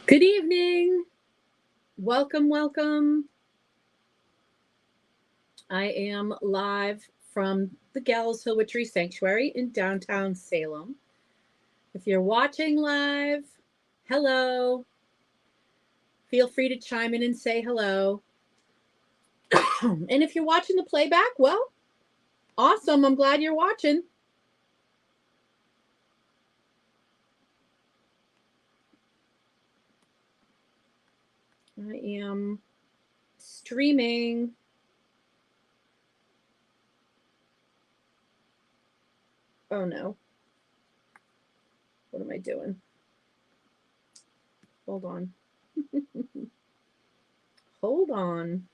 Good evening. Welcome, welcome. I am live from the Gallows Hill Witchery Sanctuary in downtown Salem. If you're watching live, hello. Feel free to chime in and say hello. And if you're watching the playback, well, awesome. I'm glad you're watching. I am streaming. Oh no. What am I doing? Hold on. Hold on.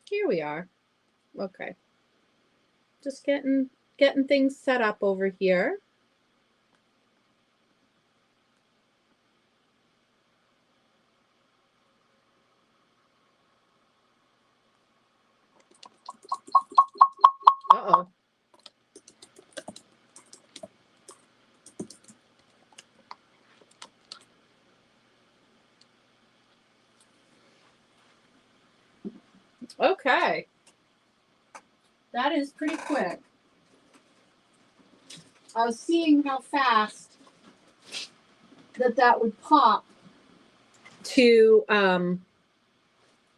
Here we are. Okay. Just getting things set up over here. Uh-oh. Okay. That is pretty quick. I was seeing how fast that would pop to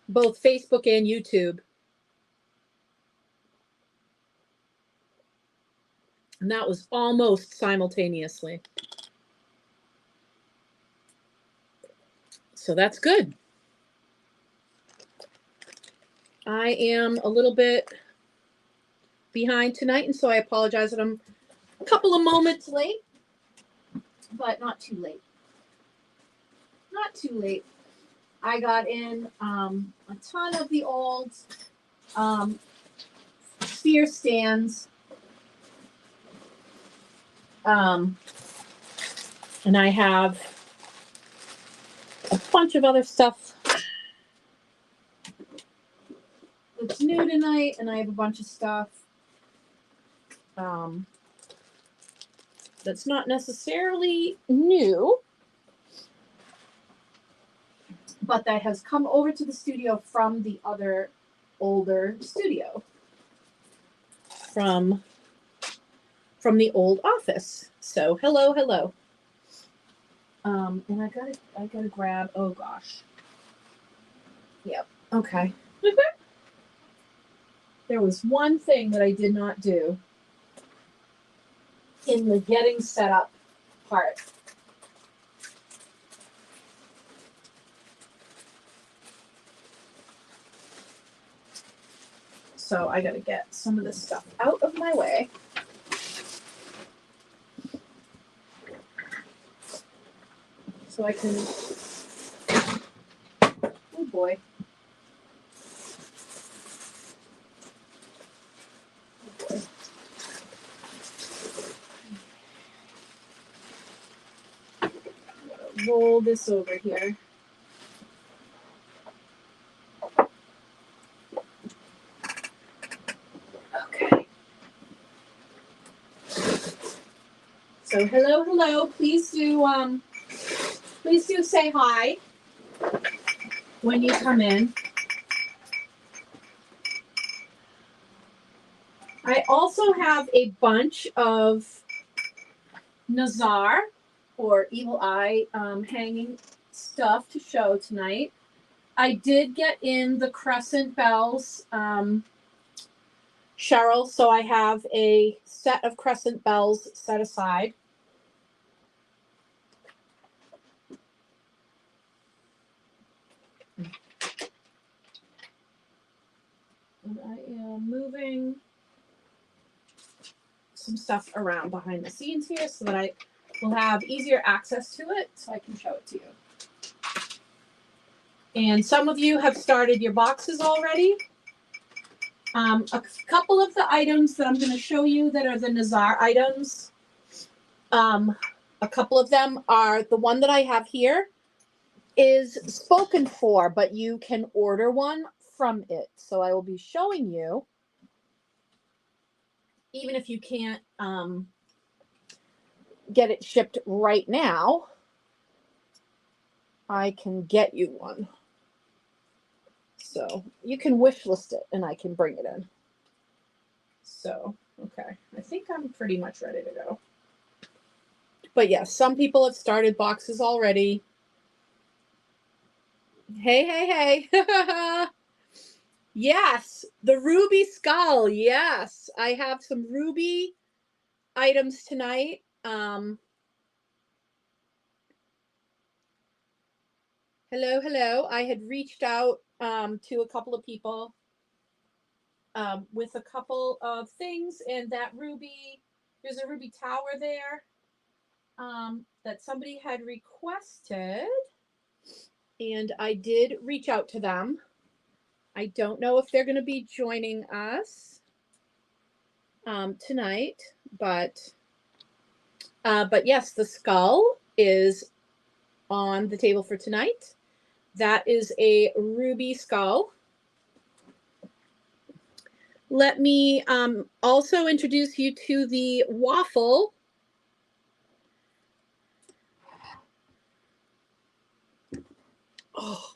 both Facebook and YouTube. And that was almost simultaneously. So that's good. I am a little bit behind tonight, and so I apologize that I'm a couple of moments late, but not too late. Not too late. I got in a ton of the old sphere stands. And I have a bunch of other stuff that's new tonight, and I have a bunch of stuff that's not necessarily new, but that has come over to the studio from the other older studio, from the old office. So hello. And I gotta grab, oh gosh. Yep, okay. There was one thing that I did not do in the getting set up part. So I gotta get some of this stuff out of my way. So I can, oh boy. Roll this over here. Okay. So hello. Please do say hi when you come in. I also have a bunch of Nazar or Evil Eye hanging stuff to show tonight. I did get in the crescent bells, Cheryl, so I have a set of crescent bells set aside. And I am moving some stuff around behind the scenes here so that I will have easier access to it so I can show it to you. And some of you have started your boxes already. A couple of the items that I'm going to show you that are the Nazar items, a couple of them are, the one that I have here is spoken for, but you can order one from it. So I will be showing you, even if you can't get it shipped right now, I can get you one. So you can wish list it and I can bring it in. So, okay, I think I'm pretty much ready to go. But yes, some people have started boxes already. Hey, hey, hey. Yes, the ruby skull. Yes, I have some ruby items tonight. Hello, hello. I had reached out to a couple of people with a couple of things, and that ruby, there's a ruby tower there that somebody had requested, and I did reach out to them. I don't know if they're going to be joining us tonight, but yes, the skull is on the table for tonight. That is a ruby skull. Let me also introduce you to the waffle. Oh.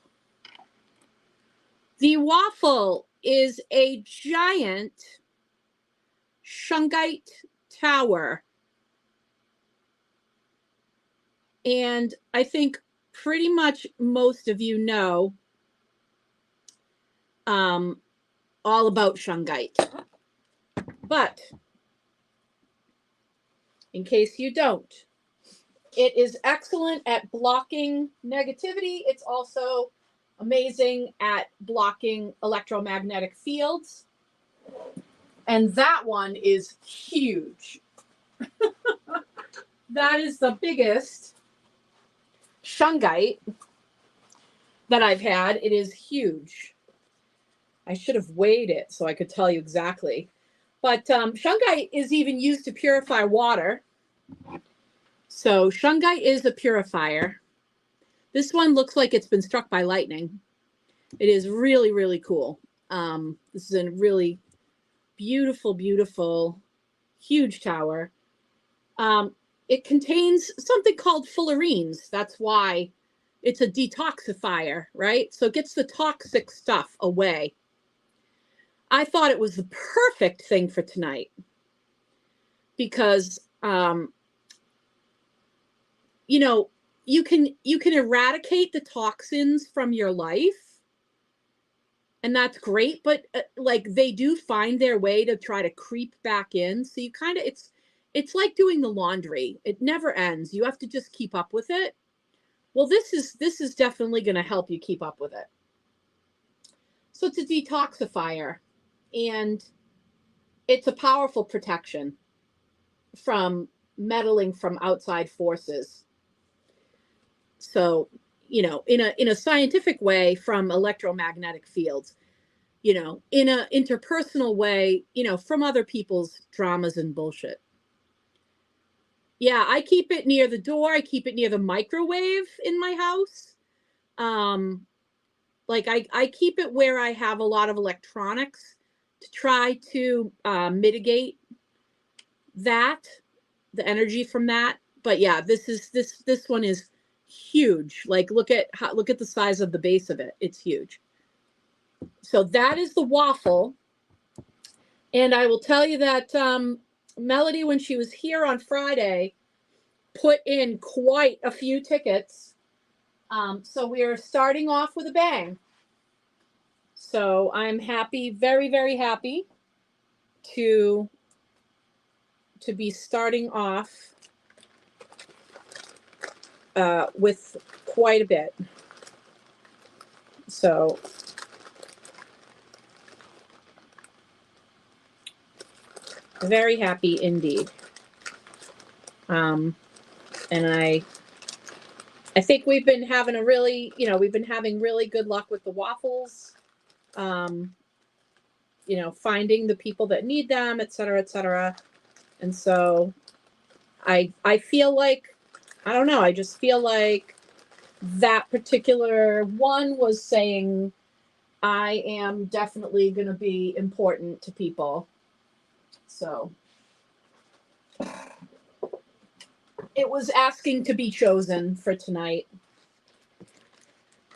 The waffle is a giant shungite tower. And I think pretty much most of you know all about shungite. But in case you don't, it is excellent at blocking negativity. It's also amazing at blocking electromagnetic fields. And that one is huge. That is the biggest shungite that I've had. It is huge. I should have weighed it so I could tell you exactly. But shungite is even used to purify water. So shungite is a purifier. This one looks like it's been struck by lightning. It is really, really cool. This is a really beautiful, beautiful, huge tower. It contains something called fullerenes. That's why it's a detoxifier, right? So it gets the toxic stuff away. I thought it was the perfect thing for tonight because, you know, you can eradicate the toxins from your life, and that's great. But like they do find their way to try to creep back in. So you kind of it's like doing the laundry. It never ends. You have to just keep up with it. Well, this is definitely going to help you keep up with it. So it's a detoxifier, and it's a powerful protection from meddling from outside forces. So, you know, in a scientific way, from electromagnetic fields, you know, in a interpersonal way, you know, from other people's dramas and bullshit. Yeah, I keep it near the door. I keep it near the microwave in my house. Like I keep it where I have a lot of electronics to try to mitigate that, the energy from that. But yeah, this one is huge. Like look at the size of the base of it. It's huge. So that is the waffle. And I will tell you that Melody, when she was here on Friday, put in quite a few tickets. So we are starting off with a bang. So I'm happy, very, very happy to be starting off with quite a bit. So very happy indeed. And I think we've been having we've been having really good luck with the waffles. You know, finding the people that need them, et cetera, et cetera. And so I feel like, I don't know, I just feel like that particular one was saying I am definitely going to be important to people. So it was asking to be chosen for tonight.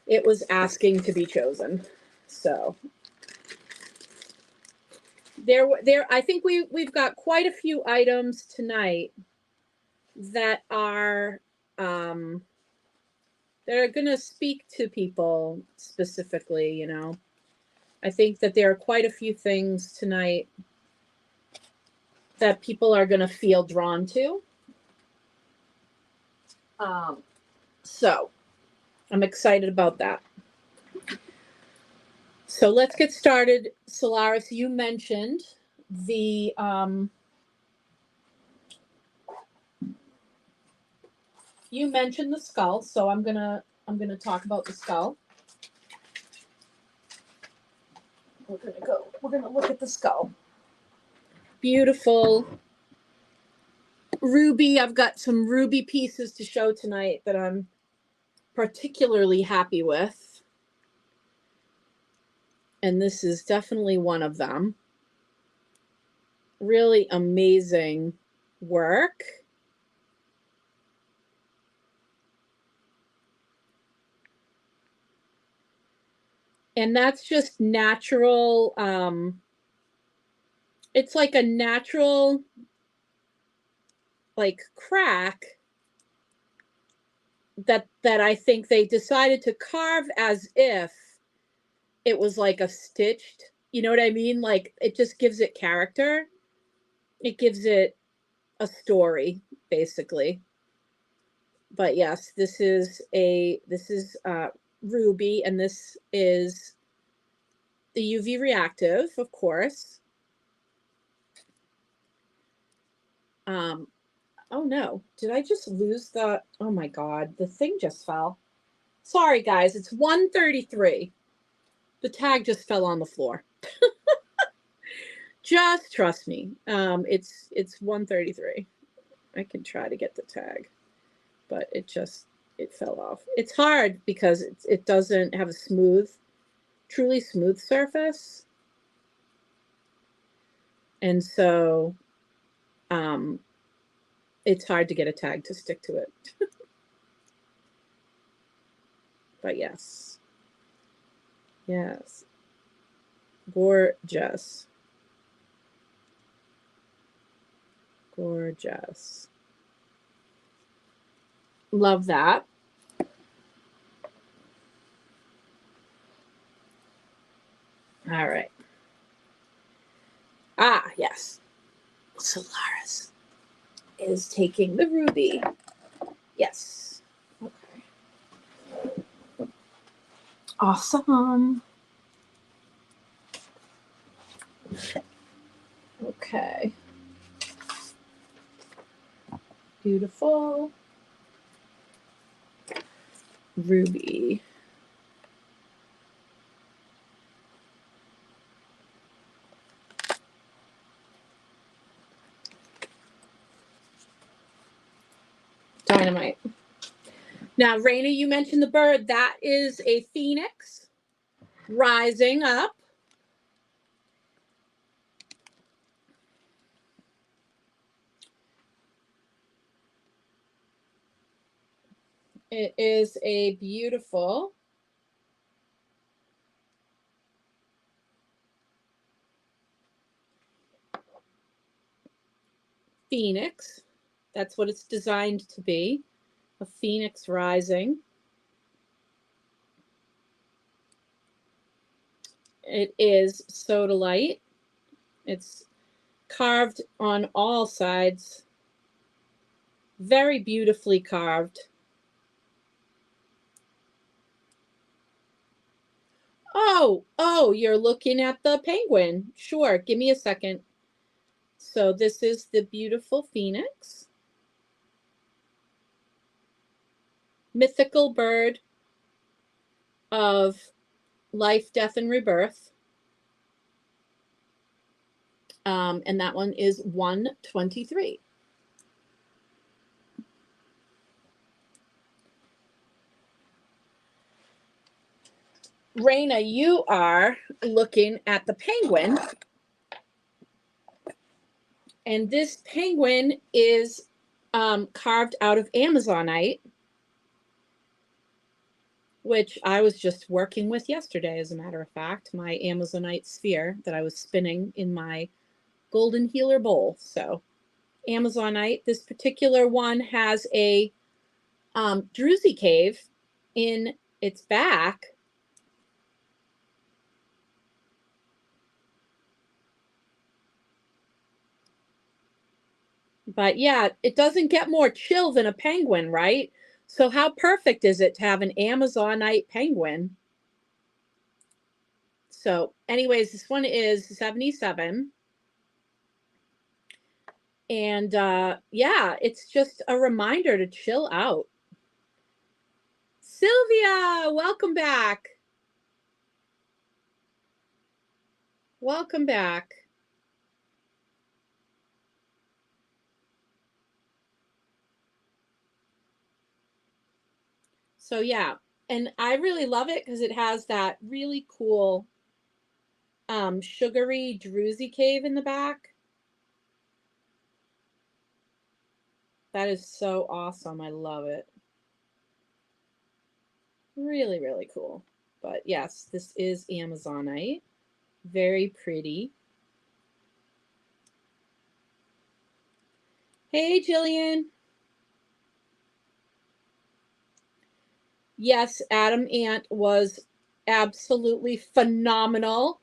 It was asking to be chosen. So there I think we've got quite a few items tonight that are going to speak to people specifically, you know. I think that there are quite a few things tonight that people are going to feel drawn to. So I'm excited about that. So let's get started. Solaris, you mentioned the skull, so I'm gonna talk about the skull. We're gonna look at the skull. Beautiful ruby. I've got some ruby pieces to show tonight that I'm particularly happy with. And this is definitely one of them. Really amazing work. And that's just natural. It's like a natural, like, crack that I think they decided to carve as if it was like a stitched, you know what I mean? Like, it just gives it character. It gives it a story, basically. But yes, this is ruby, and this is the UV reactive, of course. Oh no, did I just lose the, oh my God, the thing just fell. Sorry guys, it's 1:33. The tag just fell on the floor. Just trust me. It's 1:33. I can try to get the tag, but it fell off. It's hard because it doesn't have a truly smooth surface. And so it's hard to get a tag to stick to it. But yes. Yes. Gorgeous. Gorgeous. Love that. All right. Ah, yes. Solaris is taking the ruby. Yes. Okay. Awesome. Okay. Beautiful. Ruby. Dynamite. Now, Raina, you mentioned the bird. That is a phoenix rising up. It is a beautiful phoenix. That's what it's designed to be, a phoenix rising. It is sodalite. It's carved on all sides. Very beautifully carved. Oh, you're looking at the penguin. Sure, give me a second. So this is the beautiful phoenix. Mythical bird of life, death, and rebirth. And that one is 123. Raina, you are looking at the penguin. And this penguin is carved out of Amazonite, which I was just working with yesterday, as a matter of fact, my Amazonite sphere that I was spinning in my golden healer bowl. So Amazonite, this particular one has a druzy cave in its back. But yeah, it doesn't get more chill than a penguin, right? So how perfect is it to have an Amazonite penguin? So anyways, this one is 77. And yeah, it's just a reminder to chill out. Sylvia, welcome back. Welcome back. So yeah, and I really love it because it has that really cool sugary druzy cave in the back. That is so awesome. I love it. Really, really cool. But yes, this is Amazonite. Very pretty. Hey, Jillian. Yes, Adam Ant was absolutely phenomenal.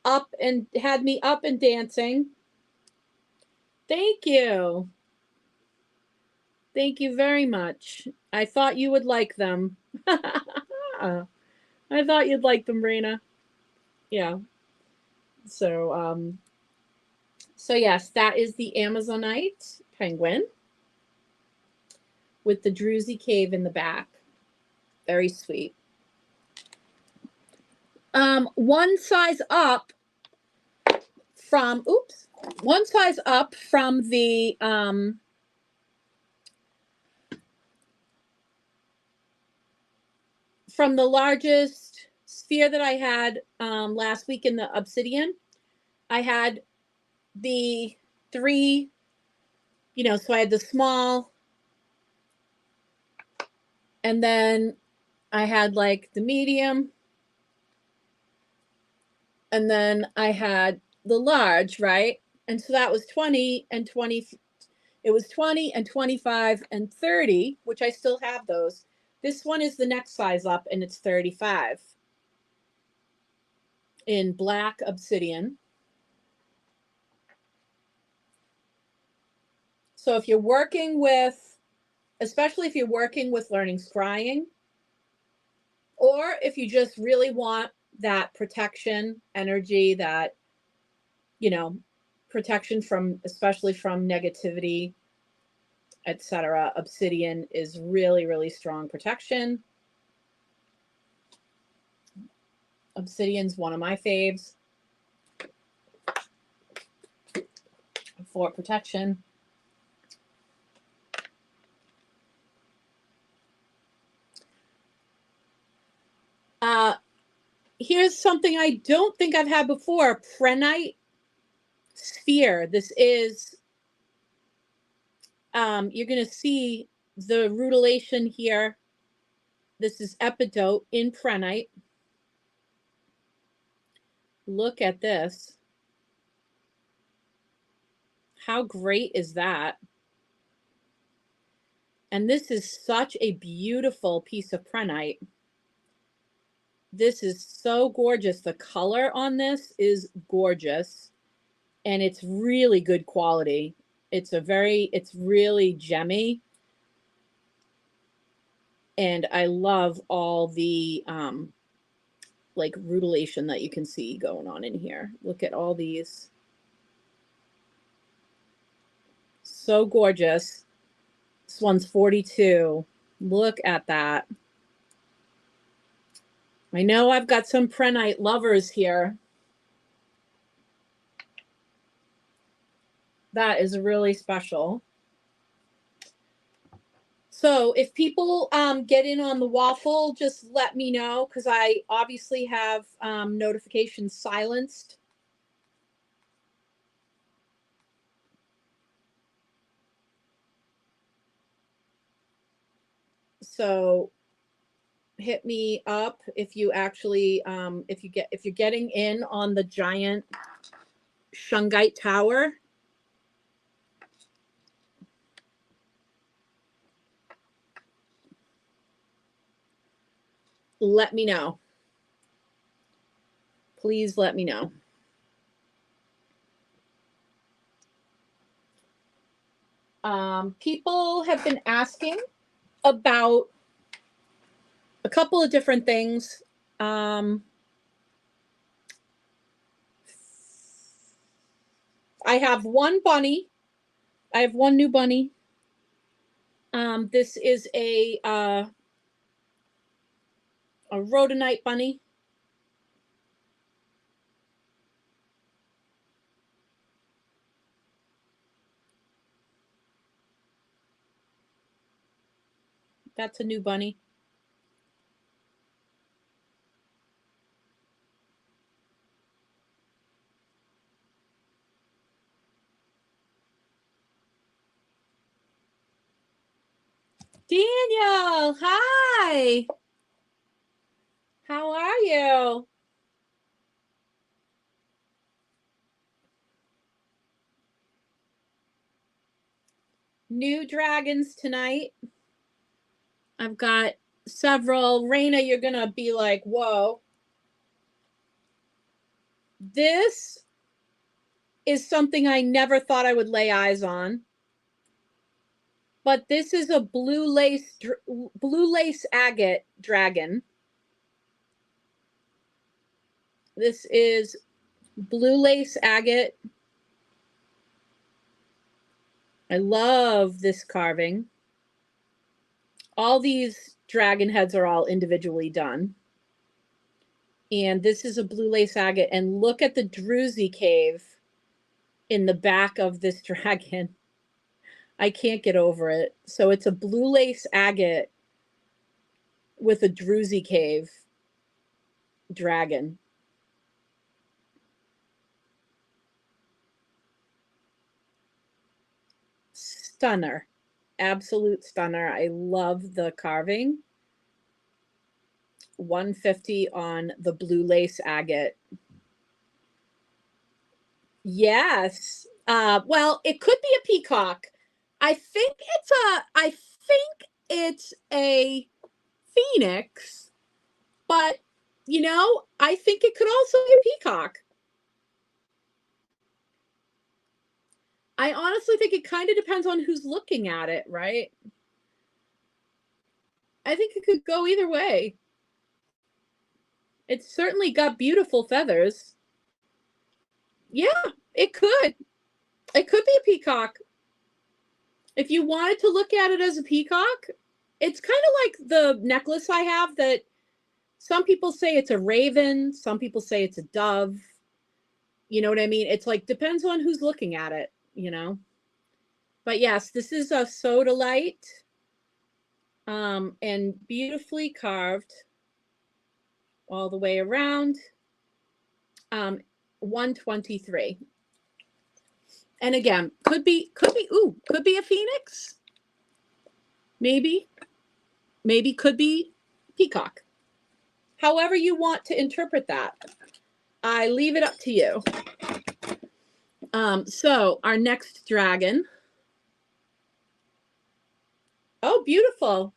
Up and had me up and dancing. Thank you. Thank you very much. I thought you would like them. I thought you'd like them, Raina. Yeah. So so yes, that is the Amazonite penguin with the druzy cave in the back. Very sweet. One size up from one size up from the largest sphere that I had last week in the obsidian. I had the 3, so I had the small, and then I had like the medium, and then I had the large, right? And so that was 20 and 20. It was 20 and 25 and 30, which I still have those. This one is the next size up, and it's 35 in black obsidian. So if you're working with, especially if you're working with learning scrying, or if you just really want that protection energy, that, protection from, especially from negativity, etc., obsidian is really, really strong protection. Obsidian's one of my faves for protection. Here's something I don't think I've had before, prehnite sphere. This is, you're going to see the rutilation here. This is epidote in prehnite. Look at this. How great is that? And this is such a beautiful piece of prehnite. This is so gorgeous. The color on this is gorgeous, and it's really good quality. It's really gemmy. And I love all the like rutilation that you can see going on in here. Look at all these. So gorgeous. This one's 42. Look at that. I know I've got some prehnite lovers here. That is really special. So if people get in on the waffle, just let me know, because I obviously have notifications silenced. So hit me up if you actually if you're getting in on the giant Shungite tower. Let me know. Please let me know. People have been asking about a couple of different things. I have one bunny. I have one new bunny. This is a rhodonite bunny. That's a new bunny. Daniel, hi. How are you? New dragons tonight. I've got several. Raina, you're going to be like, whoa. This is something I never thought I would lay eyes on. But this is a blue lace agate dragon. This is blue lace agate. I love this carving. All these dragon heads are all individually done. And this is a blue lace agate. And look at the druzy cave in the back of this dragon. I can't get over it. So it's a blue lace agate with a druzy cave dragon. Stunner. Absolute stunner. I love the carving. 150 on the blue lace agate. Yes. Well, it could be a peacock. I think it's a phoenix, but I think it could also be a peacock. I honestly think it kind of depends on who's looking at it, right? I think it could go either way. It's certainly got beautiful feathers. Yeah, it could. It could be a peacock. If you wanted to look at it as a peacock, it's kind of like the necklace I have that some people say it's a raven, some people say it's a dove. You know what I mean? It's like depends on who's looking at it, But yes, this is a sodalite, and beautifully carved all the way around. 123. And again, could be a phoenix. Maybe could be peacock. However you want to interpret that, I leave it up to you. So our next dragon. Oh, beautiful.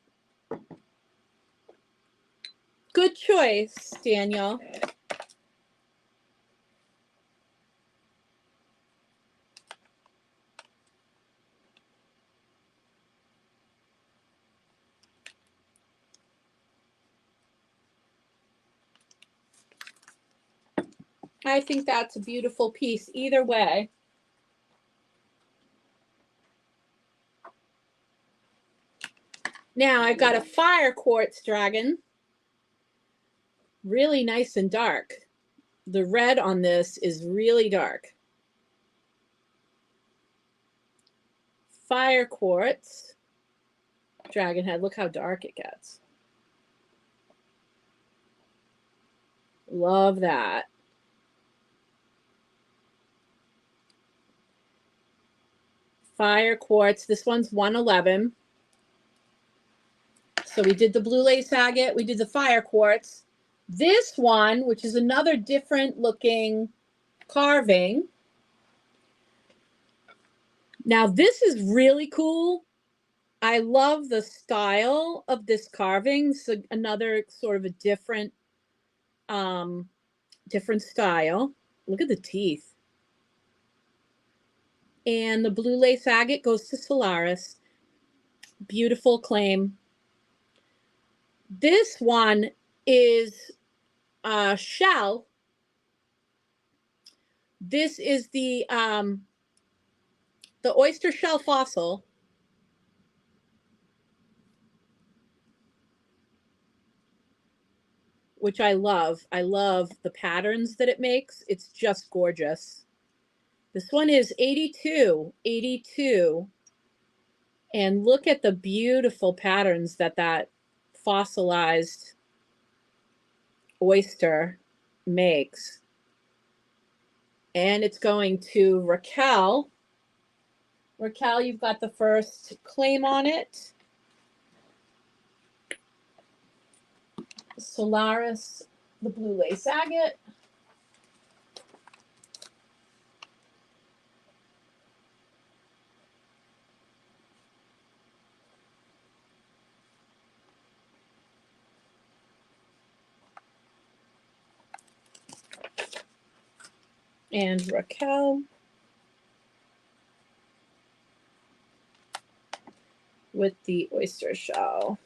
Good choice, Daniel. I think that's a beautiful piece either way. Now I've got a fire quartz dragon. Really nice and dark. The red on this is really dark. Fire quartz. dragon head. Look how dark it gets. Love that. Fire quartz. This one's 111. So we did the blue lace agate. We did the fire quartz. This one, which is another different looking carving. Now this is really cool. I love the style of this carving. So another sort of a different style. Look at the teeth. And the blue lace agate goes to Solaris. Beautiful claim. This one is shell. This is the oyster shell fossil. Which I love. I love the patterns that it makes. It's just gorgeous. This one is 82. And look at the beautiful patterns that fossilized oyster makes. And it's going to Raquel. Raquel, you've got the first claim on it. Solaris, the blue lace agate. And Raquel with the oyster shell.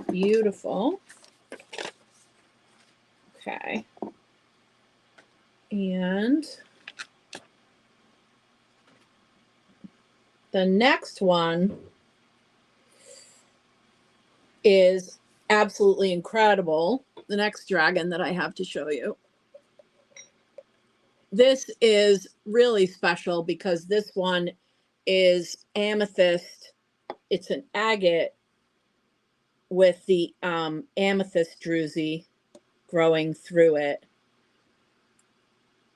Beautiful. Okay. And the next one is absolutely incredible. The next dragon that I have to show you. This is really special because this one is amethyst. It's an agate with the amethyst druzy growing through it.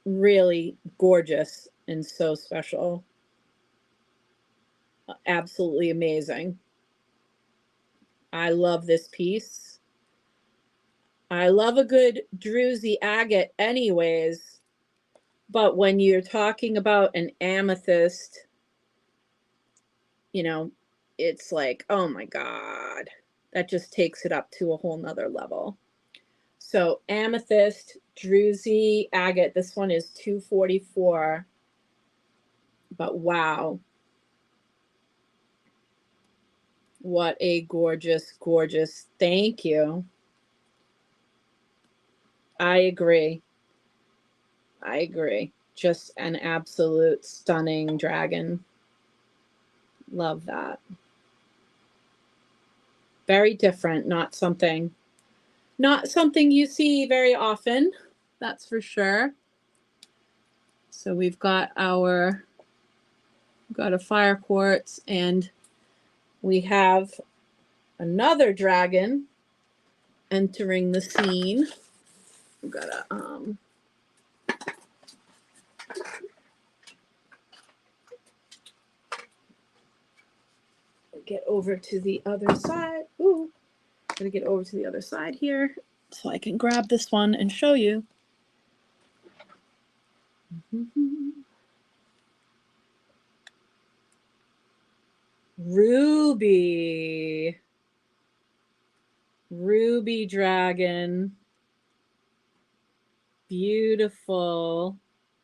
Really gorgeous and so special. Absolutely amazing. I love this piece. I love a good druzy agate anyways, but when you're talking about an amethyst, you know, it's like, oh my God, that just takes it up to a whole nother level. So amethyst, druzy agate, this one is 244, but wow. What a gorgeous, gorgeous, thank you. I agree. I agree. Just an absolute stunning dragon. Love that. Very different, not something you see very often, that's for sure. So we've got a fire quartz, and we have another dragon entering the scene. We've got a get over to the other side. Ooh, gotta get over to the other side here so I can grab this one and show you. Ruby dragon. Beautiful.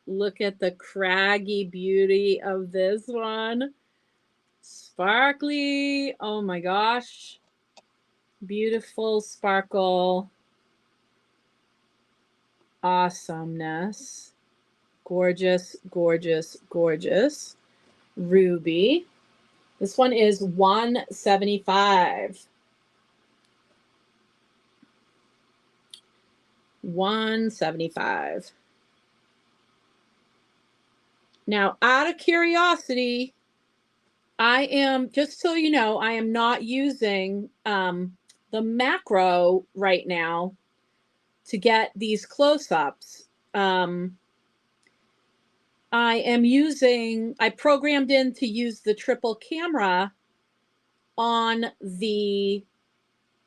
Look at the craggy beauty of this one. Sparkly. Oh my gosh. Beautiful sparkle. Awesomeness. Gorgeous, gorgeous, gorgeous. Ruby. This one is 175. 175. Now, out of curiosity, I am, just so you know, I am not using the macro right now to get these close-ups. I programmed in to use the triple camera on the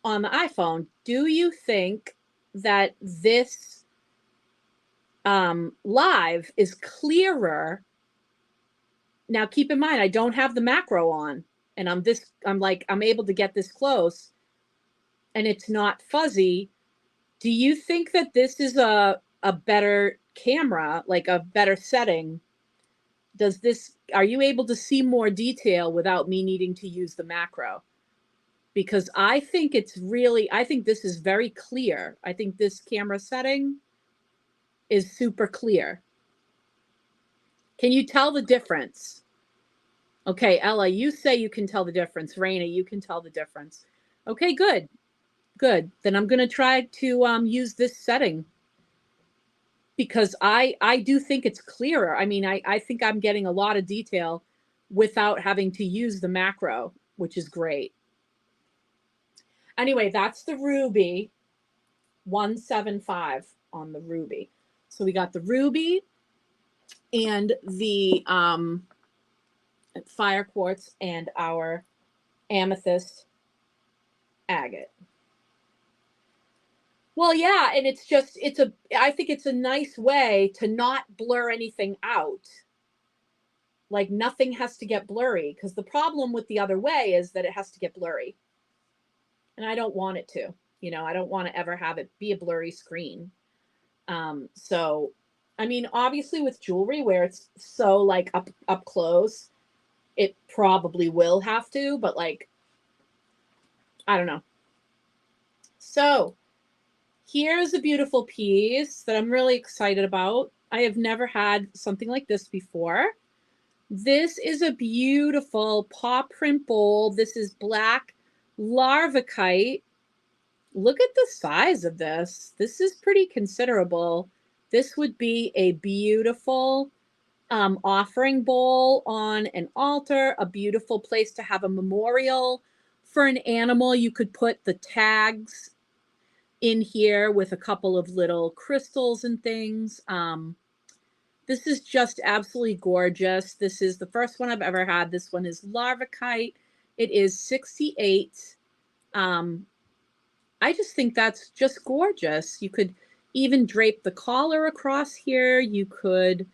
iPhone. Do you think that this live is clearer? Now, keep in mind, I don't have the macro on, and I'm able to get this close, and it's not fuzzy. Do you think that this is a better camera, like a better setting? Are you able to see more detail without me needing to use the macro? Because I think this is very clear. I think this camera setting is super clear. Can you tell the difference? Okay, Ella, you say you can tell the difference. Raina, you can tell the difference. Okay, good. Good. Then I'm going to try to use this setting, because I do think it's clearer. I mean, I think I'm getting a lot of detail without having to use the macro, which is great. Anyway, that's the Ruby. 175 on the Ruby. So we got the Ruby and the fire quartz and our amethyst agate. Well, yeah, and I think it's a nice way to not blur anything out. Like, nothing has to get blurry, because the problem with the other way is that it has to get blurry. And I don't want it to. I don't want to ever have it be a blurry screen. So, I mean, obviously with jewelry where it's so like up close, it probably will have to, but like, I don't know. So here's a beautiful piece that I'm really excited about. I have never had something like this before. This is a beautiful paw print bowl. This is black larvikite. Look at the size of this. This is pretty considerable. This would be a beautiful offering bowl on an altar, a beautiful place to have a memorial for an animal. You could put the tags in here with a couple of little crystals and things. This is just absolutely gorgeous. This is the first one I've ever had. This one is larvikite. It is 68. I just think that's just gorgeous. You could even drape the collar across here. You could,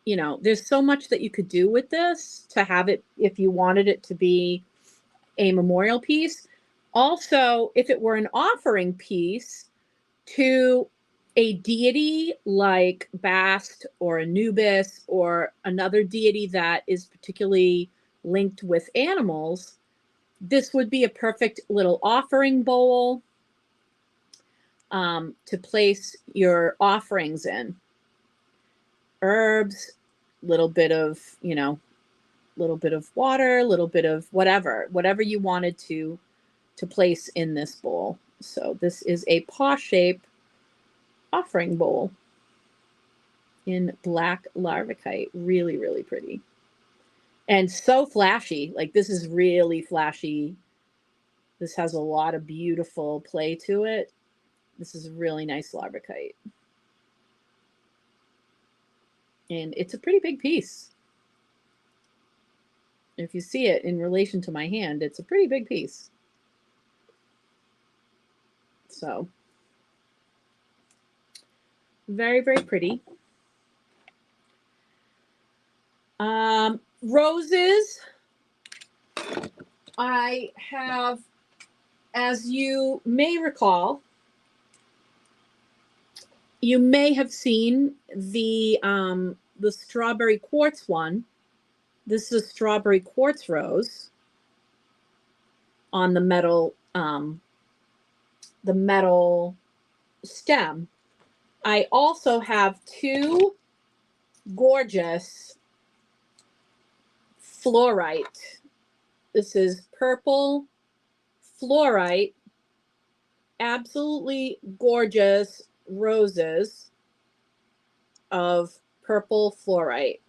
there's so much that you could do with this to have it if you wanted it to be a memorial piece. Also, if it were an offering piece to a deity like Bast or Anubis or another deity that is particularly linked with animals, this would be a perfect little offering bowl to place your offerings in. Herbs, little bit of water, little bit of whatever you wanted to place in this bowl. So this is a paw shape offering bowl in black larvikite. Really, really pretty. And so flashy. Like, this is really flashy. This has a lot of beautiful play to it. This is a really nice larvikite. And it's a pretty big piece. If you see it in relation to my hand, it's a pretty big piece. So, very, very pretty. Roses. I have, as you may recall, you may have seen the strawberry quartz one. This is a strawberry quartz rose on the metal stem. I also have two gorgeous fluorite. This is purple fluorite absolutely gorgeous roses of purple fluorite.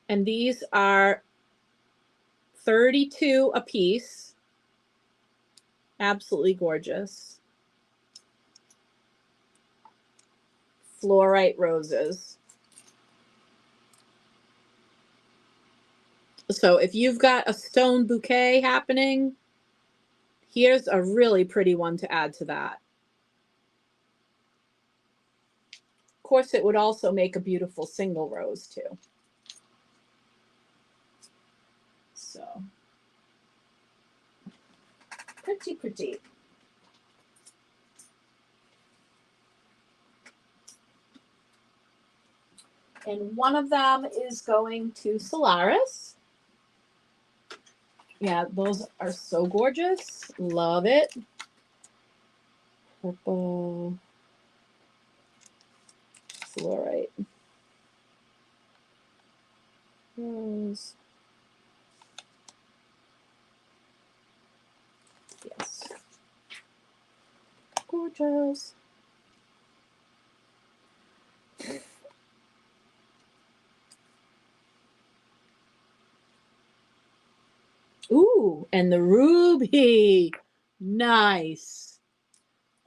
And these are 32 a piece. Absolutely gorgeous. Fluorite roses. So if you've got a stone bouquet happening, here's a really pretty one to add to that. Of course, it would also make a beautiful single rose too. So, pretty, pretty. And one of them is going to Solaris. Yeah, those are so gorgeous. Love it. Purple fluorite. Rose. Yes. Gorgeous. Ooh, and the ruby. Nice.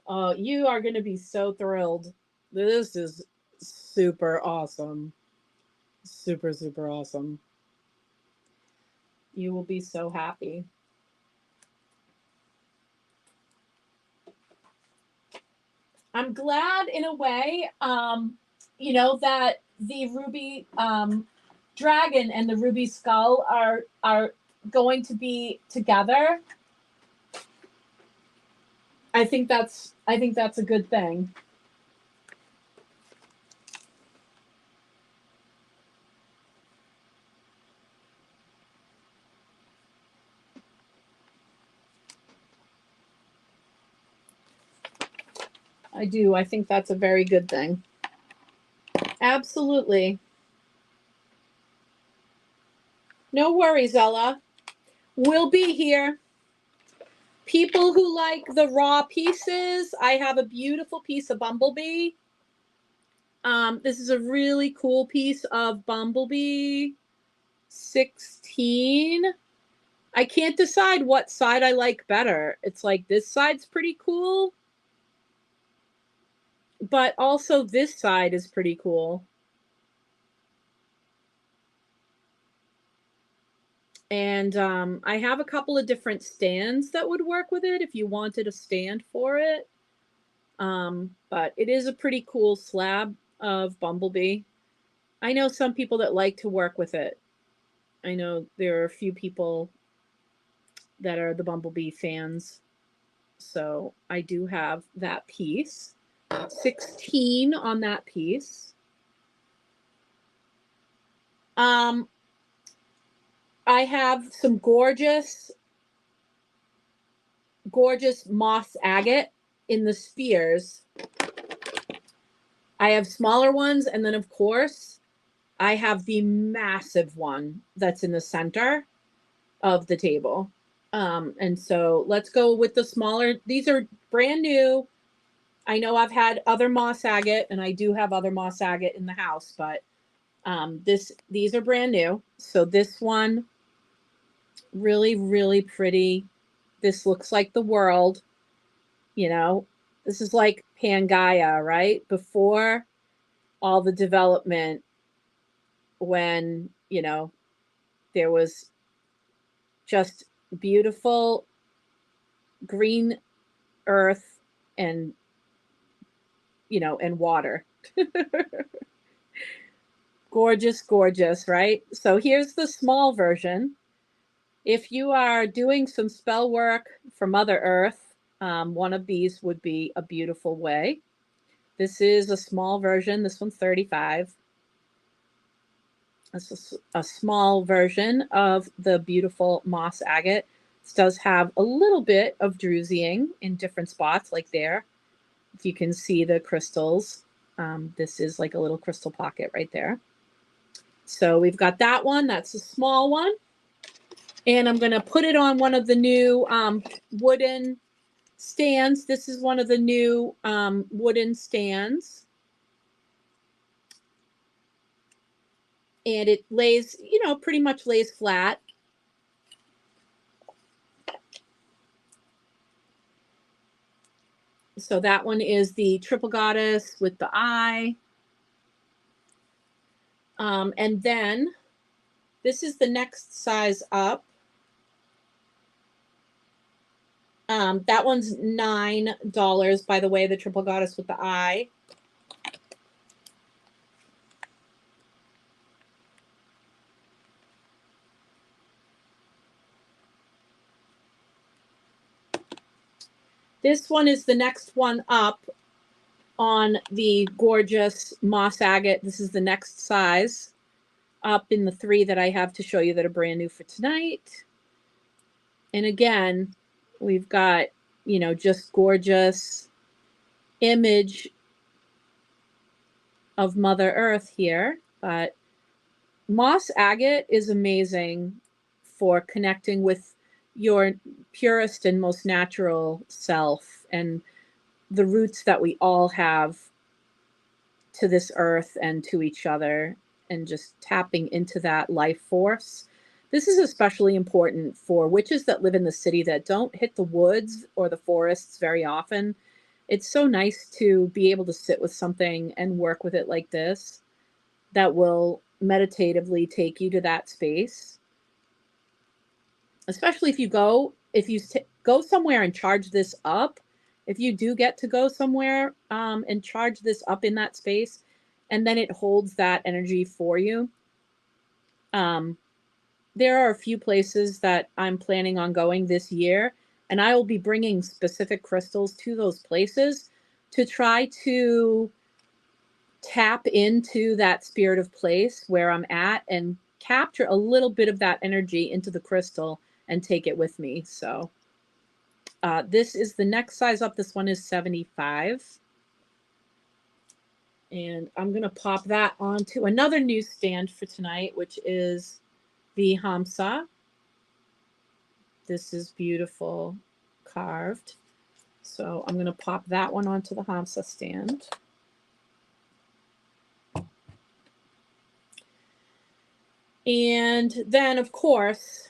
Oh, you are going to be so thrilled. This is super awesome. Super, super awesome. You will be so happy. I'm glad in a way, you know, that the ruby dragon and the ruby skull are going to be together. I think that's a good thing. I do. I think that's a very good thing. Absolutely. No worries, Ella. We'll be here. People who like the raw pieces, I have a beautiful piece of bumblebee. This is a really cool piece of bumblebee 16. I can't decide what side I like better. It's like this side's pretty cool, but also this side is pretty cool. And I have a couple of different stands that would work with it if you wanted a stand for it. But it is a pretty cool slab of bumblebee. I know some people that like to work with it. I know there are a few people that are the bumblebee fans. So I do have that piece. 16 on that piece. I have some gorgeous moss agate in the spheres. I have smaller ones, and then of course I have the massive one that's in the center of the table. And so let's go with the smaller. These are brand new. I know I've had other moss agate, and I do have other moss agate in the house, but these are brand new. So this one, really, really pretty. This looks like the world. You know, this is like Pangaea, right? Before all the development, when, you know, there was just beautiful green earth and, you know, and water. Gorgeous, gorgeous, right? So here's the small version. If you are doing some spell work for Mother Earth, one of these would be a beautiful way. This is a small version. This one's 35. This is a small version of the beautiful moss agate. This does have a little bit of drusying in different spots, like there. If you can see the crystals, this is like a little crystal pocket right there. So we've got that one. That's a small one. And I'm going to put it on one of the new wooden stands. This is one of the new wooden stands. And it lays, you know, pretty much lays flat. So that one is the triple goddess with the eye. And then this is the next size up. That one's $9, by the way, the triple goddess with the eye. This one is the next one up on the gorgeous moss agate. This is the next size up in the 3 that I have to show you that are brand new for tonight. And again, we've got, you know, just gorgeous image of Mother Earth here. But moss agate is amazing for connecting with your purest and most natural self and the roots that we all have to this earth and to each other, and just tapping into that life force. This is especially important for witches that live in the city that don't hit the woods or the forests very often. It's so nice to be able to sit with something and work with it like this that will meditatively take you to that space. Especially if you go somewhere and charge this up, if you do get to go somewhere and charge this up in that space, and then it holds that energy for you. There are a few places that I'm planning on going this year, and I will be bringing specific crystals to those places to try to tap into that spirit of place where I'm at and capture a little bit of that energy into the crystal and take it with me. So this is the next size up. This one is 75. And I'm going to pop that onto another newsstand for tonight, which is the Hamsa. This is beautiful carved. So I'm going to pop that one onto the Hamsa stand. And then, of course,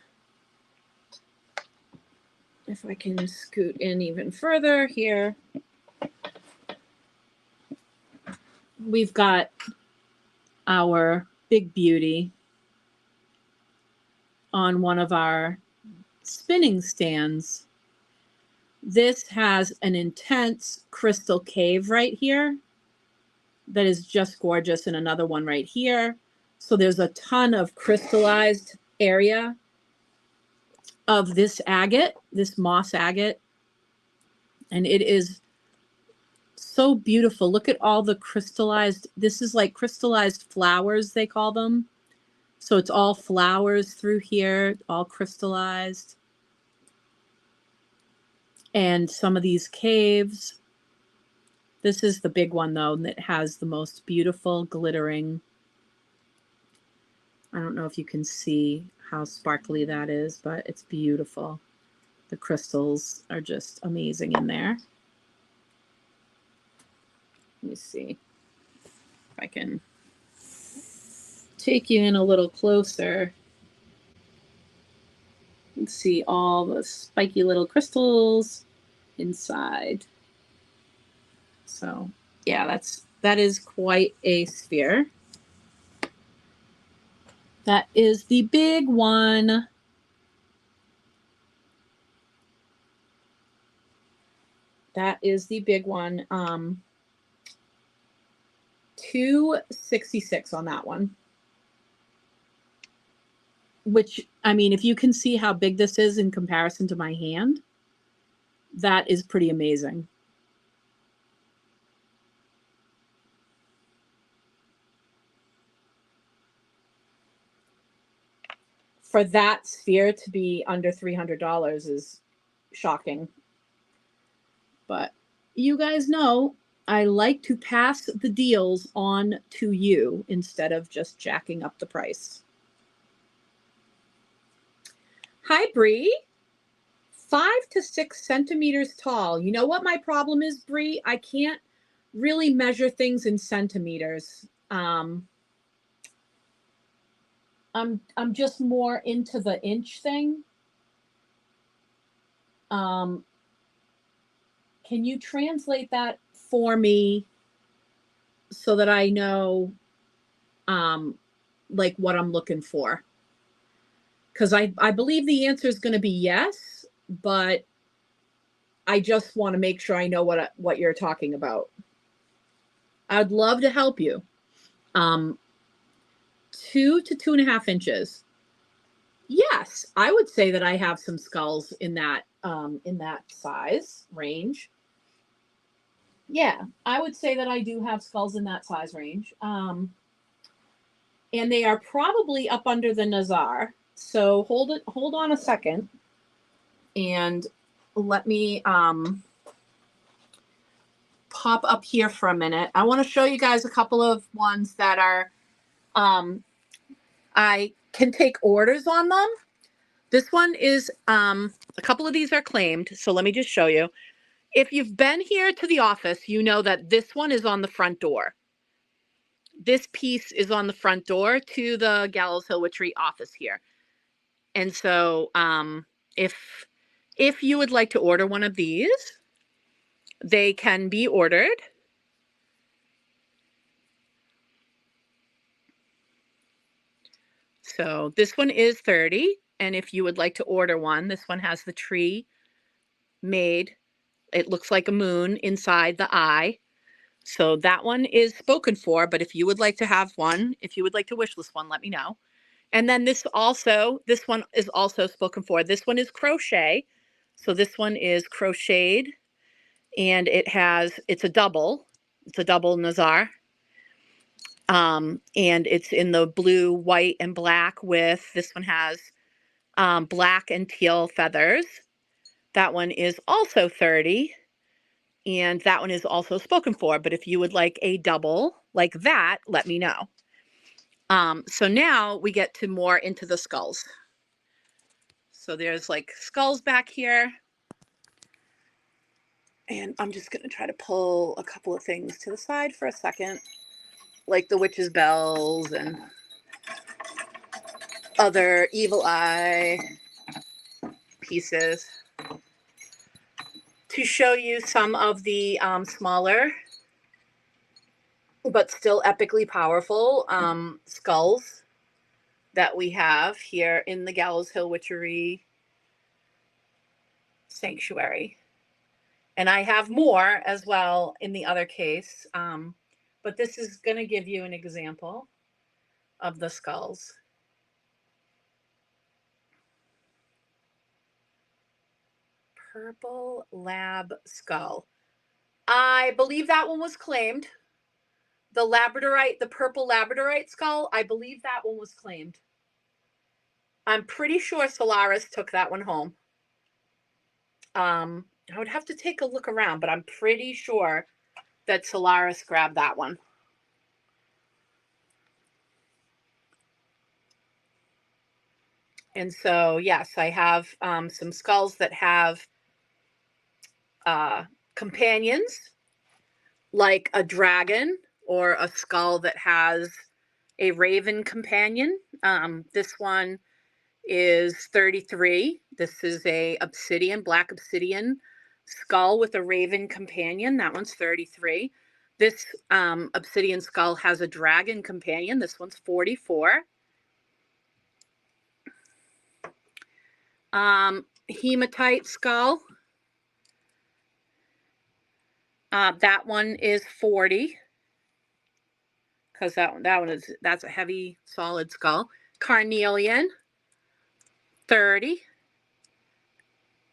if I can scoot in even further here, we've got our big beauty on one of our spinning stands. This has an intense crystal cave right here that is just gorgeous, and another one right here. So there's a ton of crystallized area of this agate, this moss agate, and it is so beautiful. Look at all the crystallized, this is like crystallized flowers, they call them. So it's all flowers through here, all crystallized. And some of these caves. This is the big one, though, that has the most beautiful glittering. I don't know if you can see how sparkly that is, but it's beautiful. The crystals are just amazing in there. Let me see if I can take you in a little closer and see all the spiky little crystals inside. So yeah, that is quite a sphere. That is the big one. That is the big one. $266 on that one. Which, I mean, if you can see how big this is in comparison to my hand, that is pretty amazing. For that sphere to be under $300 is shocking. But you guys know I like to pass the deals on to you instead of just jacking up the price. Hi, Bree. 5 to 6 centimeters tall. You know what my problem is, Bree? I can't really measure things in centimeters. I'm just more into the inch thing. Can you translate that for me so that I know like what I'm looking for? Because I believe the answer is going to be yes, but I just want to make sure I know what you're talking about. I'd love to help you. 2 to 2.5 inches. Yes, I would say that I have some skulls in that size range. Yeah, I would say that I do have skulls in that size range. And they are probably up under the Nazar. So hold on a second, and let me pop up here for a minute. I want to show you guys a couple of ones that are I can take orders on them. This one is a couple of these are claimed, so let me just show you. If you've been here to the office, you know that this one is on the front door. This piece is on the front door to the Gallows Hill Witchery office here. And so if you would like to order one of these, they can be ordered. So this one is 30, and if you would like to order one, this one has the tree made. It looks like a moon inside the eye. So that one is spoken for, but if you would like to have one, if you would like to wish list one, let me know. And then this one is also spoken for. This one is crochet. So this one is crocheted, and it's a double. It's a double Nazar. And it's in the blue, white, and black with, this one has black and teal feathers. That one is also 30. And that one is also spoken for. But if you would like a double like that, let me know. So now we get to more into the skulls. So there's like skulls back here. And I'm just going to try to pull a couple of things to the side for a second, like the witch's bells and other evil eye pieces, to show you some of the smaller but still epically powerful skulls that we have here in the Gallows Hill Witchery Sanctuary. And I have more as well in the other case, but this is going to give you an example of the skulls. Purple lab skull. I believe that one was claimed. The labradorite, the purple labradorite skull, I believe that one was claimed. I'm pretty sure Solaris took that one home. I would have to take a look around, but I'm pretty sure that Solaris grabbed that one. And so, yes, I have some skulls that have companions, like a dragon, or a skull that has a raven companion. This one is 33. This is a obsidian, black obsidian skull with a raven companion. That one's 33. This obsidian skull has a dragon companion. This one's 44. Hematite skull. That one is 40. Because that's a heavy, solid skull. Carnelian, 30.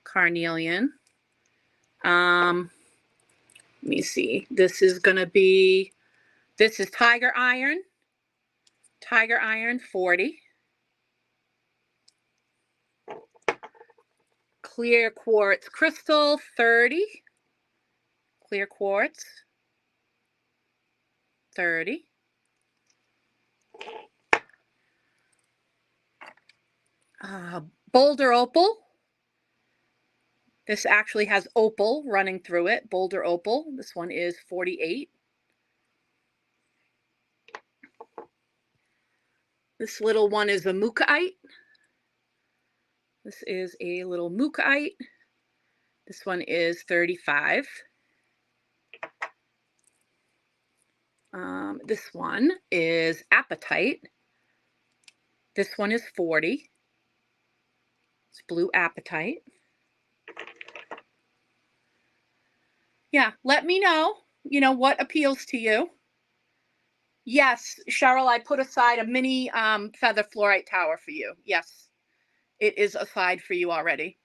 Carnelian. Let me see. This is tiger iron. Tiger iron, 40. Clear quartz crystal, 30. Clear quartz, 30. Boulder Opal. This actually has opal running through it. Boulder Opal. This one is 48. This little one is a Mookaite. This is a little Mookaite. This one is 35. This one is Apatite. This one is 40. It's blue Apatite. Yeah, let me know, what appeals to you. Yes, Cheryl, I put aside a mini feather fluorite tower for you. Yes, it is aside for you already.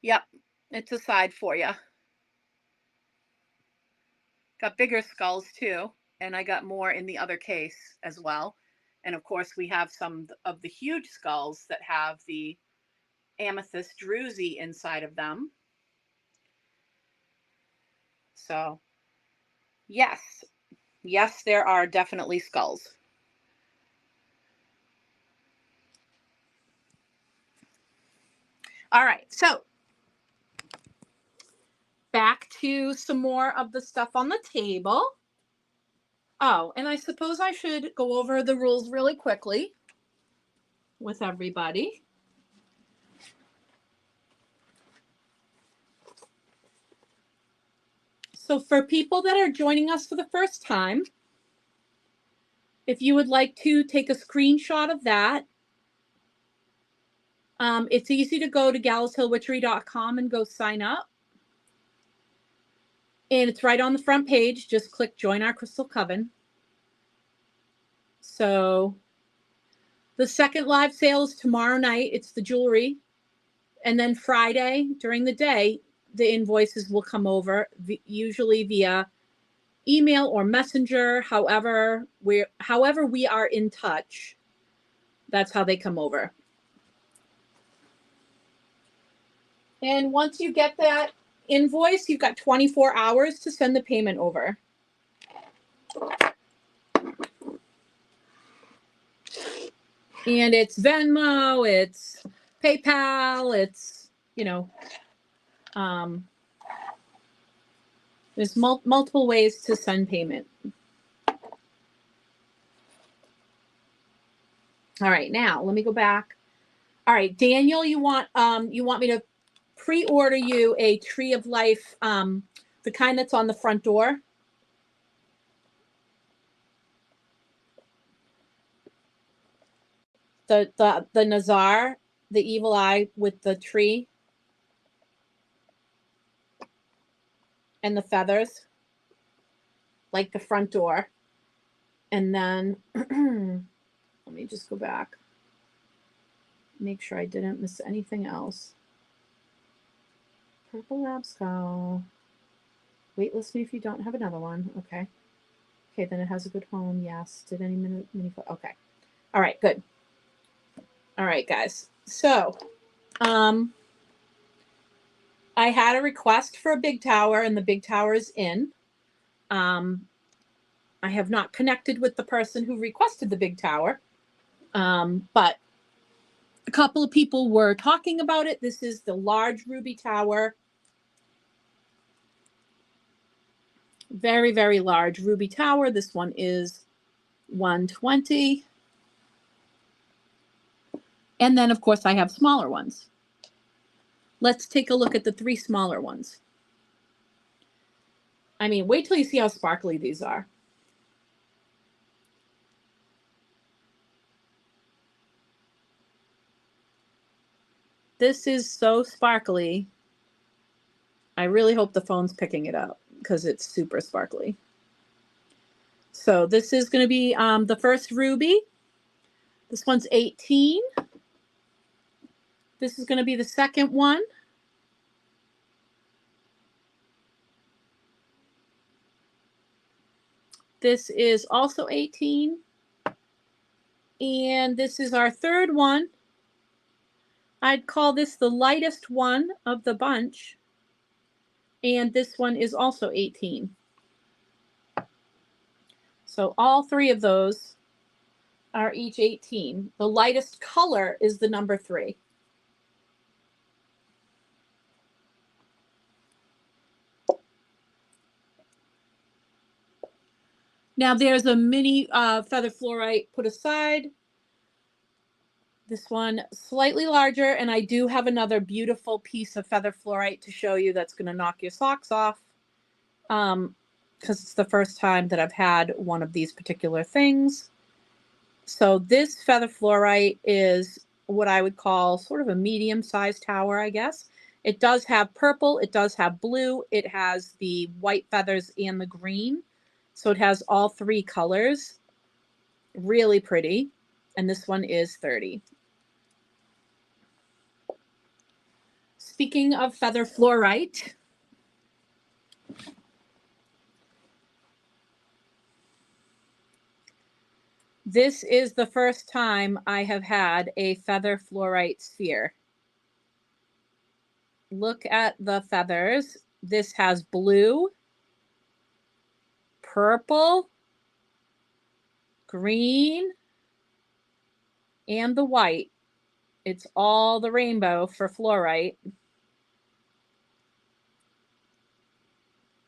Yep, it's aside for you. Got bigger skulls too, and I got more in the other case as well. And of course, we have some of the huge skulls that have the amethyst druzy inside of them. So, yes, there are definitely skulls. All right, so back to some more of the stuff on the table. Oh, and I suppose I should go over the rules really quickly with everybody. So for people that are joining us for the first time, if you would like to take a screenshot of that, it's easy to go to gallows-hill-witchery.com and go sign up. And it's right on the front page. Just click Join Our Crystal Coven. So the second live sale is tomorrow night. It's the jewelry. And then Friday during the day, the invoices will come over, usually via email or messenger. However we are in touch, that's how they come over. And once you get that invoice, you've got 24 hours to send the payment over. And it's Venmo, it's PayPal, it's, there's multiple ways to send payment. All right, now let me go back. All right, Daniel, you want me to pre-order you a Tree of Life, the kind that's on the front door? The Nazar, the evil eye with the tree and the feathers, like the front door. And then let me just go back, make sure I didn't miss anything else. Purple lab skull. Waitlist me if you don't have another one. Okay, then it has a good home. Yes. Did any mini okay. All right, good. All right, guys. So I had a request for a big tower, and the big tower is in. I have not connected with the person who requested the big tower, but a couple of people were talking about it. This is the large ruby tower. Very, very large ruby tower. This one is 120. And then, of course, I have smaller ones. Let's take a look at the 3 smaller ones. I mean, wait till you see how sparkly these are. This is so sparkly. I really hope the phone's picking it up because it's super sparkly. So this is going to be the first ruby. This one's 18. This is going to be the second one. This is also 18. And this is our third one. I'd call this the lightest one of the bunch. And this one is also 18. So all 3 of those are each 18. The lightest color is the number 3. Now there's a mini feather fluorite put aside. This one slightly larger, and I do have another beautiful piece of feather fluorite to show you that's going to knock your socks off. Because it's the first time that I've had one of these particular things. So this feather fluorite is what I would call sort of a medium-sized tower, I guess. It does have purple, it does have blue, it has the white feathers and the green. So it has all 3 colors. Really pretty. And this one is 30. Speaking of feather fluorite, this is the first time I have had a feather fluorite sphere. Look at the feathers. This has blue, purple, green, and the white. It's all the rainbow for fluorite.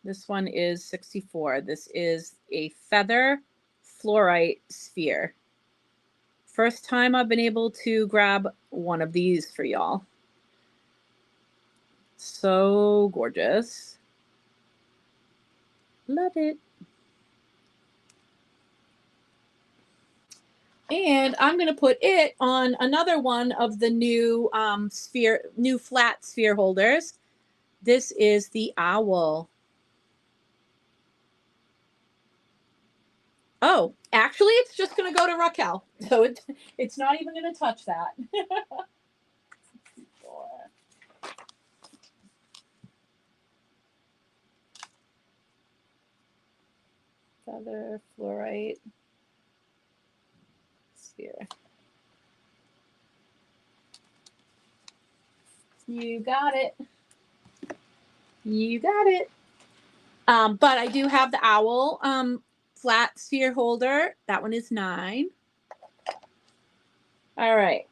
This one is 64. This is a feather fluorite sphere. First time I've been able to grab one of these for y'all. So gorgeous. Love it. And I'm going to put it on another one of the new new flat sphere holders. This is the owl. Oh, actually, it's just going to go to Raquel. So it's not even going to touch that. Feather fluorite sphere. You got it. You got it. But I do have the owl flat sphere holder. That one is 9. All right.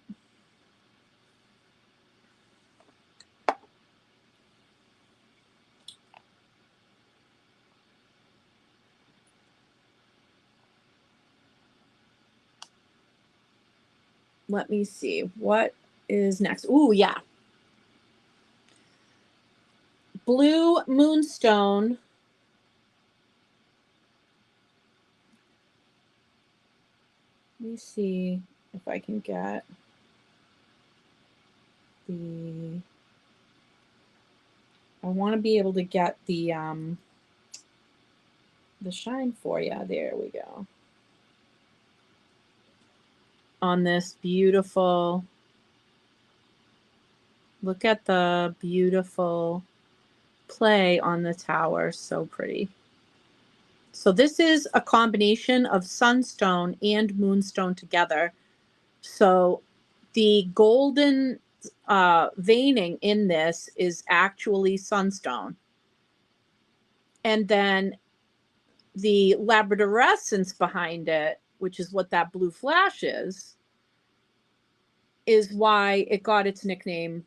Let me see. What is next? Ooh, yeah. Blue moonstone. Let me see if I can get the... I want to be able to get the shine for you. There we go. On this beautiful... Look at the beautiful play on the tower. So pretty. So this is a combination of sunstone and moonstone together. So the golden veining in this is actually sunstone. And then the labradorescence behind it, which is what that blue flash is why it got its nickname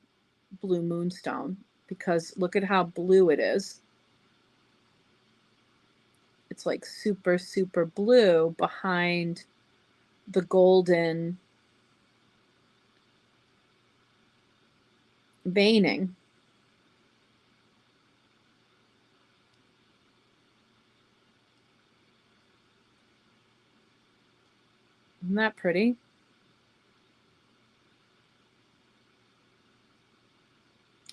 Blue Moonstone, because look at how blue it is. It's like super, super blue behind the golden veining. Isn't that pretty?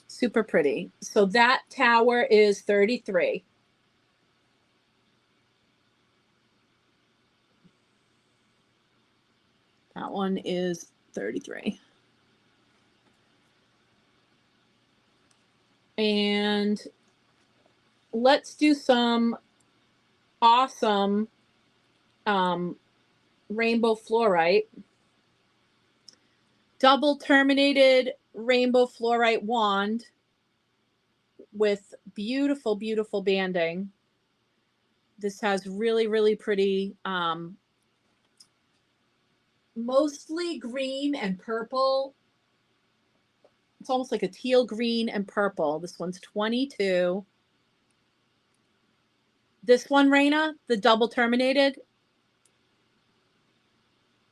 Super pretty. So that tower is 33. That one is 33. And let's do some awesome rainbow fluorite. Double terminated rainbow fluorite wand with beautiful, beautiful banding. This has really, really pretty mostly green and purple. It's almost like a teal green and purple. This one's 22. This one, Raina, the double terminated,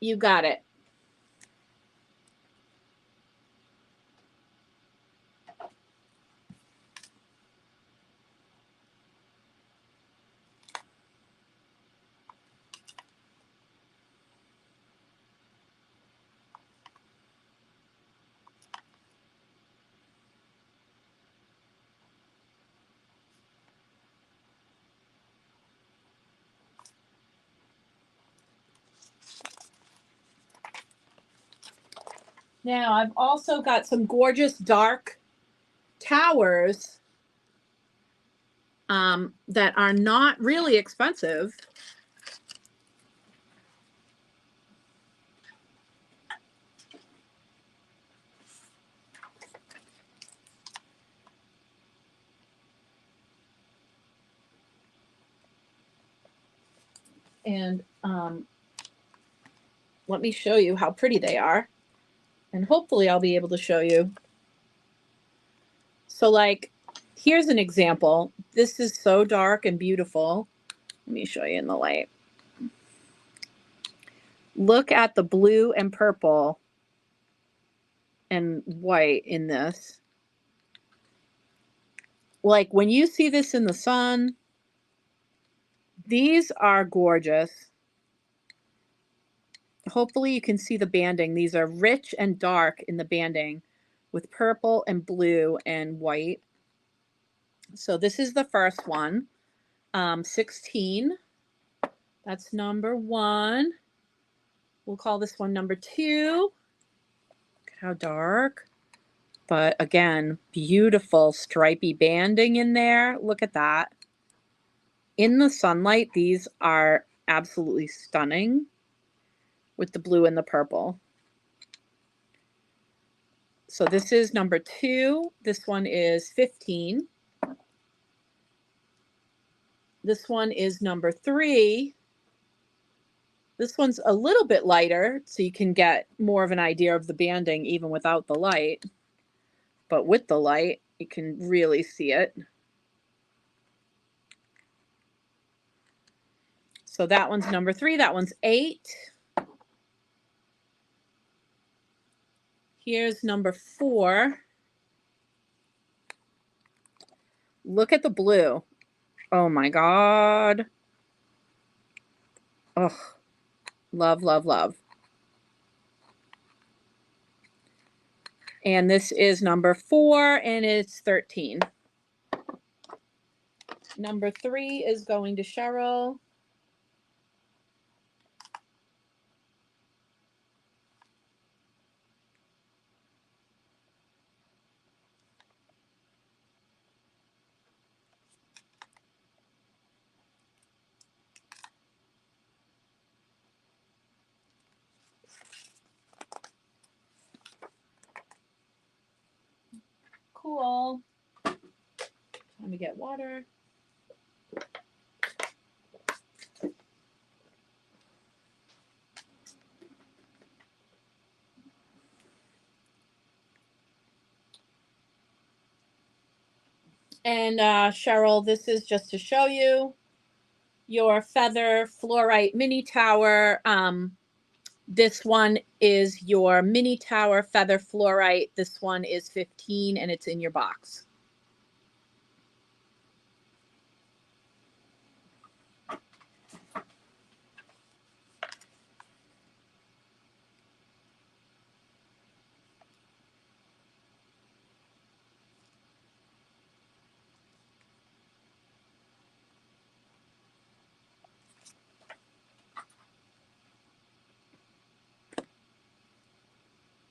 you got it. Now, I've also got some gorgeous dark towers that are not really expensive. And let me show you how pretty they are. And hopefully I'll be able to show you. So like, here's an example. This is so dark and beautiful. Let me show you in the light. Look at the blue and purple and white in this. Like when you see this in the sun, these are gorgeous. Hopefully you can see the banding. These are rich and dark in the banding with purple and blue and white. So this is the first one, 16. That's number 1. We'll call this one number 2. Look at how dark. But again, beautiful stripy banding in there. Look at that. In the sunlight, these are absolutely stunning with the blue and the purple. So this is number 2. This one is 15. This one is number 3. This one's a little bit lighter, so you can get more of an idea of the banding even without the light. But with the light, you can really see it. So that one's number 3. That one's 8. Here's number 4. Look at the blue. Oh my God. Oh, love, love, love. And this is number 4, and it's 13. Number 3 is going to Cheryl. Cool. Let me get water. And Cheryl, this is just to show you your feather fluorite mini tower. This one is your mini tower feather fluorite. This one is 15 and it's in your box.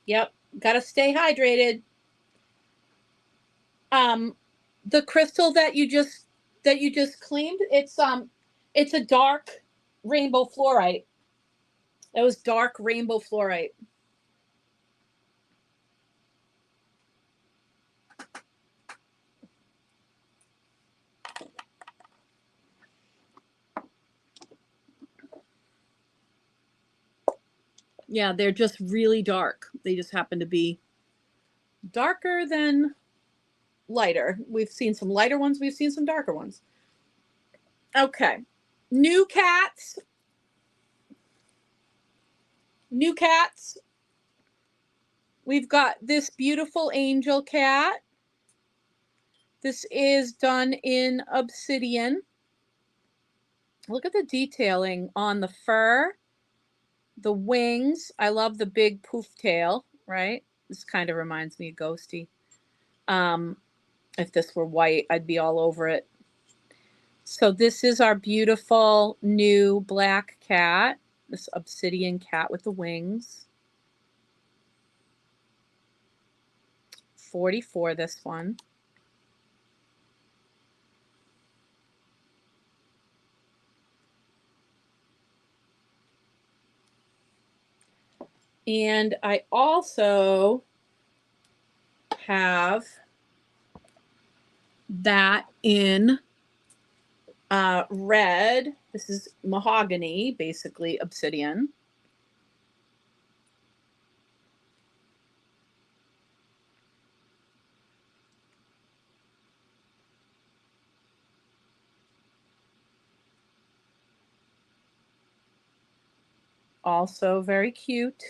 Yep, gotta stay hydrated. The crystal that you just cleaned, it's a dark rainbow fluorite. That was dark rainbow fluorite. Yeah, they're just really dark. They just happen to be darker than lighter. We've seen some lighter ones. We've seen some darker ones. Okay. New cats. New cats. We've got this beautiful angel cat. This is done in obsidian. Look at the detailing on the fur, the wings. I love the big poof tail, right? This kind of reminds me of Ghosty. If this were white, I'd be all over it. So this is our beautiful new black cat, this obsidian cat with the wings. 44, this one. And I also have that in red. This is mahogany, basically obsidian. Also very cute.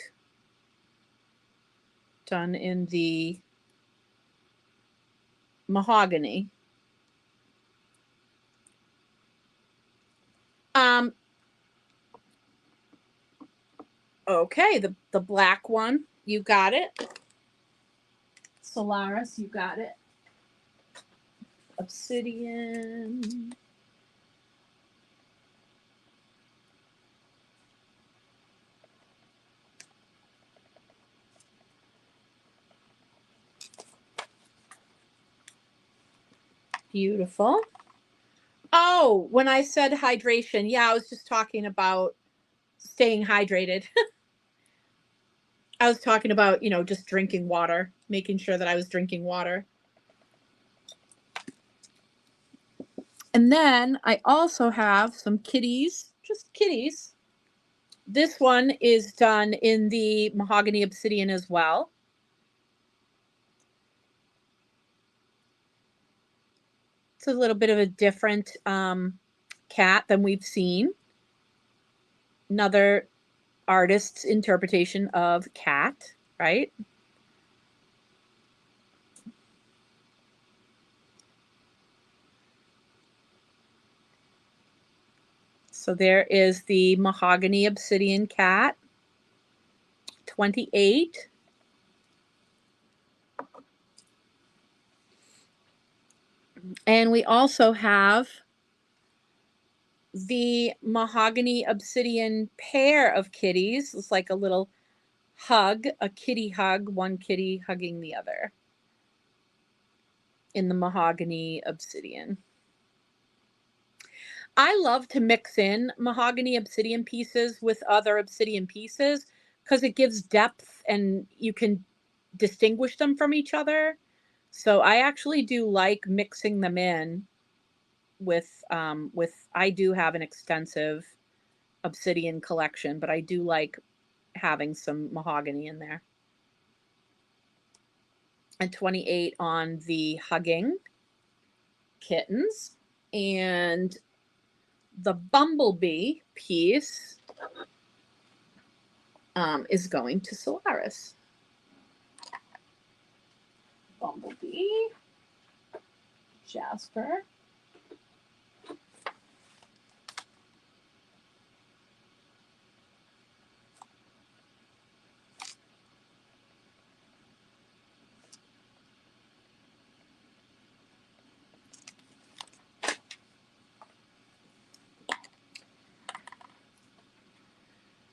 Done in the mahogany. Okay, the black one, you got it. Solaris, you got it. Obsidian. Beautiful. Oh, when I said hydration, yeah, I was just talking about staying hydrated. I was talking about, you know, just drinking water, making sure that I was drinking water. And then I also have some kitties, just kitties. This one is done in the mahogany obsidian as well. It's a little bit of a different cat than we've seen. Another artist's interpretation of cat, right? So there is the mahogany obsidian cat, 28. And we also have the mahogany obsidian pair of kitties. It's like a little hug, a kitty hug, one kitty hugging the other in the mahogany obsidian. I love to mix in mahogany obsidian pieces with other obsidian pieces because it gives depth and you can distinguish them from each other. So I actually do like mixing them in with I do have an extensive obsidian collection, but I do like having some mahogany in there. And 28 on the hugging kittens. And the bumblebee piece is going to Solaris. Bumblebee, Jasper.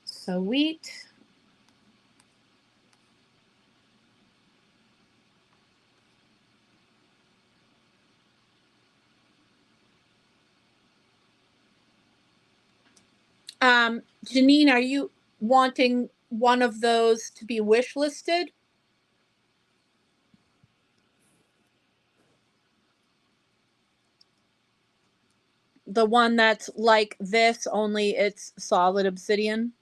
Sweet. Janine, are you wanting one of those to be wish listed? The one that's like this, only it's solid obsidian?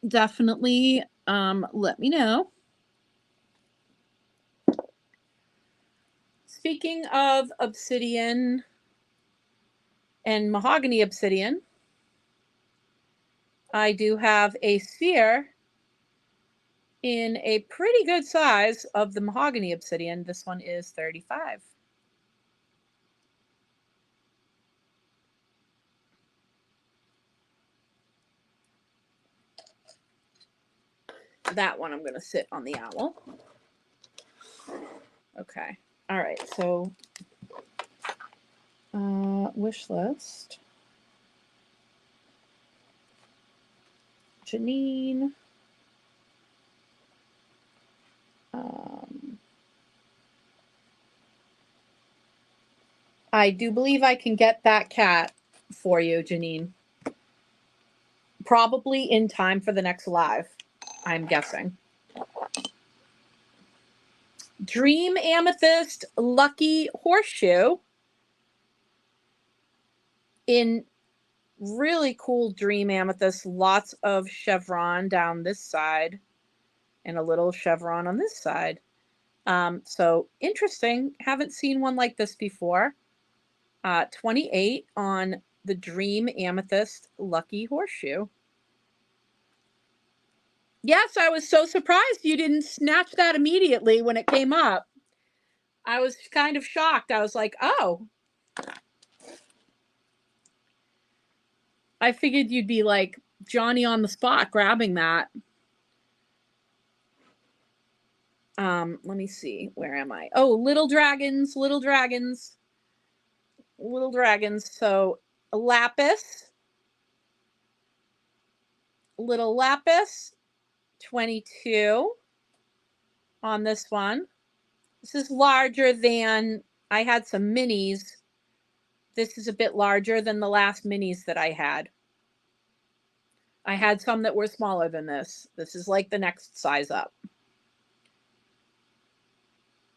definitely let me know. Speaking of obsidian and mahogany obsidian, I do have a sphere in a pretty good size of the mahogany obsidian. This one is 35. That one I'm going to sit on the owl. Okay. All right. So, wish list. Janine. I do believe I can get that cat for you, Janine. Probably in time for the next live, I'm guessing. Dream Amethyst Lucky Horseshoe in really cool Dream Amethyst. Lots of chevron down this side and a little chevron on this side. So interesting. Haven't seen one like this before. 28 on the Dream Amethyst Lucky Horseshoe. Yes, I was so surprised you didn't snatch that immediately when it came up. I was kind of shocked. I was like, oh. I figured you'd be like Johnny on the spot grabbing that. Let me see. Where am I? Oh, little dragons, little dragons, little dragons. So lapis, little lapis, 22 on this one. This is larger than, I had some minis. This is a bit larger than the last minis that I had. I had some that were smaller than this. This is like the next size up.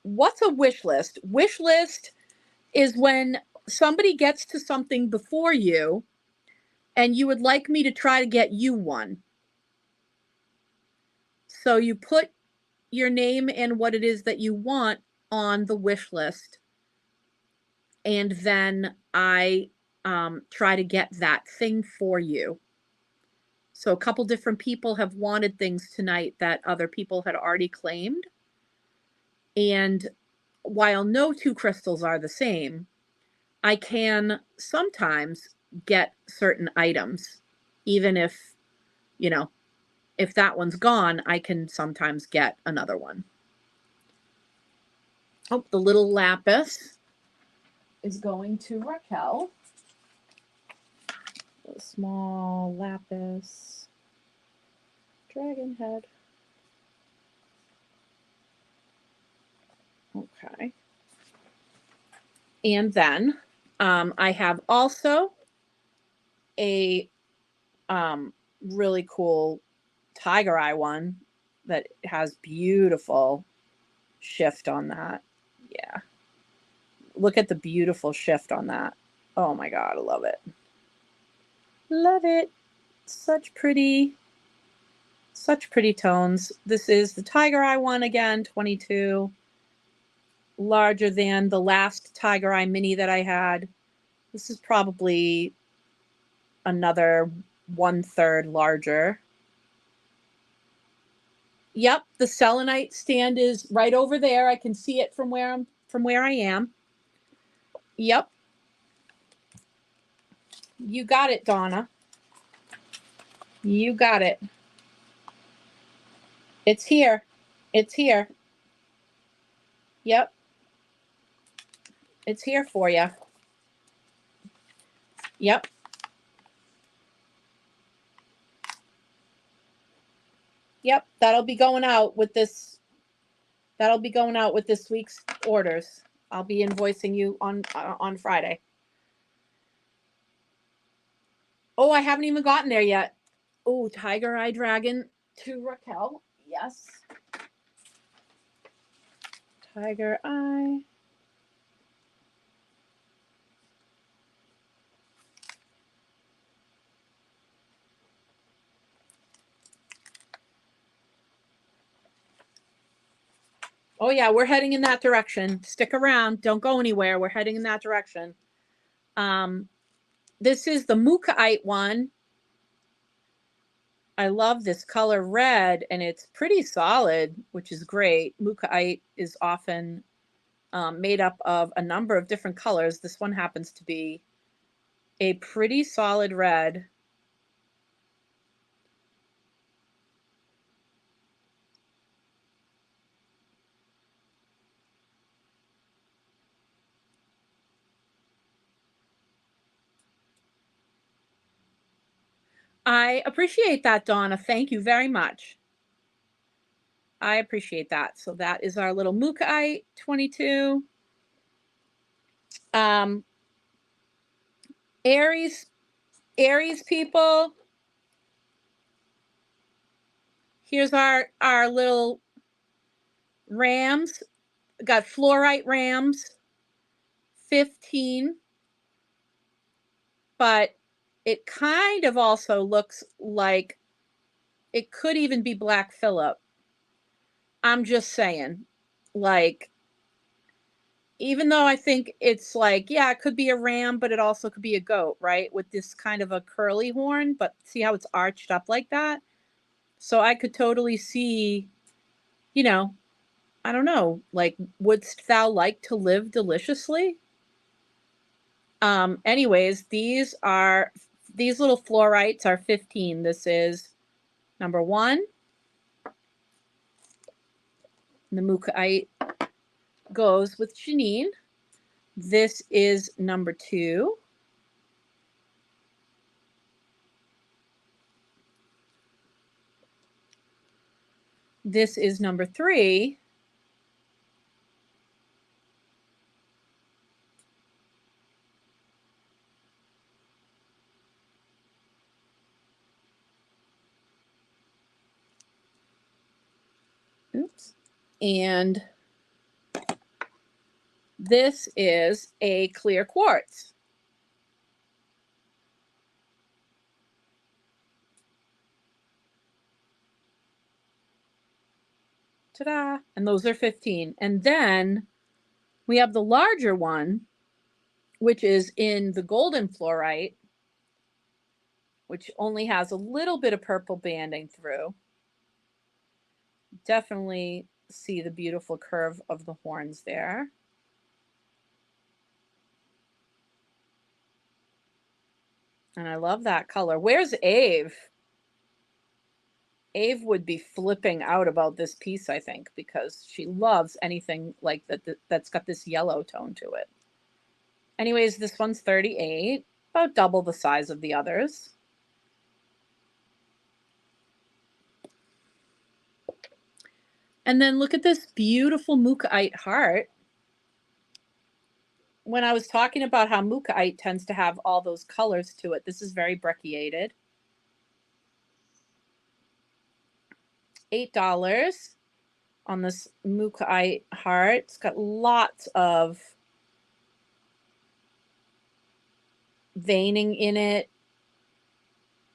What's a wish list? Wish list is when somebody gets to something before you and you would like me to try to get you one. So you put your name and what it is that you want on the wish list. And then I try to get that thing for you. So a couple different people have wanted things tonight that other people had already claimed. And while no two crystals are the same, I can sometimes get certain items, even if, you know, if that one's gone, I can sometimes get another one. Oh, the little lapis is going to Raquel. A small lapis dragon head. Okay. And then I have also a really cool tiger eye one that has beautiful shift on that. Yeah. Look at the beautiful shift on that. Oh my God, I love it. Love it. Such pretty tones. This is the tiger eye one again, 22. Larger than the last tiger eye mini that I had. This is probably another 1/3 larger. Yep, the selenite stand is right over there. I can see it from where I am. Yep. You got it, Donna. You got it. It's here. It's here. Yep. It's here for you. Yep. Yep. That'll be going out with this. That'll be going out with this week's orders. I'll be invoicing you on Friday. Oh, I haven't even gotten there yet. Oh, tiger eye dragon to Raquel. Yes. Tiger eye. Oh yeah, we're heading in that direction. Stick around. Don't go anywhere. We're heading in that direction. This is the Mukaite one. I love this color red, and it's pretty solid, which is great. Mukaite is often made up of a number of different colors. This one happens to be a pretty solid red. I appreciate that, Donna. Thank you very much. I appreciate that. So that is our little Mukaite 22. Aries people, here's our little rams. Got fluorite rams, 15. But it kind of also looks like it could even be Black Phillip. I'm just saying, like, even though I think it's like, yeah, it could be a ram, but it also could be a goat, right? With this kind of a curly horn, but see how it's arched up like that? So I could totally see, you know, I don't know, like, wouldst thou like to live deliciously? Anyways, these little fluorites are 15. This is number 1. The Mukaite goes with Janine. This is number 2. This is number 3. Oops. And this is a clear quartz. Ta-da! And those are 15. And then we have the larger one, which is in the golden fluorite, which only has a little bit of purple banding through. Definitely see the beautiful curve of the horns there. And I love that color. Where's Ave? Ave would be flipping out about this piece, I think, because she loves anything like that that's got this yellow tone to it. Anyways, this one's 38, about double the size of the others. And then look at this beautiful Mukaite heart. When I was talking about how Mukaite tends to have all those colors to it, this is very brecciated. $8 on this Mukaite heart. It's got lots of veining in it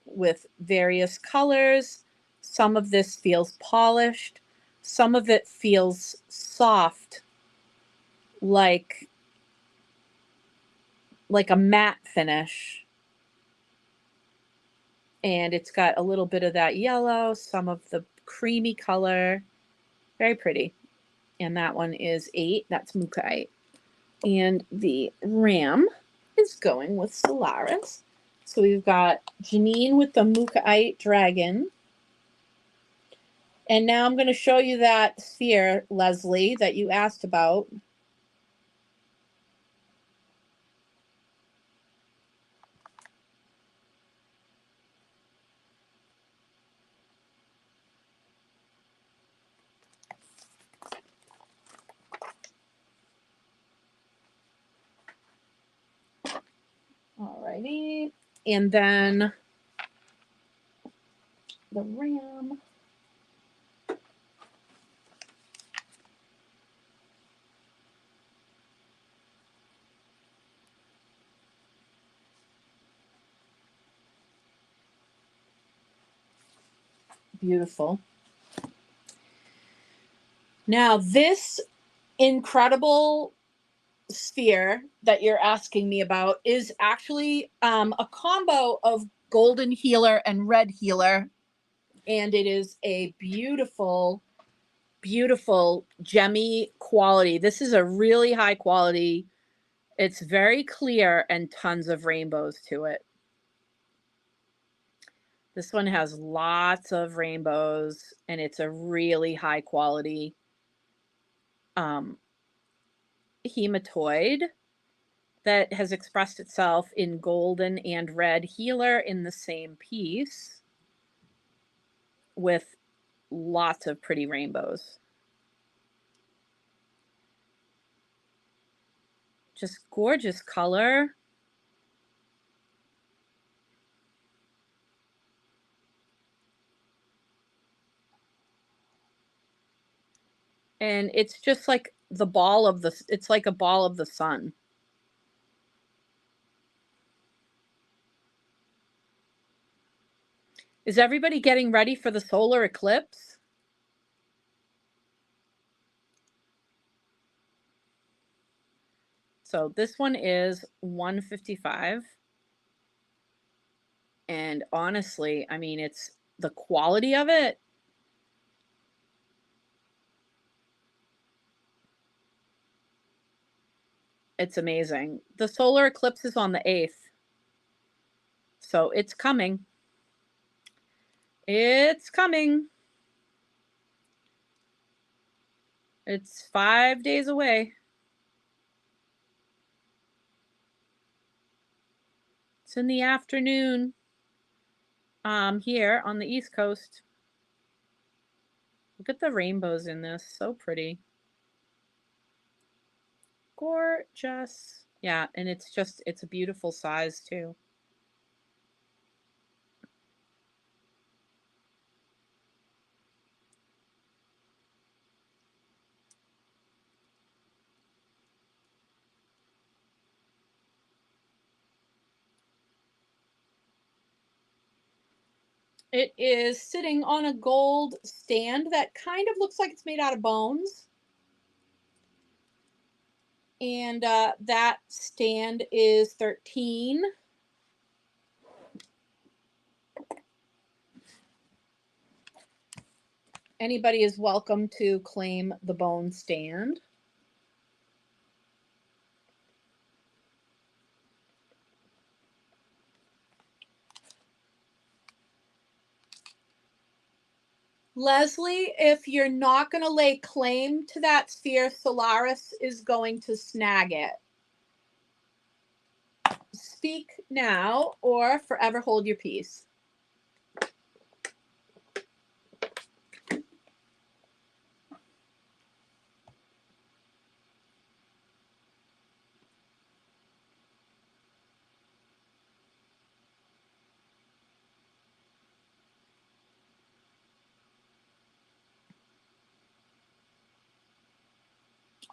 with various colors. Some of this feels polished. Some of it feels soft, like a matte finish. And it's got a little bit of that yellow, some of the creamy color. Very pretty. And that one is 8. That's Mukaite. And the ram is going with Solaris. So we've got Janine with the Mukaite dragon. And now I'm going to show you that sphere, Leslie, that you asked about. Alrighty. And then the ram. Beautiful. Now, this incredible sphere that you're asking me about is actually a combo of golden healer and red healer. And it is a beautiful, beautiful gemmy quality. This is a really high quality. It's very clear and tons of rainbows to it. This one has lots of rainbows and it's a really high quality hematoid that has expressed itself in golden and red healer in the same piece with lots of pretty rainbows. Just gorgeous color. And it's just like the ball of the, it's like a ball of the sun. Is everybody getting ready for the solar eclipse? So this one is 155. And honestly, I mean, it's the quality of it. It's amazing. The solar eclipse is on the 8th. So it's coming. It's coming. It's 5 days away. It's in the afternoon here on the East Coast. Look at the rainbows in this. So pretty. Gorgeous. Yeah, and it's just, it's a beautiful size too. It is sitting on a gold stand that kind of looks like it's made out of bones. And that stand is 13. Anybody is welcome to claim the bone stand. Leslie, if you're not going to lay claim to that sphere, Solaris is going to snag it. Speak now or forever hold your peace.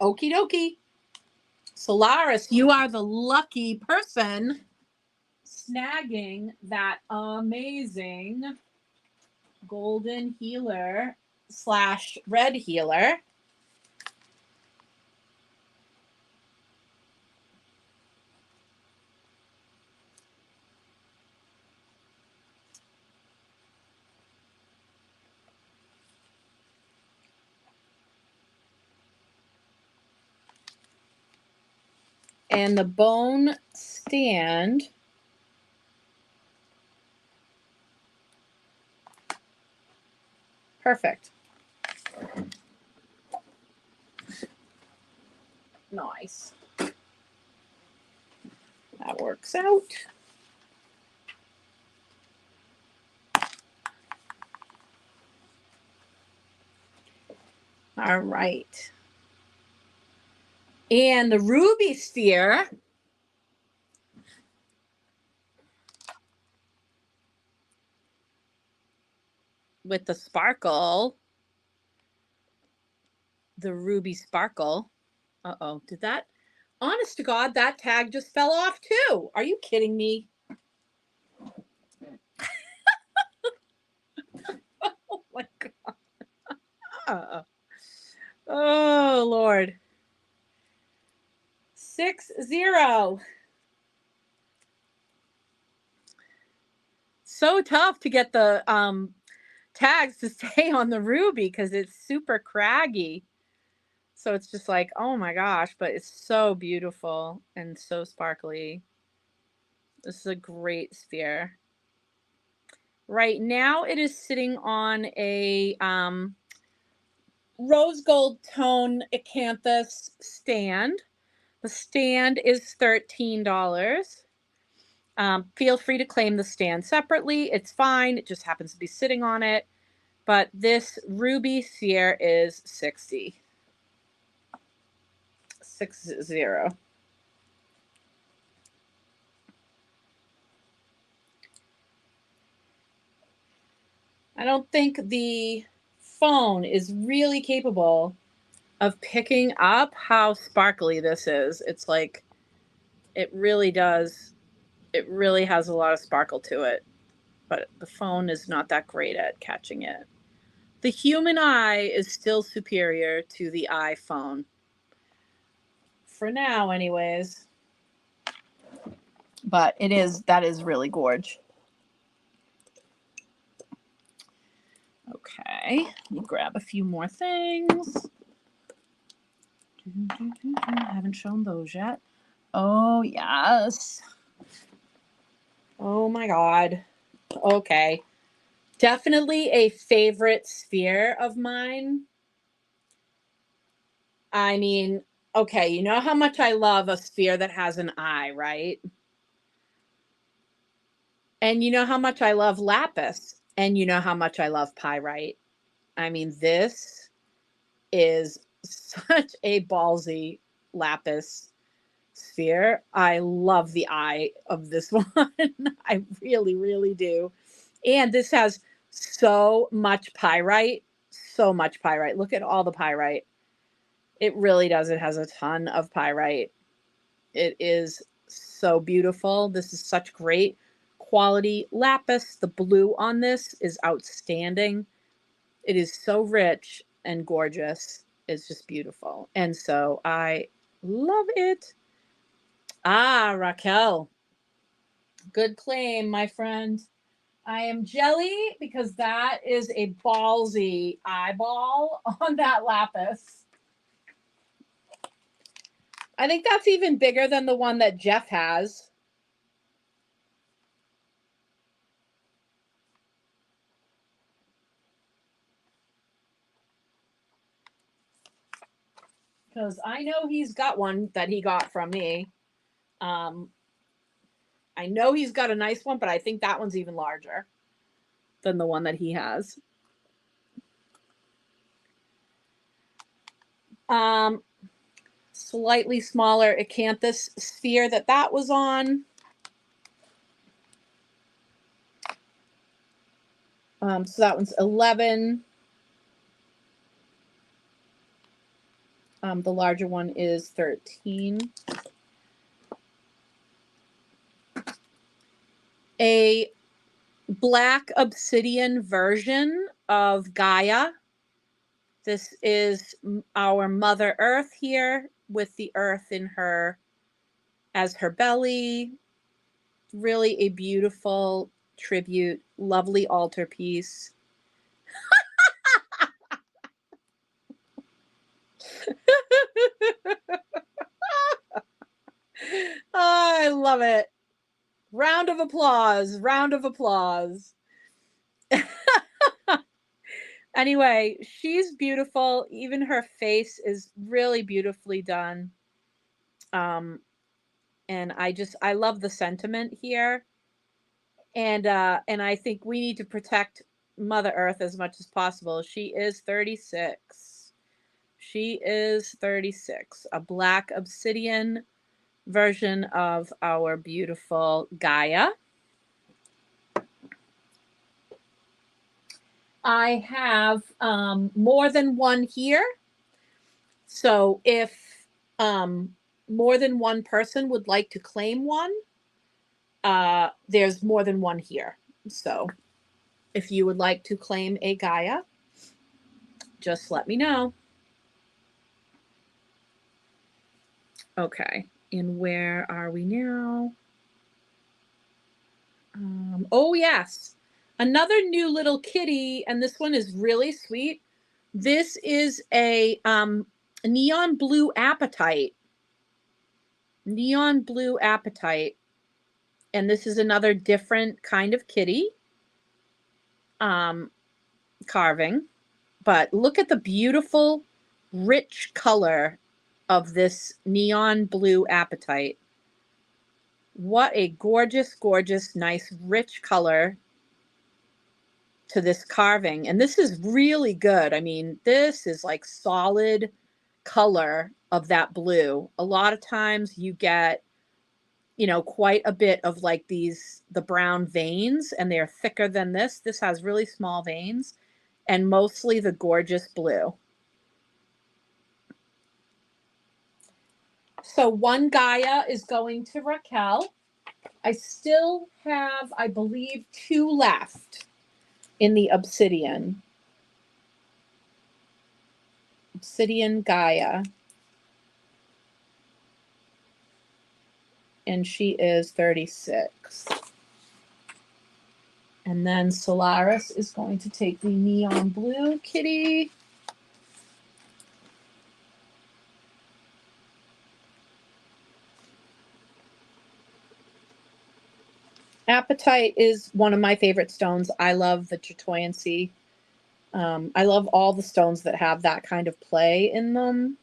Okie dokie. Solaris, you are the lucky person snagging that amazing golden healer / red healer. And the bone stand perfect. Nice. That works out. All right. And the ruby sphere with the sparkle, the ruby sparkle. Uh-oh, did that? Honest to God, that tag just fell off too. Are you kidding me? Oh my God. Oh, Lord. 6-0. So tough to get the tags to stay on the ruby because it's super craggy. So it's just like, oh my gosh, but it's so beautiful and so sparkly. This is a great sphere. Right now it is sitting on a rose gold tone acanthus stand. The stand is $13. Feel free to claim the stand separately. It's fine. It just happens to be sitting on it. But this ruby sphere is 60. 60. I don't think the phone is really capable of picking up how sparkly this is. It's like, it really does. It really has a lot of sparkle to it. But the phone is not that great at catching it. The human eye is still superior to the iPhone. For now, anyways. But that is really gorge. Okay, let me grab a few more things. I haven't shown those yet. Oh, yes. Oh my God. Okay. Definitely a favorite sphere of mine. I mean, okay, you know how much I love a sphere that has an eye, right? And you know how much I love lapis. And you know how much I love pyrite. I mean, this is such a ballsy lapis sphere. I love the eye of this one. I really, really do. And this has so much pyrite. So much pyrite. Look at all the pyrite. It really does. It has a ton of pyrite. It is so beautiful. This is such great quality lapis. The blue on this is outstanding. It is so rich and gorgeous. It's just beautiful. And so I love it. Ah, Raquel. Good claim, my friend. I am jelly because that is a ballsy eyeball on that lapis. I think that's even bigger than the one that Jeff has. Because I know he's got one that he got from me. I know he's got a nice one, but I think that one's even larger than the one that he has. Slightly smaller acanthus sphere that was on. So that one's 11. The larger one is 13. A black obsidian version of Gaia. This is our Mother Earth here with the earth in her as her belly. Really a beautiful tribute, lovely altarpiece. Oh, I love it. Round of applause. Round of applause. Anyway, she's beautiful. Even her face is really beautifully done. And I love the sentiment here. And I think we need to protect Mother Earth as much as possible. She is 36. She is 36. A black obsidian version of our beautiful Gaia. I have more than one here. So if more than one person would like to claim one, there's more than one here. So if you would like to claim a Gaia, just let me know. Okay, and where are we now? Oh yes, another new little kitty, and this one is really sweet. This is a neon blue appetite. Neon blue appetite. And this is another different kind of kitty carving. But look at the beautiful, rich color of this neon blue appetite. What a gorgeous, gorgeous, nice, rich color to this carving. And this is really good. I mean, this is like solid color of that blue. A lot of times you get, you know, quite a bit of like the brown veins, and they're thicker than this. This has really small veins and mostly the gorgeous blue. So one Gaia is going to Raquel. I still have, I believe, 2 left in the obsidian. Obsidian Gaia. And she is 36. And then Solaris is going to take the neon blue kitty. Apatite is one of my favorite stones. I love the chatoyancy. I love all the stones that have that kind of play in them.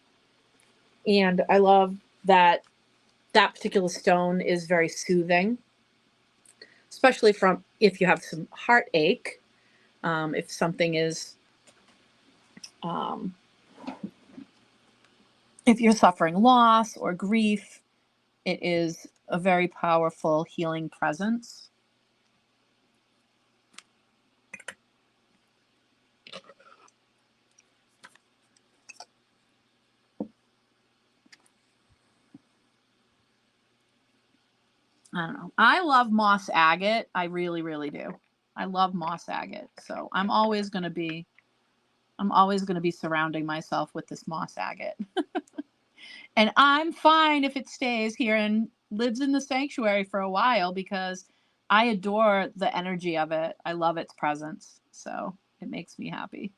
And I love that that particular stone is very soothing, especially from if you have some heartache. If something is, if you're suffering loss or grief, it is a very powerful healing presence. I don't know. I love moss agate. I really, really do. I love moss agate. So I'm always going to be surrounding myself with this moss agate. And I'm fine if it stays here and lives in the sanctuary for a while because I adore the energy of it. I love its presence. So it makes me happy.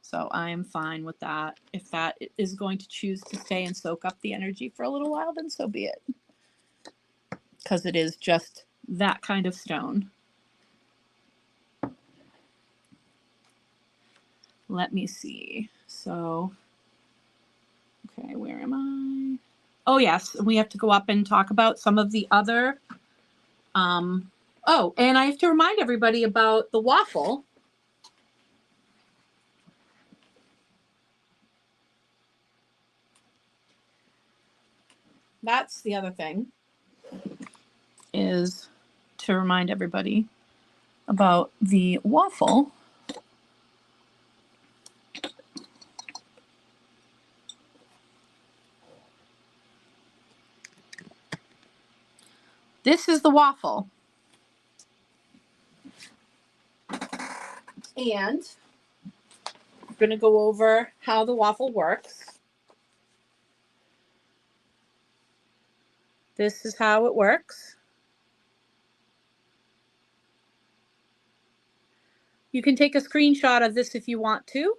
So I'm fine with that. If that is going to choose to stay and soak up the energy for a little while, then so be it. Because it is just that kind of stone. Let me see. So, okay, where am I? Oh, yes, we have to go up and talk about some of the other. Oh, and I have to remind everybody about the waffle. That's the other thing, is to remind everybody about the waffle. This is the waffle. And I'm going to go over how the waffle works. This is how it works. You can take a screenshot of this if you want to.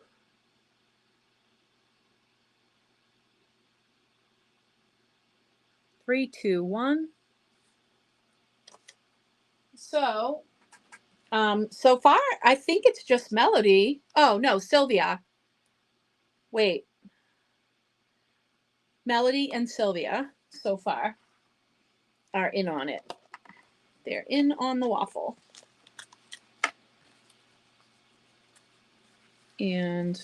Three, two, one. So, so far, I think it's just Melody. Oh, no, Sylvia. Wait. Melody and Sylvia, so far, are in on it. They're in on the waffle. And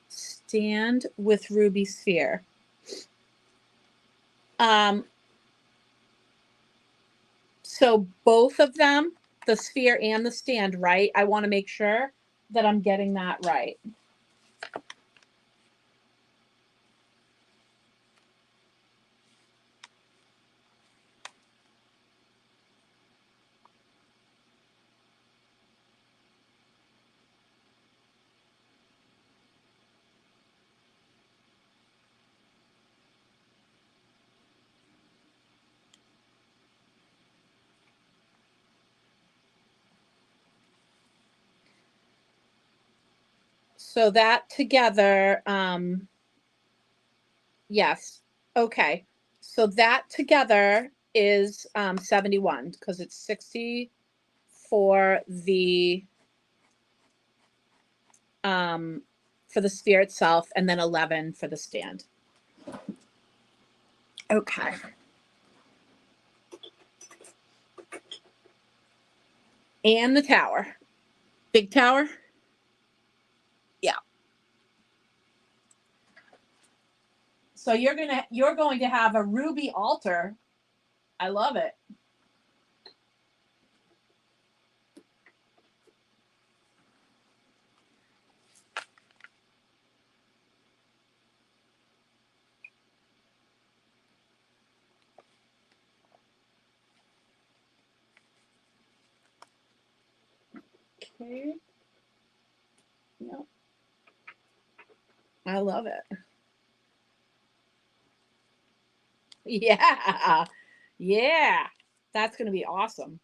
stand with Ruby Sphere. So both of them, the sphere and the stand, right? I want to make sure that I'm getting that right. So that together, yes. Okay. So that together is 71 because it's 60 for the sphere itself and then 11 for the stand. Okay. And the tower. Big tower? Yeah. So you're going to have a ruby altar. I love it. Okay. Yep. I love it. Yeah. Yeah. That's going to be awesome.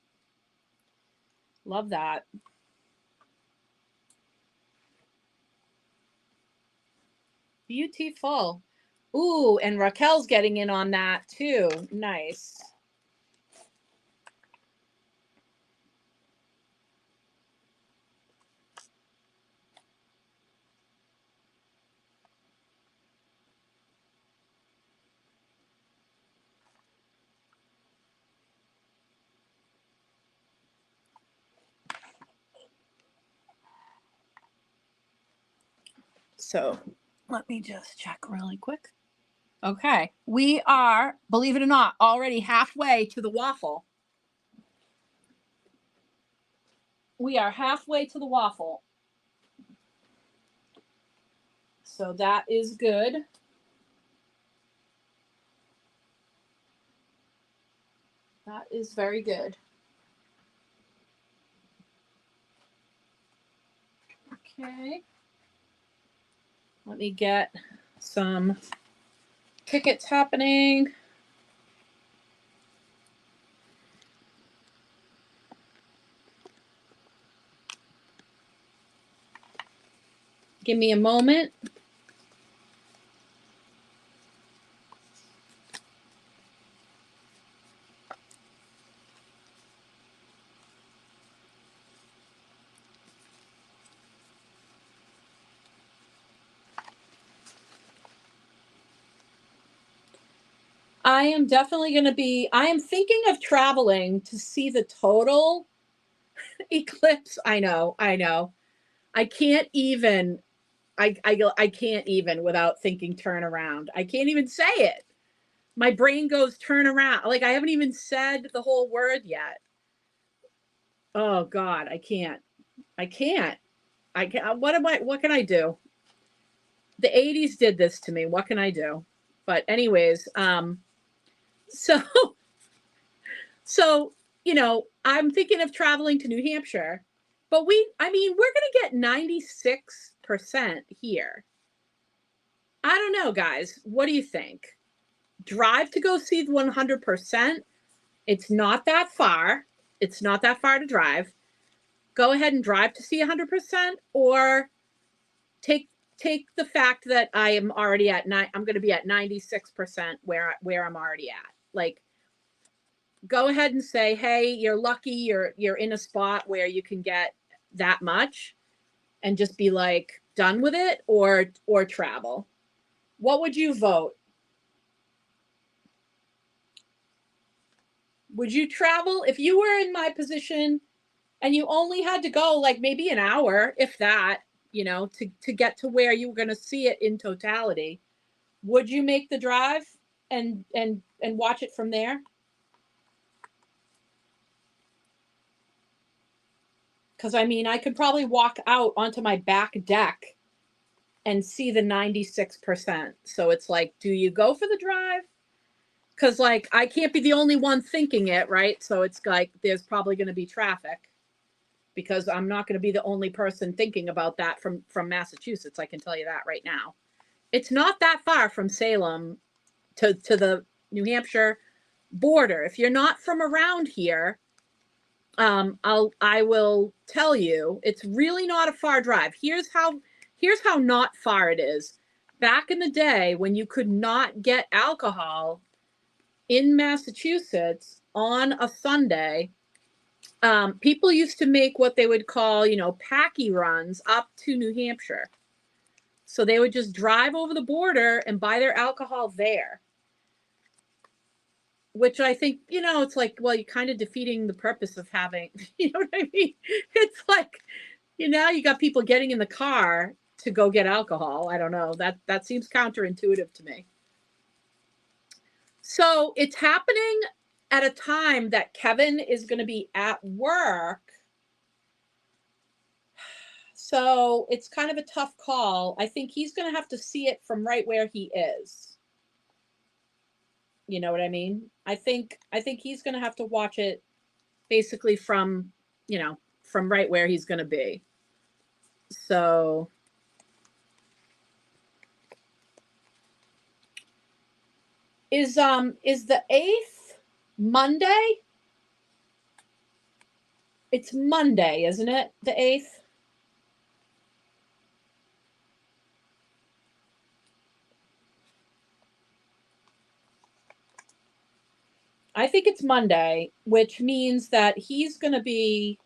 Love that. Beautiful. Ooh, and Raquel's getting in on that too. Nice. So let me just check really quick. Okay. We are, believe it or not, already halfway to the waffle. We are halfway to the waffle. So that is good. That is very good. Okay. Let me get some tickets happening. Give me a moment. I am definitely going to be, I am thinking of traveling to see the total eclipse. I know. I can't even, I can't even without thinking turn around. I can't even say it. My brain goes turn around. Like I haven't even said the whole word yet. Oh God, I can't. I can't. What can I do? The 80s did this to me. What can I do? But anyways, so so I'm thinking of traveling to New Hampshire, but we're gonna get 96% here. I don't know, guys. What do you think? Drive to go see 100%. It's not that far. It's not that far to drive. Go ahead and drive to see 100%, or take the fact that I am already at I'm going to be at 96% where I'm already at. Like, go ahead and say, hey, you're lucky you're in a spot where you can get that much, and just be like done with it, or travel. What would you vote? Would you travel if you were in my position and you only had to go like maybe an hour, if that, to get to where you were going to see it in totality? Would you make the drive and watch it from there? Because I could probably walk out onto my back deck and see the 96%. So it's like, do you go for the drive? Because like I can't be the only one thinking it, right? So it's like there's probably going to be traffic, because I'm not going to be the only person thinking about that from Massachusetts. I can tell you that right now. It's not that far from Salem to the New Hampshire border. If you're not from around here, I will tell you, it's really not a far drive. here's how not far it is. Back in the day when you could not get alcohol in Massachusetts on a Sunday, people used to make what they would call, packy runs up to New Hampshire. So they would just drive over the border and buy their alcohol there. Which I think, it's like, well, you're kind of defeating the purpose of having, you know what I mean? It's like, you got people getting in the car to go get alcohol. I don't know. That seems counterintuitive to me. So it's happening at a time that Kevin is going to be at work. So it's kind of a tough call. I think he's going to have to see it from right where he is. You know what I mean? I think he's going to have to watch it basically from, from right where he's going to be. So is the 8th Monday? It's Monday, isn't it? The 8th? I think it's Monday, which means that he's going to be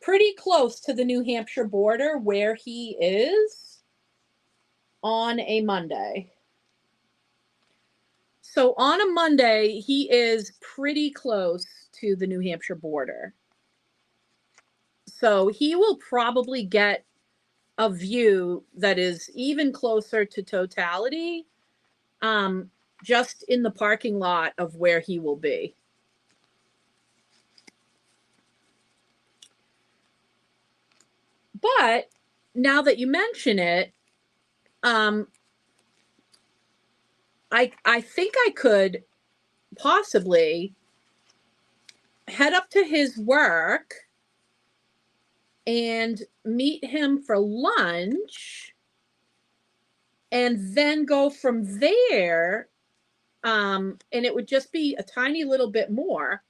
pretty close to the New Hampshire border where he is on a Monday. So on a Monday, he is pretty close to the New Hampshire border. So he will probably get a view that is even closer to totality, just in the parking lot of where he will be. But now that you mention it, I think I could possibly head up to his work and meet him for lunch and then go from there. And it would just be a tiny little bit more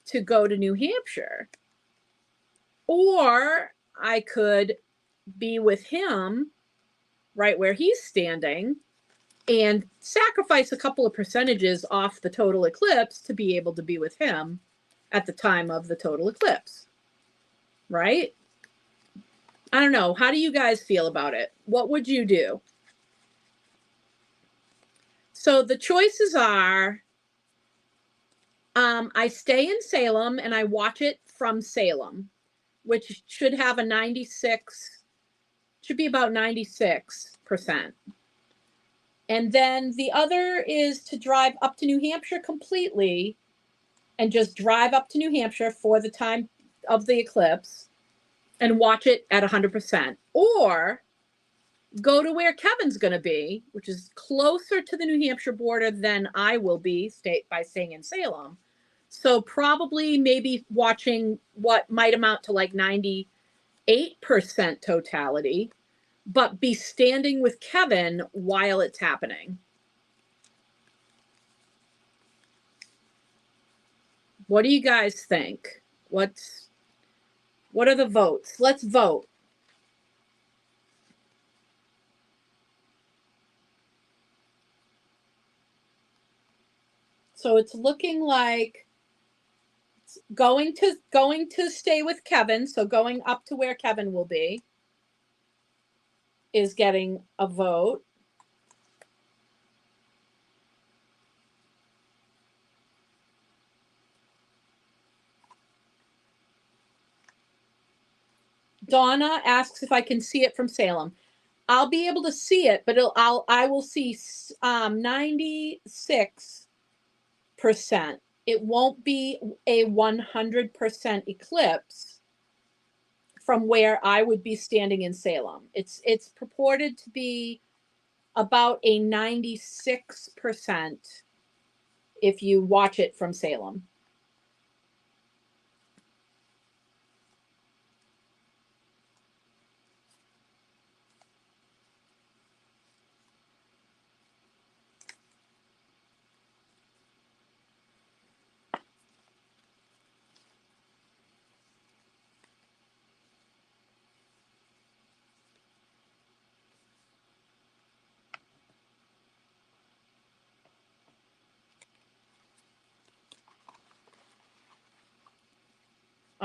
to go to New Hampshire. Or I could be with him right where he's standing and sacrifice a couple of percentages off the total eclipse to be able to be with him at the time of the total eclipse. Right? I don't know. How do you guys feel about it? What would you do? So the choices are, I stay in Salem and I watch it from Salem, which should have a 96, should be about 96%. And then the other is to drive up to New Hampshire completely and just drive up to New Hampshire for the time of the eclipse and watch it at 100%. Or go to where Kevin's going to be, which is closer to the New Hampshire border than I will be by staying in Salem. So probably maybe watching what might amount to like 98% totality, but be standing with Kevin while it's happening. What do you guys think? What are the votes? Let's vote. So it's looking like going to stay with Kevin, so going up to where Kevin will be is getting a vote. Donna asks if I can see it from Salem. I'll be able to see it, but I will see 96%. It won't be a 100% eclipse from where I would be standing in Salem. It's purported to be about a 96% if you watch it from Salem.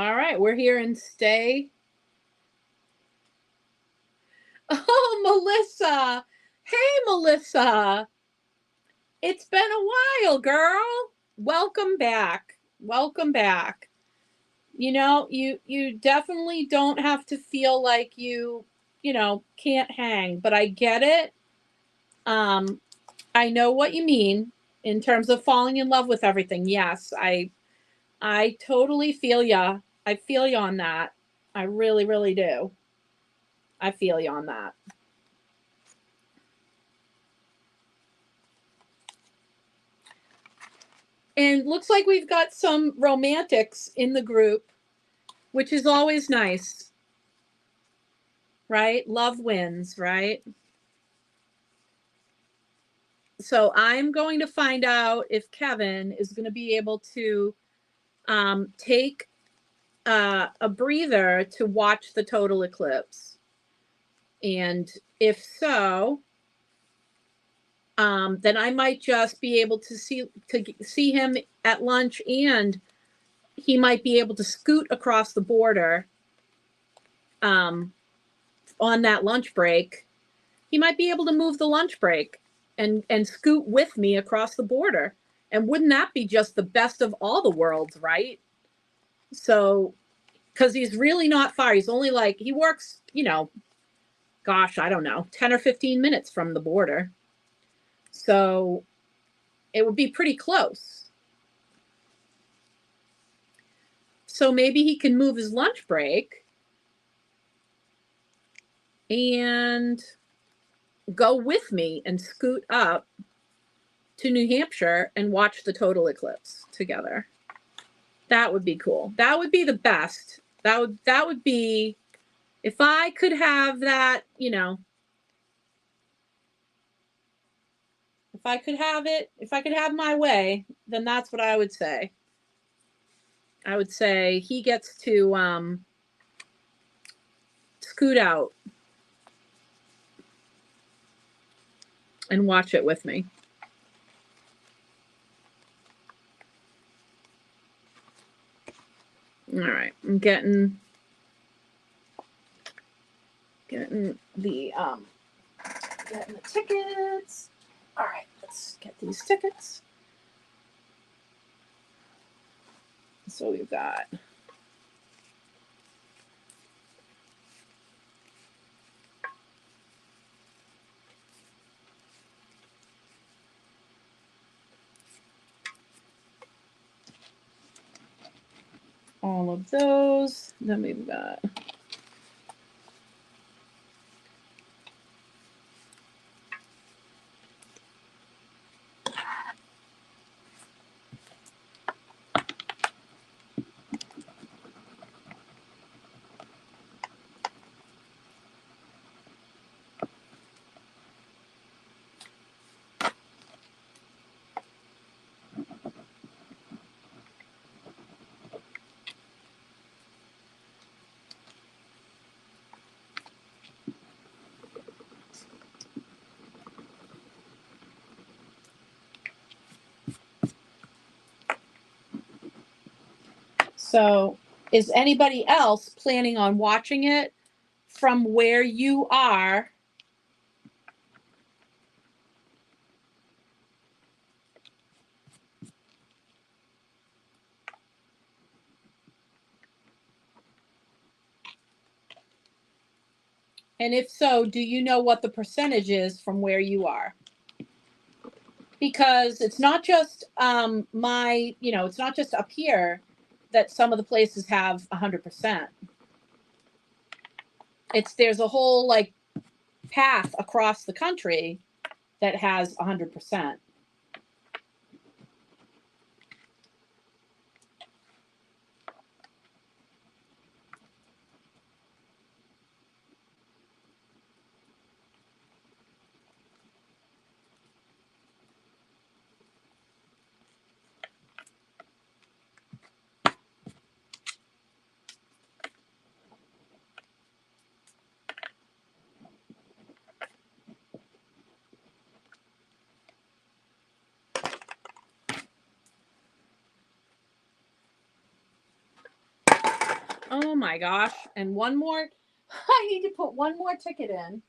All right, we're here and stay. Oh, Melissa. Hey, Melissa. It's been a while, girl. Welcome back. Welcome back. You know, you definitely don't have to feel like you know, can't hang, but I get it. I know what you mean in terms of falling in love with everything. Yes, I totally feel ya. I feel you on that. I really, really do. I feel you on that. And looks like we've got some romantics in the group, which is always nice, right? Love wins, right? So I'm going to find out if Kevin is going to be able to take a breather to watch the total eclipse. And if so, then I might just be able to see him at lunch, and he might be able to scoot across the border on that lunch break. He might be able to move the lunch break and scoot with me across the border. And wouldn't that be just the best of all the worlds, right? So, because he's really not far. He's only like, he works, you know, gosh, I don't know, 10 or 15 minutes from the border. So it would be pretty close. So maybe he can move his lunch break and go with me and scoot up to New Hampshire and watch the total eclipse together. That would be cool. That would be the best. That would be, if I could have that, you know, if I could have it, if I could have my way, then that's what I would say. I would say he gets to scoot out and watch it with me. All right, I'm getting the getting the tickets. All right, let's get these tickets. So we've got all of those. Then we've got so is anybody else planning on watching it from where you are? And if so, do you know what the percentage is from where you are? Because it's not just it's not just up here that some of the places have 100%. There's a whole like path across the country that has 100%. Oh my gosh. And one more. I need to put one more ticket in.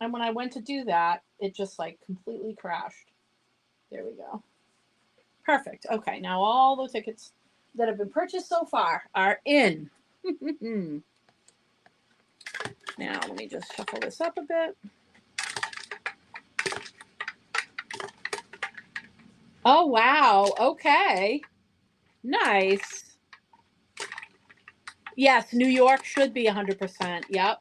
And when I went to do that, it just like completely crashed. There we go. Perfect. Okay, now all the tickets that have been purchased so far are in. Now let me just shuffle this up a bit. Oh, wow. Okay. Nice. Yes, New York should be 100%. Yep.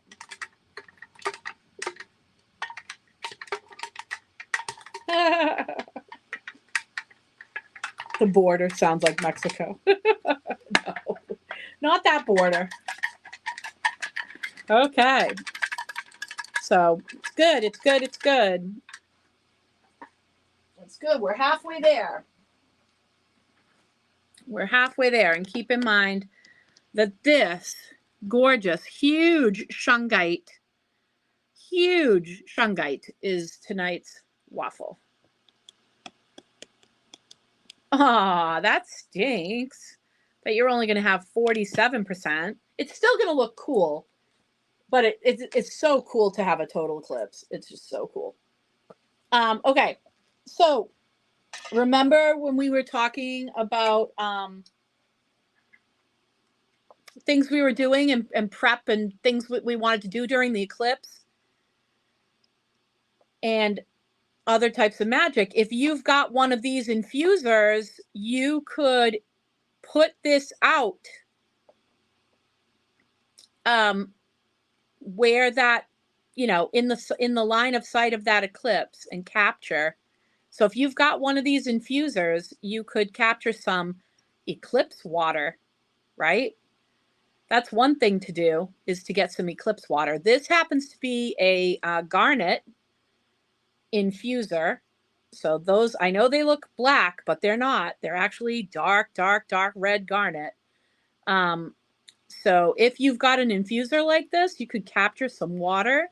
The border sounds like Mexico. No, not that border. Okay. So it's good. It's good. It's good. It's good. We're halfway there. We're halfway there. And keep in mind that this gorgeous, huge shungite is tonight's waffle. Ah, that stinks. But you're only going to have 47%. It's still going to look cool, but it's so cool to have a total eclipse. It's just so cool. Okay, so remember when we were talking about things we were doing and prep and things we wanted to do during the eclipse and other types of magic? If you've got one of these infusers, you could put this out where that, in the line of sight of that eclipse and capture. So if you've got one of these infusers, you could capture some eclipse water, right? That's one thing to do, is to get some eclipse water. This happens to be a garnet infuser. So those, I know they look black, but they're not. They're actually dark red garnet. So if you've got an infuser like this, you could capture some water,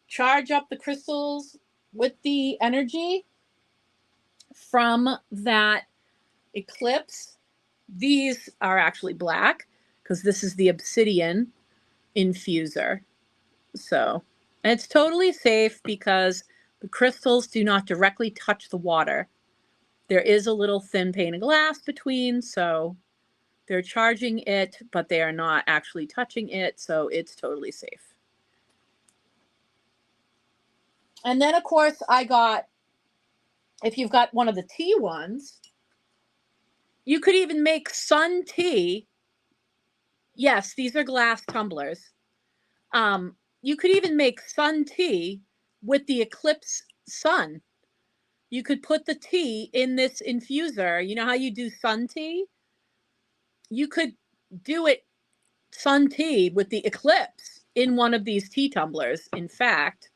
charge up the crystals with the energy from that eclipse. These are actually black because this is the obsidian infuser. So, and it's totally safe because the crystals do not directly touch the water. There is a little thin pane of glass between, so they're charging it, but they are not actually touching it, so it's totally safe. And then, of course, if you've got one of the tea ones, you could even make sun tea. Yes, these are glass tumblers. You could even make sun tea with the eclipse sun. You could put the tea in this infuser. You know how you do sun tea? You could do it sun tea with the eclipse in one of these tea tumblers. In fact,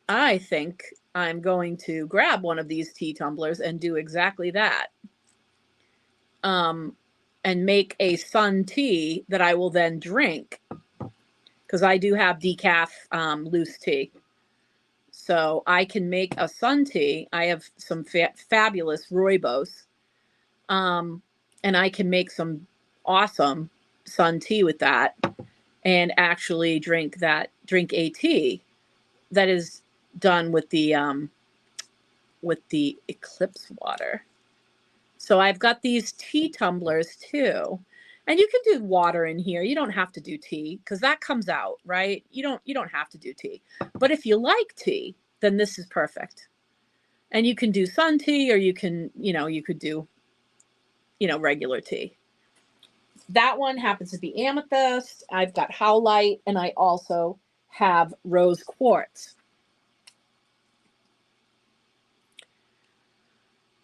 I think I'm going to grab one of these tea tumblers and do exactly that. And make a sun tea that I will then drink, because I do have decaf loose tea. So I can make a sun tea. I have some fabulous rooibos. And I can make some awesome sun tea with that and actually drink a tea that is done with the eclipse water. So I've got these tea tumblers too. And you can do water in here. You don't have to do tea because that comes out, right? You don't have to do tea. But if you like tea, then this is perfect. And you can do sun tea, or you can, you could do, regular tea. That one happens to be amethyst. I've got howlite, and I also have rose quartz.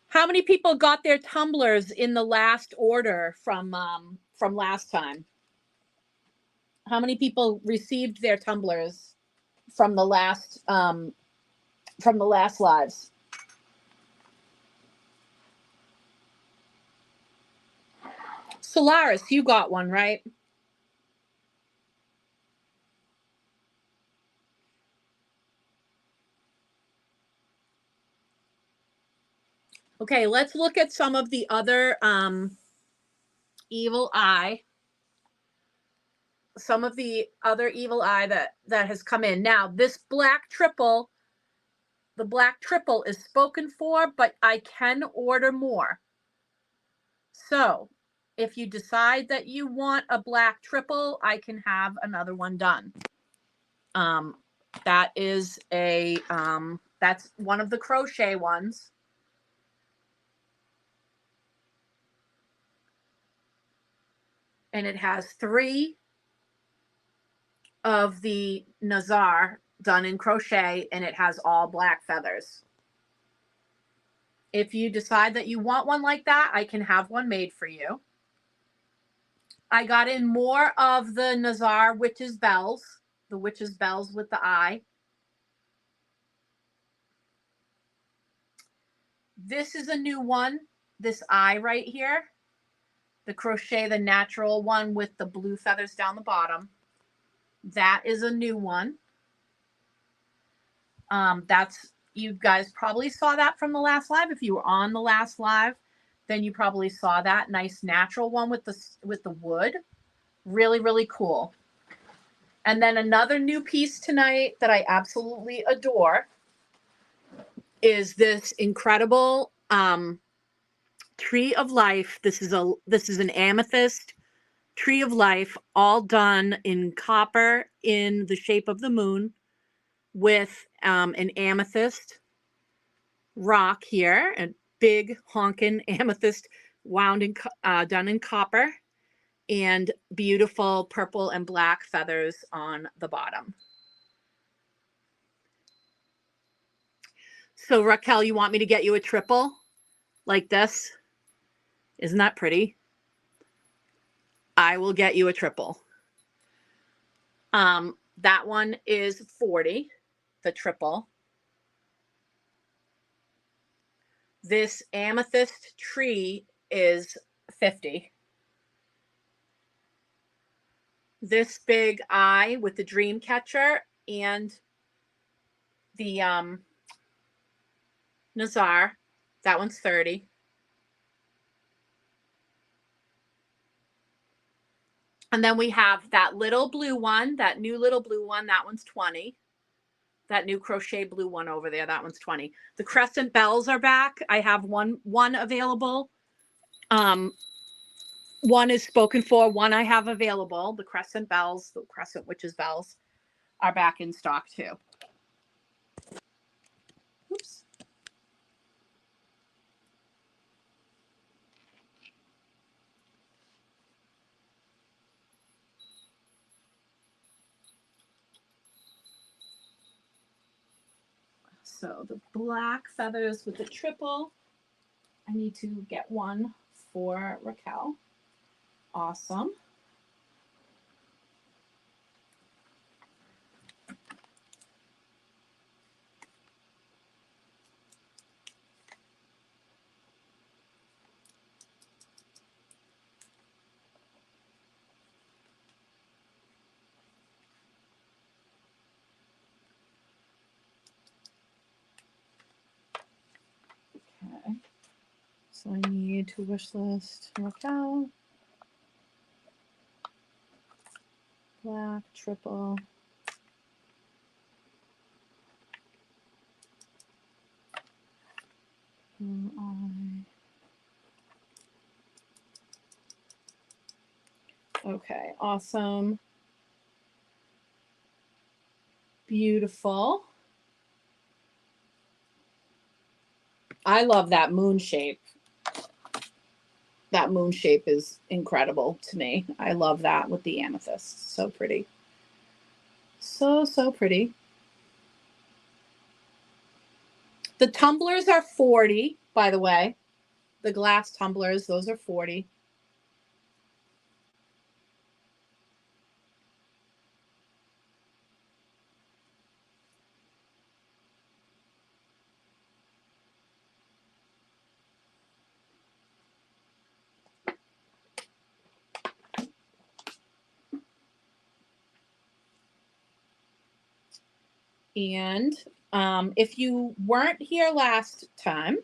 How many people got their tumblers in the last order from last time? How many people received their tumblers from the last lives? Solaris, you got one, right? Okay, let's look at some of the other evil eye some of the other evil eye that has come in. Now, this black triple, the black triple is spoken for, but I can order more. So if you decide that you want a black triple, I can have another one done. That is a, that's one of the crochet ones. And it has 3 of the Nazar done in crochet, and it has all black feathers. If you decide that you want one like that, I can have one made for you. I got in more of the Nazar Witch's Bells, the Witch's Bells with the eye. This is a new one, this eye right here. The crochet, the natural one with the blue feathers down the bottom. That is a new one. That's, you guys probably saw that from the last live. If you were on the last live, then you probably saw that nice natural one with the wood. Really, really cool. And then another new piece tonight that I absolutely adore is this incredible Tree of Life. This is an amethyst Tree of Life, all done in copper in the shape of the moon, with an amethyst rock here, a big honkin' amethyst wound in done in copper, and beautiful purple and black feathers on the bottom. So Raquel, you want me to get you a triple like this? Isn't that pretty? I will get you a triple. That one is 40, the triple. This amethyst tree is 50. This big eye with the dream catcher and the Nazar, that one's 30. And then we have that little blue one, that new little blue one, that one's 20. That new crochet blue one over there, that one's 20. The crescent bells are back. I have one available. One is spoken for, one I have available. The crescent bells, the crescent witch's bells are back in stock too. Oops. So the black feathers with the triple. I need to get one for Raquel. Awesome. Okay. So I need to wish list Raquel. Black triple. Okay, awesome. Beautiful. I love that moon shape. That moon shape is incredible to me. I love that with the amethyst. So pretty. So, so pretty. The tumblers are 40, by the way. The glass tumblers, those are 40. And if you weren't here last time,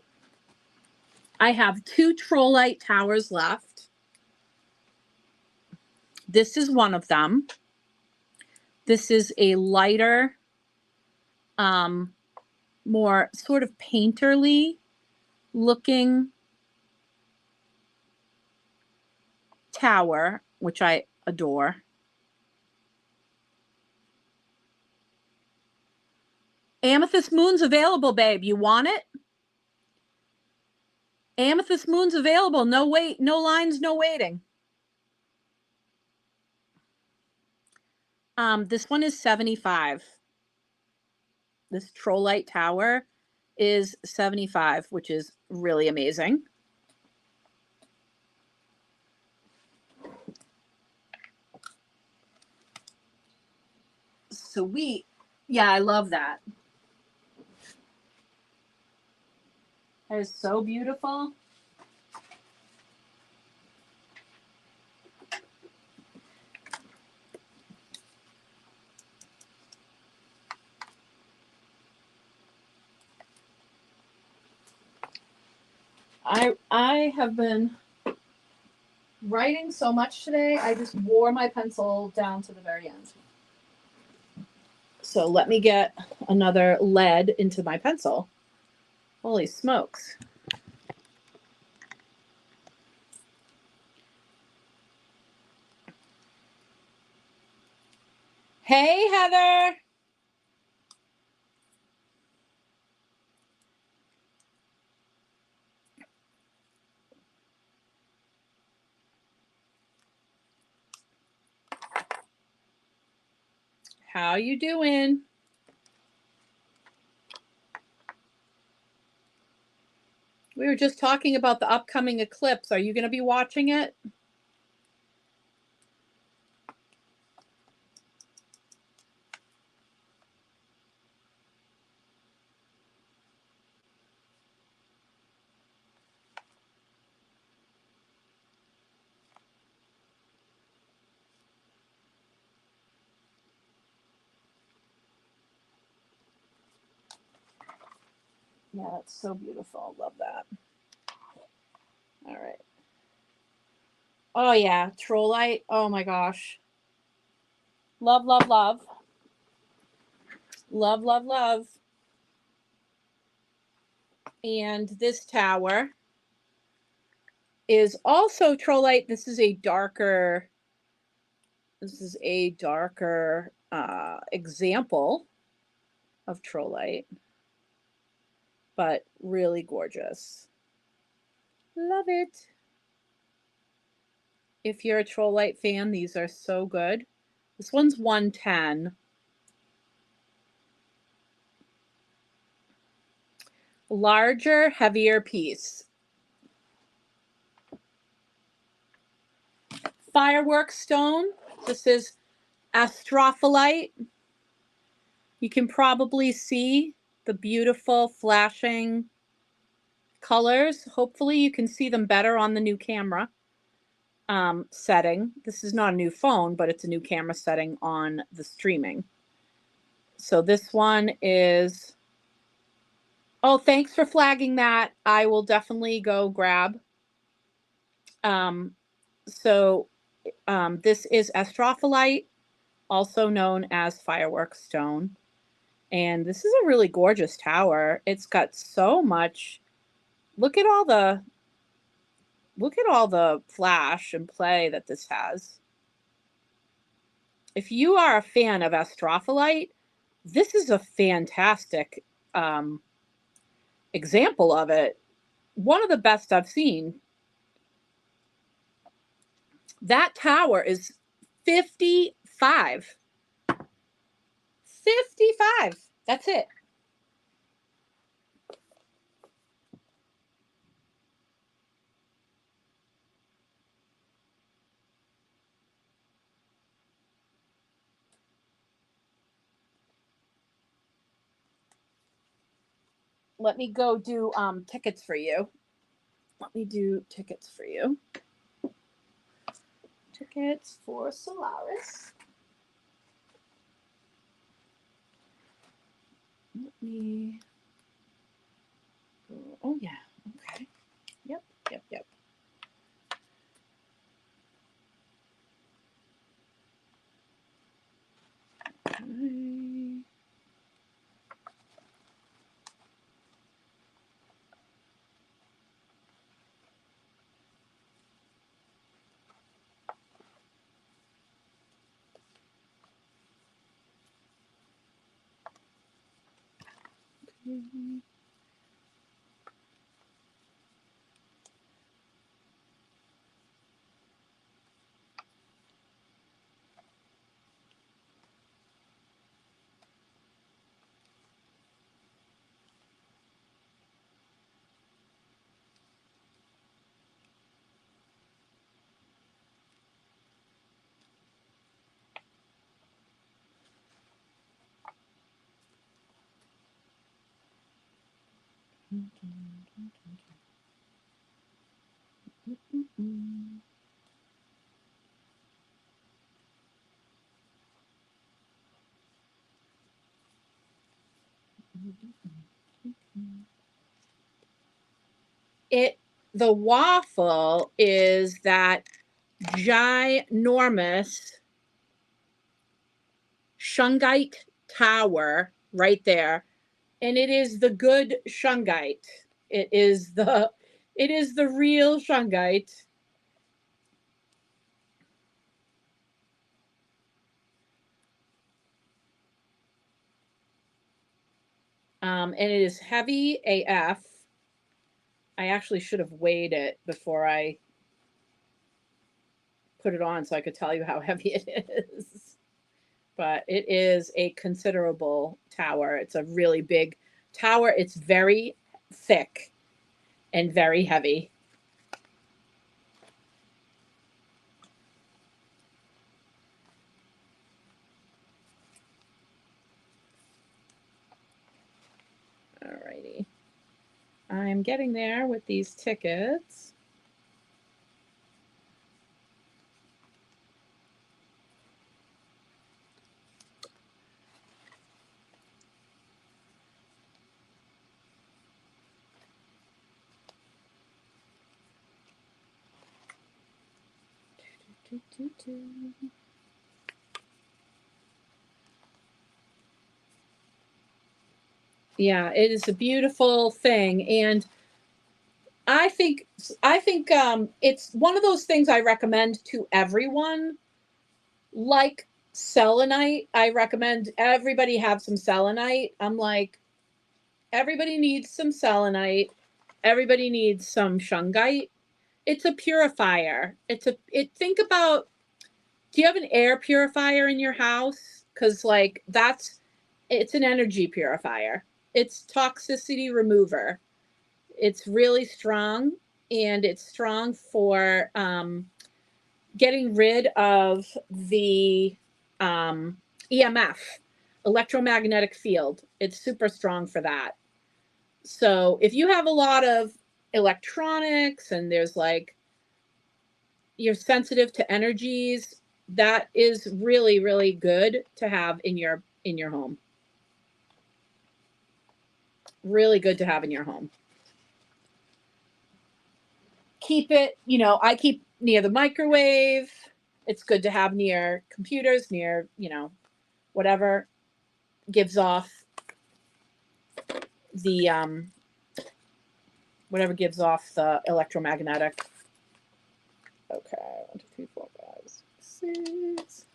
I have 2 Trollite towers left. This is one of them. This is a lighter, more sort of painterly looking tower, which I adore. Amethyst Moon's available, babe. You want it? Amethyst Moon's available. No wait, no lines, no waiting. This one is 75. This Trollite Tower is 75, which is really amazing. Sweet. Yeah, I love that. That is so beautiful. I have been writing so much today, I just wore my pencil down to the very end. So let me get another lead into my pencil. Holy smokes. Hey, Heather. How you doing? We were just talking about the upcoming eclipse. Are you going to be watching it? Yeah, that's so beautiful. Love that. All right. Oh, yeah. Trollite. Oh, my gosh. Love, love, love. Love, love, love. And this tower is also Trollite. This is a darker example of Trollite, but really gorgeous. Love it. If you're a Trollite fan, these are so good. This one's 110. Larger, heavier piece. Fireworks stone. This is astrophyllite. You can probably see the beautiful flashing colors. Hopefully you can see them better on the new camera setting. This is not a new phone, but it's a new camera setting on the streaming. So this one is, oh, thanks for flagging that. I will definitely go grab. This is astrophyllite, also known as fireworks stone. And this is a really gorgeous tower. It's got so much. Look at all the flash and play that this has. If you are a fan of astrophyllite, this is a fantastic example of it. One of the best I've seen. That tower is 55. 55. That's it. Let me go do tickets for you. Let me do tickets for you. Tickets for Solaris. Let me. Oh, yeah. Okay. Yep. The waffle is that ginormous shungite tower right there, and it is the good shungite. It is the real shungite. And it is heavy AF. I actually should have weighed it before I put it on so I could tell you how heavy it is. But it is a considerable tower. It's a really big tower. It's very thick and very heavy. Alrighty. I'm getting there with these tickets. Yeah, it is a beautiful thing, and I think it's one of those things I recommend to everyone. Like selenite, I recommend everybody have some selenite. I'm like, everybody needs some selenite. Everybody needs some shungite. It's a purifier. Think about, do you have an air purifier in your house? Because like it's an energy purifier. It's toxicity remover. It's really strong, and it's strong for getting rid of the EMF, electromagnetic field. It's super strong for that. So if you have a lot of electronics and there's like, you're sensitive to energies, that is really, really good to have in your home. Really good to have in your home. Keep it, I keep near the microwave. It's good to have near computers, near, whatever gives off the whatever gives off the electromagnetic. Okay, 1, 2, 3, 4, 5, 6.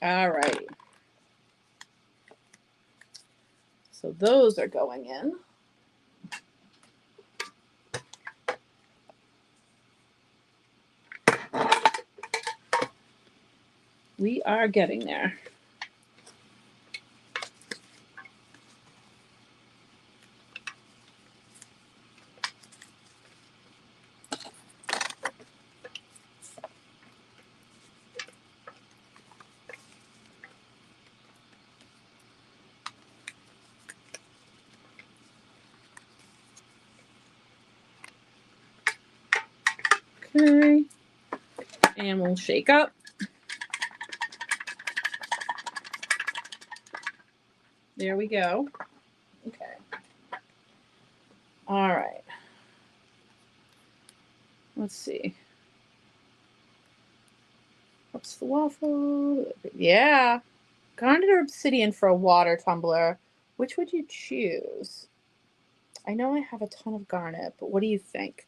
All righty. So those are going in. We are getting there. Okay. And we'll shake up. There we go. Okay. All right. Let's see. What's the waffle? Yeah. Garnet or obsidian for a water tumbler. Which would you choose? I know I have a ton of garnet, but what do you think?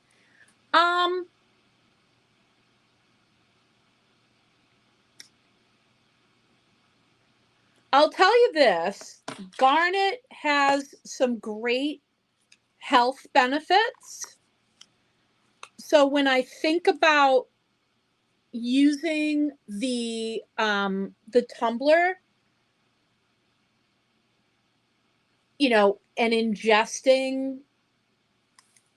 I'll tell you this. Garnet has some great health benefits. So when I think about using the tumbler, you know, and ingesting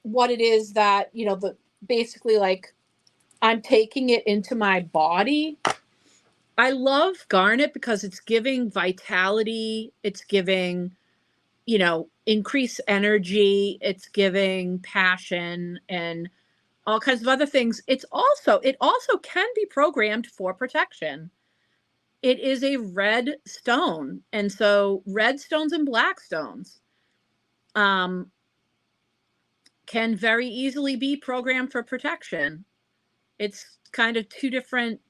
what it is that, you know, the basically like I'm taking it into my body. I love garnet because it's giving vitality, it's giving, you know, increased energy, it's giving passion and all kinds of other things. It also can be programmed for protection. It is a red stone. And so red stones and black stones can very easily be programmed for protection. It's kind of two different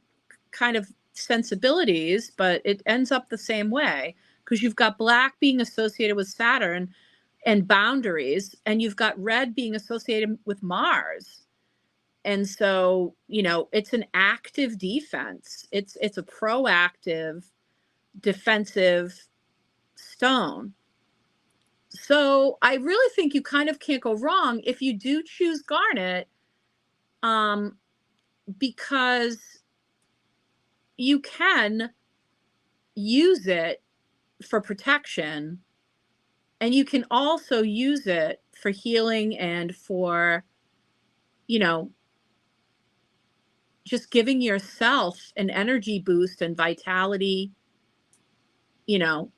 kind of sensibilities, but it ends up the same way because you've got black being associated with Saturn and boundaries, and you've got red being associated with Mars. And so, you know, it's an active defense. It's a proactive defensive stone. So I really think you kind of can't go wrong if you do choose garnet, because you can use it for protection, and you can also use it for healing and for, you know, just giving yourself an energy boost and vitality, you know,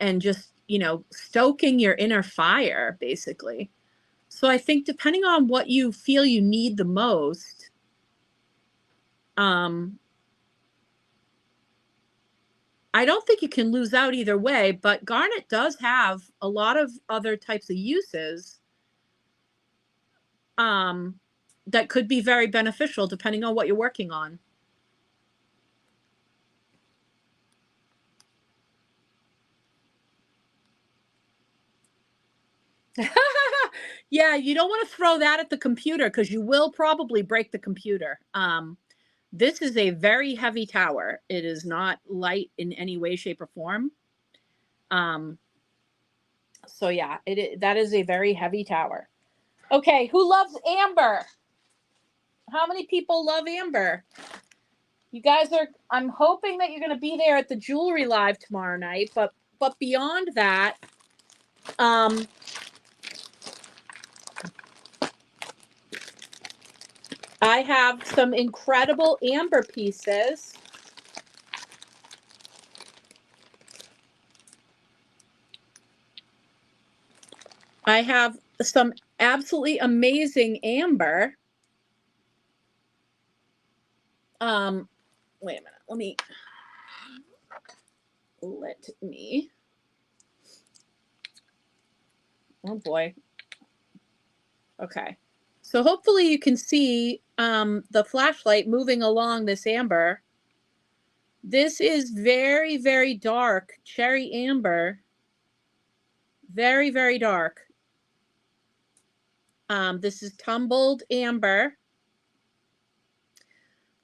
and just, you know, stoking your inner fire, basically. So I think depending on what you feel you need the most, I don't think you can lose out either way, but garnet does have a lot of other types of uses that could be very beneficial depending on what you're working on. Yeah, you don't want to throw that at the computer because you will probably break the computer. This is a very heavy tower. It is not light in any way, shape, or form. So yeah, that is a very heavy tower. Okay, who loves amber? How many people love amber? You guys are, I'm hoping that you're going to be there at the jewelry live tomorrow night, but beyond that, I have some incredible amber pieces. I have some absolutely amazing amber. Wait a minute. Let me. Oh boy. Okay. So hopefully you can see the flashlight moving along this amber. This is very, very dark cherry amber. Very, very dark. This is tumbled amber.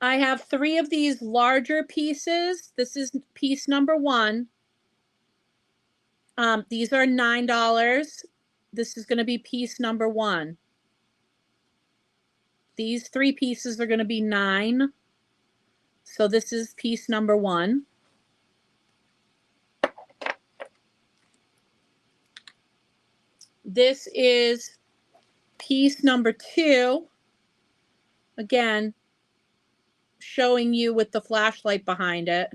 I have 3 of these larger pieces. This is piece number 1. These are $9. This is going to be piece number 1. These 3 pieces are going to be $9. So this is piece number 1. This is piece number 2. Again, showing you with the flashlight behind it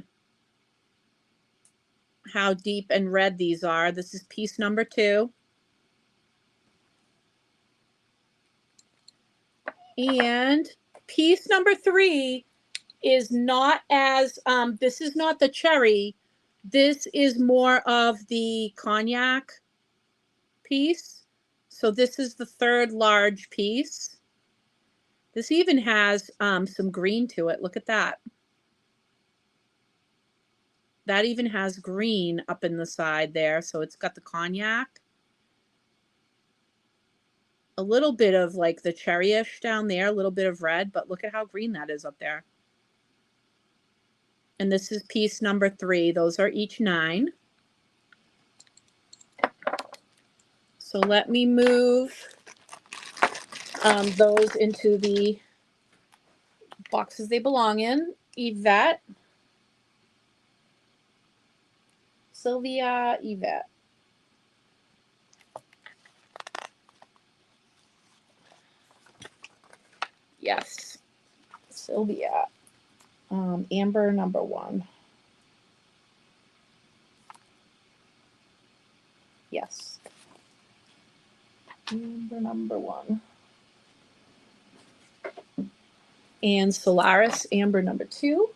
how deep and red these are. This is piece number 2. And piece number 3 is not as, this is not the cherry. This is more of the cognac piece. So this is the third large piece. This even has some green to it. Look at that. That even has green up in the side there. So it's got the cognac. A little bit of like the cherryish down there, a little bit of red, but look at how green that is up there. And this is piece number 3. Those are each 9. So let me move those into the boxes they belong in. Yvette, Sylvia, Yvette. Yes, Sylvia. Amber number 1. Yes. Amber number 1. And Solaris, amber number 2.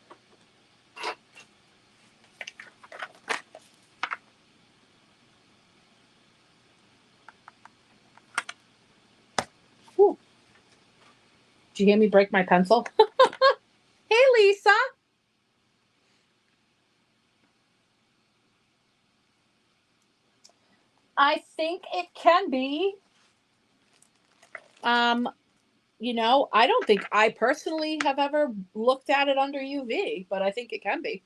Ooh. Did you hear me break my pencil? Hey, Lisa. I think it can be. You know, I don't think I personally have ever looked at it under UV, but I think it can be.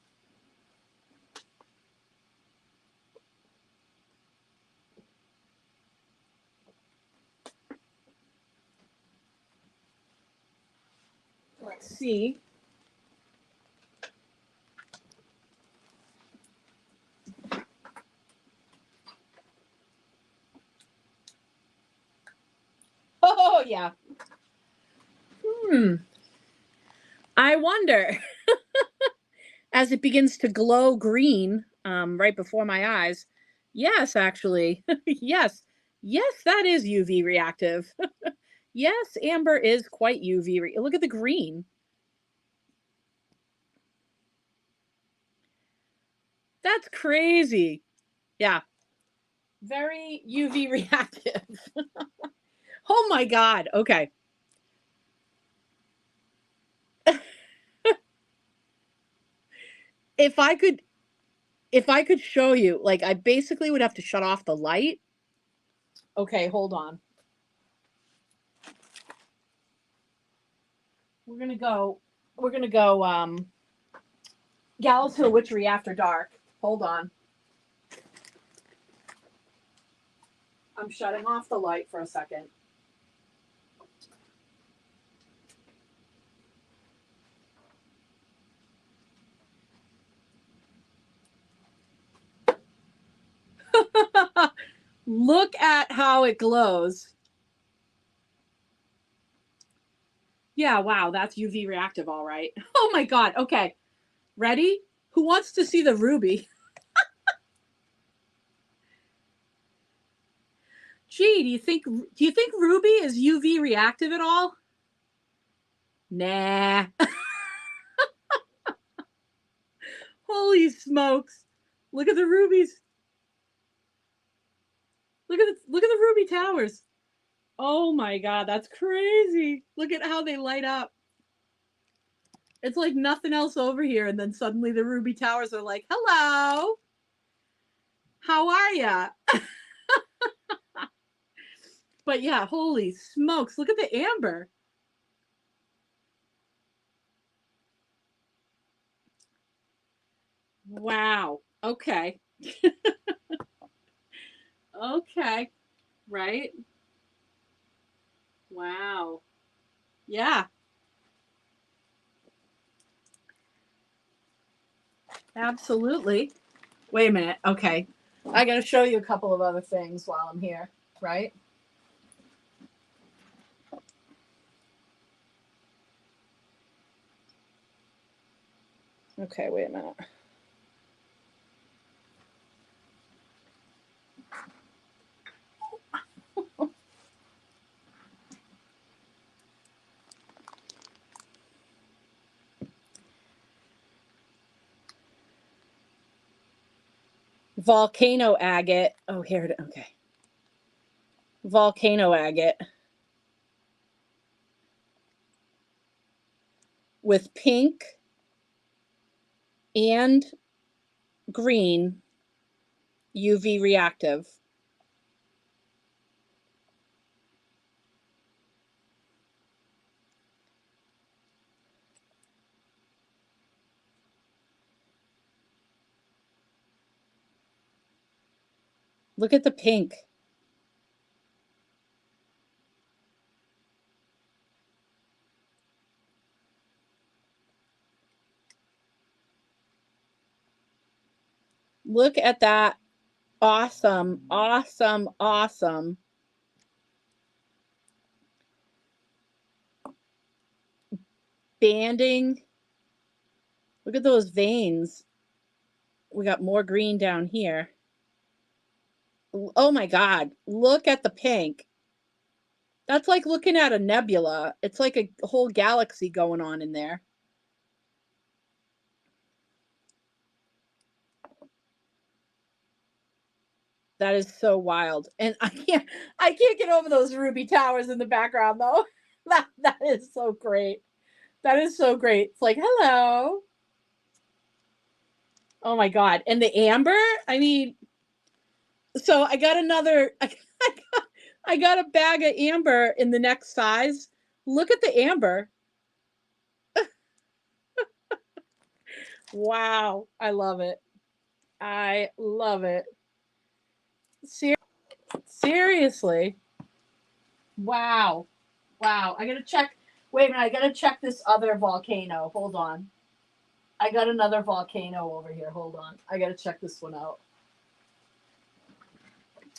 Let's see. Oh, yeah. I wonder, as it begins to glow green right before my eyes. Yes, actually. Yes. Yes, that is UV reactive. Yes, amber is quite UV. Look at the green. That's crazy. Yeah. Very UV reactive. Oh my God. Okay. If I could show you, like I basically would have to shut off the light. Okay, hold on. We're gonna go Gallows Hill Witchery after dark. Hold on. I'm shutting off the light for a second. Look at how it glows. Yeah, wow, that's UV reactive, all right. Oh my God. Okay. Ready? Who wants to see the ruby? Gee, do you think ruby is UV reactive at all? Nah. Holy smokes. Look at the rubies. Look at the ruby towers. Oh my God, that's crazy. Look at how they light up. It's like nothing else over here, and then suddenly the ruby towers are like, hello. How are ya? But yeah, holy smokes, look at the amber. Wow. Okay. Okay. Right? Wow. Yeah. Absolutely. Wait a minute. Okay. I got to show you a couple of other things while I'm here, right? Okay, wait a minute. volcano agate. Oh, here it is. Okay. Volcano agate with pink and green UV reactive. Look at the pink. Look at that. Awesome, awesome, awesome. Banding. Look at those veins. We got more green down here. Oh my God. Look at the pink. That's like looking at a nebula. It's like a whole galaxy going on in there. That is so wild. And I can't get over those ruby towers in the background though. That is so great. That is so great. It's like, hello. Oh my God. And the amber, I mean, so I got another, I got a bag of amber in the next size. Look at the amber. Wow. I love it. I love it. Seriously. Wow. Wow. I gotta check. Wait a minute. I gotta check this other volcano. Hold on. I got another volcano over here. Hold on. I gotta check this one out.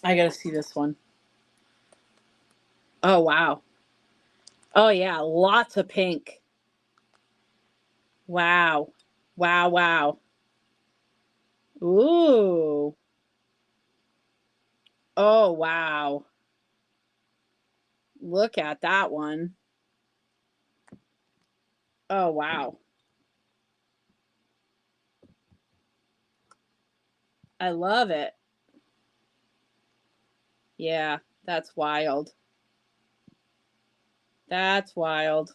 I gotta see this one. Oh, wow. Oh, yeah. Lots of pink. Wow. Wow, wow. Ooh. Oh, wow. Look at that one. Oh, wow. I love it. Yeah, that's wild. That's wild.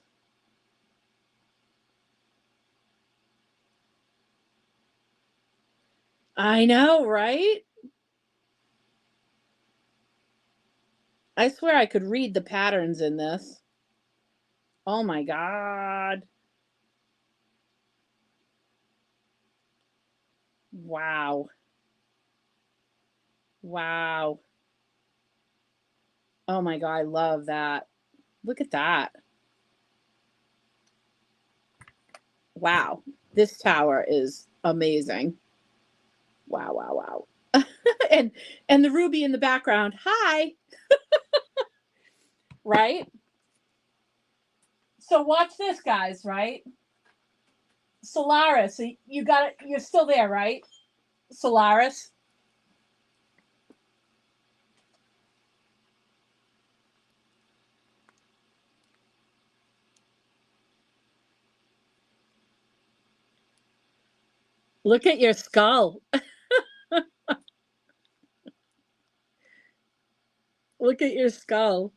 I know, right? I swear I could read the patterns in this. Oh my God. Wow. Wow. Oh my God, I love that. Look at that. Wow. This tower is amazing. Wow, wow, wow. and the ruby in the background. Hi. Right? So watch this, guys, right? Solaris, you got it. You're still there, right? Solaris. Look at your skull. Look at your skull,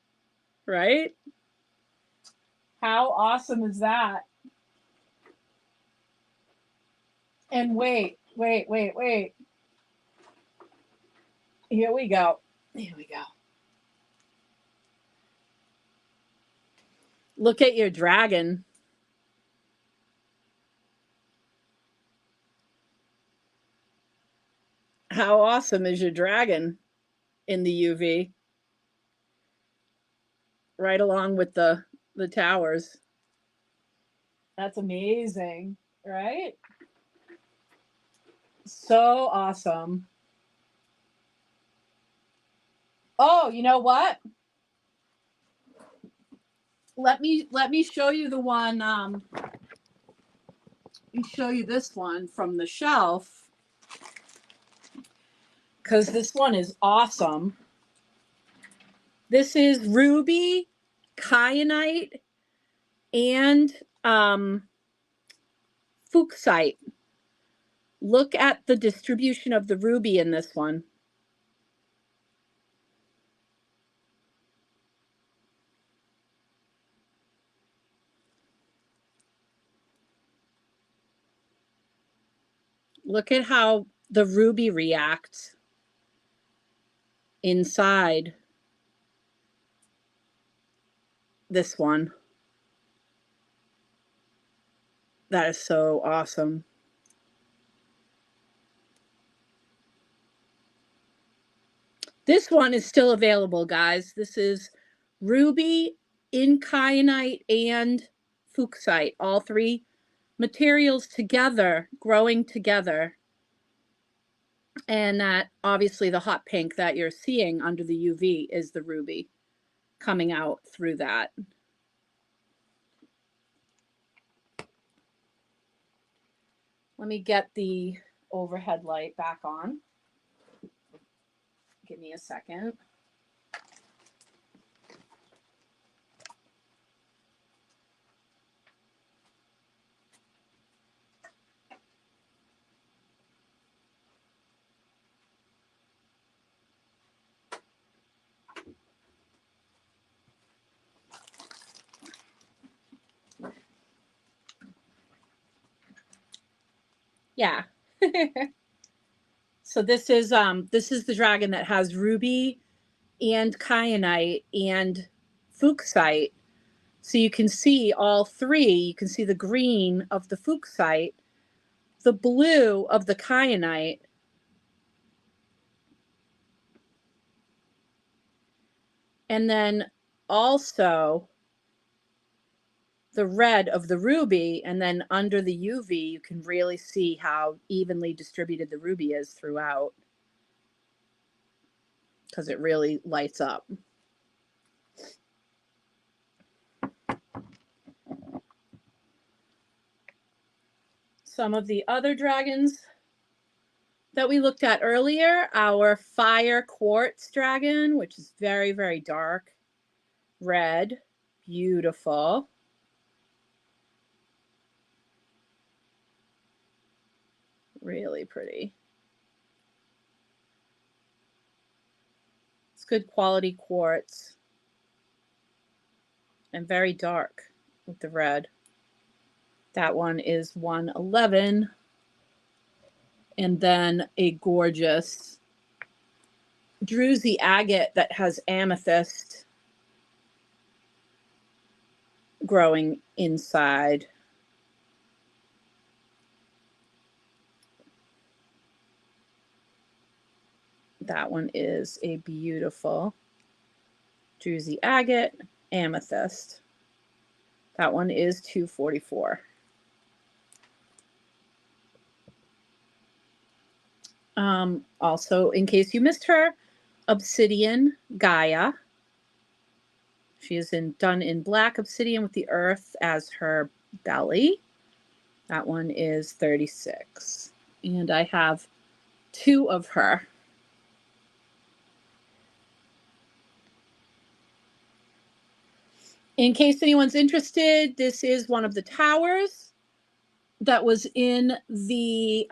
right? How awesome is that? And wait, wait, wait, wait. Here we go. Here we go. Look at your dragon. How awesome is your dragon in the UV? Right along with the towers. That's amazing, right? So awesome. Oh, you know what? Let me show you the one. Let me show you this one from the shelf because this one is awesome. This is ruby, kyanite, and fuchsite. Look at the distribution of the ruby in this one. Look at how the ruby reacts inside this one. That is so awesome. This one is still available, guys. This is ruby, incayanite, and fuchsite. All three materials together, growing together. And that, obviously, the hot pink that you're seeing under the UV is the ruby coming out through that. Let me get the overhead light back on. Give me a second. Yeah. So this is the dragon that has ruby and kyanite and fuchsite. So you can see all three. You can see the green of the fuchsite, the blue of the kyanite, and then also the red of the ruby. And then under the UV, you can really see how evenly distributed the ruby is throughout, because it really lights up. Some of the other dragons that we looked at earlier, our fire quartz dragon, which is very, very dark red, beautiful. Really pretty. It's good quality quartz and very dark with the red. That one is 111. And then a gorgeous druzy agate that has amethyst growing inside. That one is a beautiful druzy agate amethyst. That one is 244. Also, in case you missed her, obsidian Gaia. She is done in black obsidian with the earth as her belly. That one is 36. And I have two of her. In case anyone's interested, this is one of the towers that was in the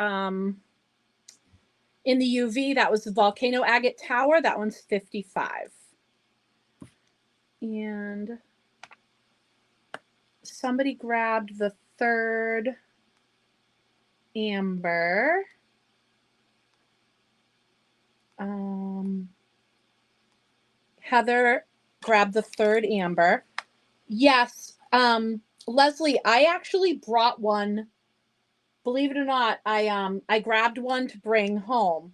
UV. That was the volcano agate tower. That one's 55. And somebody grabbed the third amber. Heather grabbed the third amber. Yes, Leslie, I actually brought one. Believe it or not, I grabbed one to bring home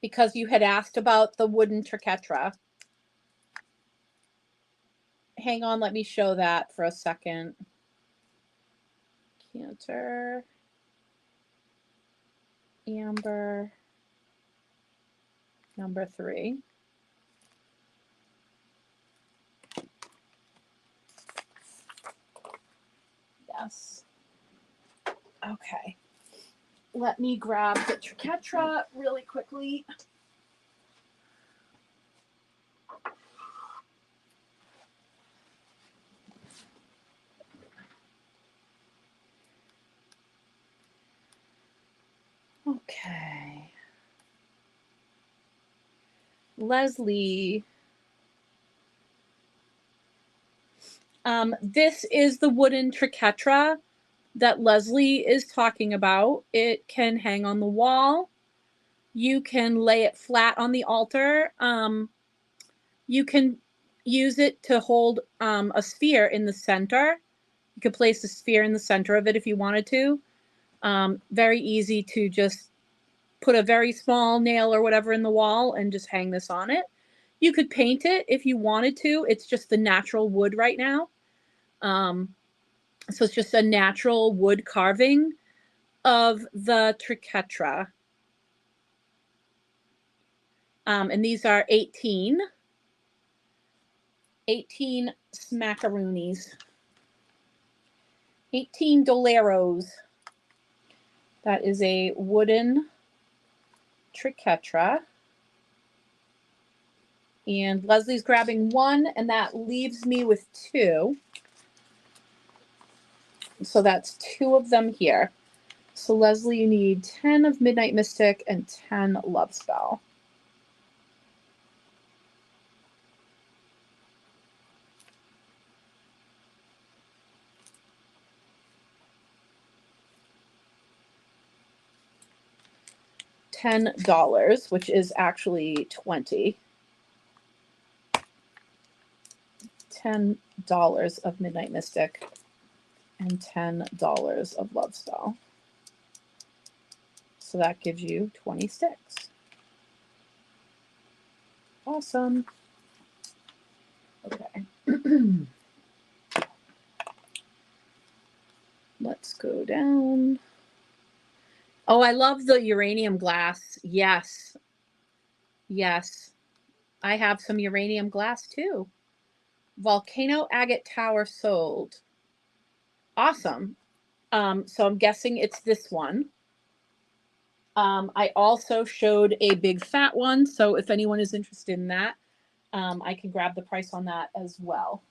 because you had asked about the wooden triquetra. Hang on, let me show that for a second. Canter, amber, number 3. Yes. Okay. Let me grab the triquetra really quickly. Okay. Leslie. This is the wooden triquetra that Leslie is talking about. It can hang on the wall. You can lay it flat on the altar. You can use it to hold a sphere in the center. You could place a sphere in the center of it if you wanted to. Very easy to just put a very small nail or whatever in the wall and just hang this on it. You could paint it if you wanted to. It's just the natural wood right now. So it's just a natural wood carving of the triquetra. And these are 18 smackaroonies. 18 doleros. That is a wooden triquetra. And Leslie's grabbing one, and that leaves me with 2. So that's 2 of them here. So Leslie, you need 10 of Midnight Mystic and 10 Love Spell. $10, which is actually 20. $10 of Midnight Mystic and $10 of Love Spell. So that gives you 20 sticks. Awesome. Okay. Let's go down. Oh, I love the uranium glass. Yes. Yes. I have some uranium glass too. Volcano Agate Tower sold. Awesome. So I'm guessing it's this one. I also showed a big fat one. So if anyone is interested in that, I can grab the price on that as well.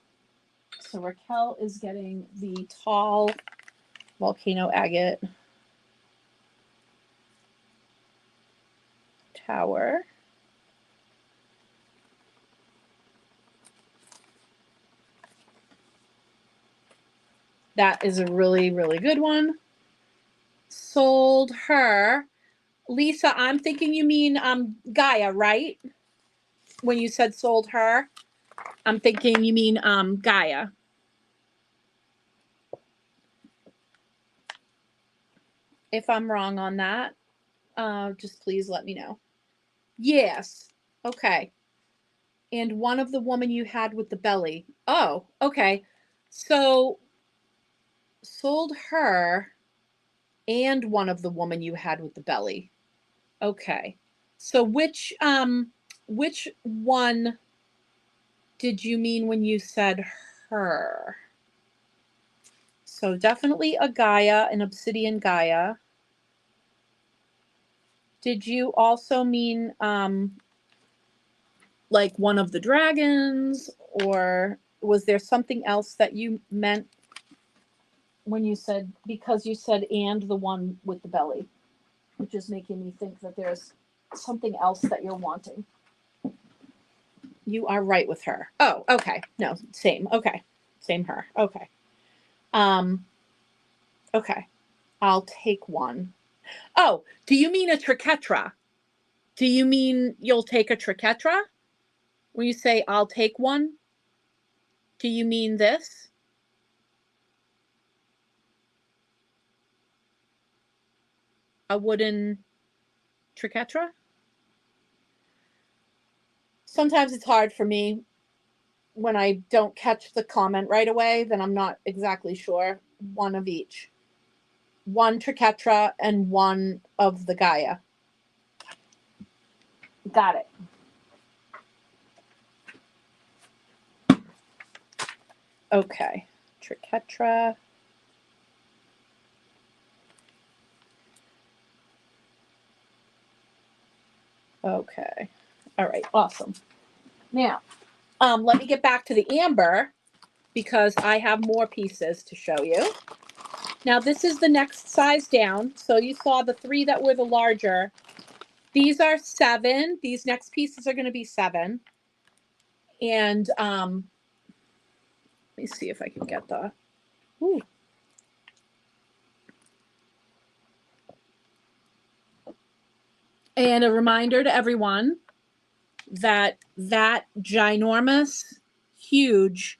So Raquel is getting the tall volcano agate tower. That is a really, really good one. Sold her. Lisa, I'm thinking you mean Gaia, right? When you said sold her, I'm thinking you mean Gaia. If I'm wrong on that, just please let me know. Yes. Okay. And one of the woman you had with the belly. Oh, okay. So sold her and one of the woman you had with the belly. Okay. So which one did you mean when you said her? So definitely a Gaia, an obsidian Gaia. Did you also mean like one of the dragons, or was there something else that you meant when you said, because you said and the one with the belly, which is making me think that there's something else that you're wanting. You are right with her. Oh, okay. No, same. Okay. Same her. Okay. Okay. I'll take one. Oh, do you mean a triquetra? Do you mean you'll take a triquetra? When you say I'll take one, do you mean this? A wooden triquetra? Sometimes it's hard for me when I don't catch the comment right away, then I'm not exactly sure. One of each. One triquetra and one of the Gaia. Got it. Okay. Triquetra. Okay. All right. Awesome. Now, let me get back to the amber because I have more pieces to show you. Now this is the next size down. So you saw the 3 that were the larger. These are 7. These next pieces are going to be 7. And let me see if I can get the. Ooh. And a reminder to everyone that ginormous, huge,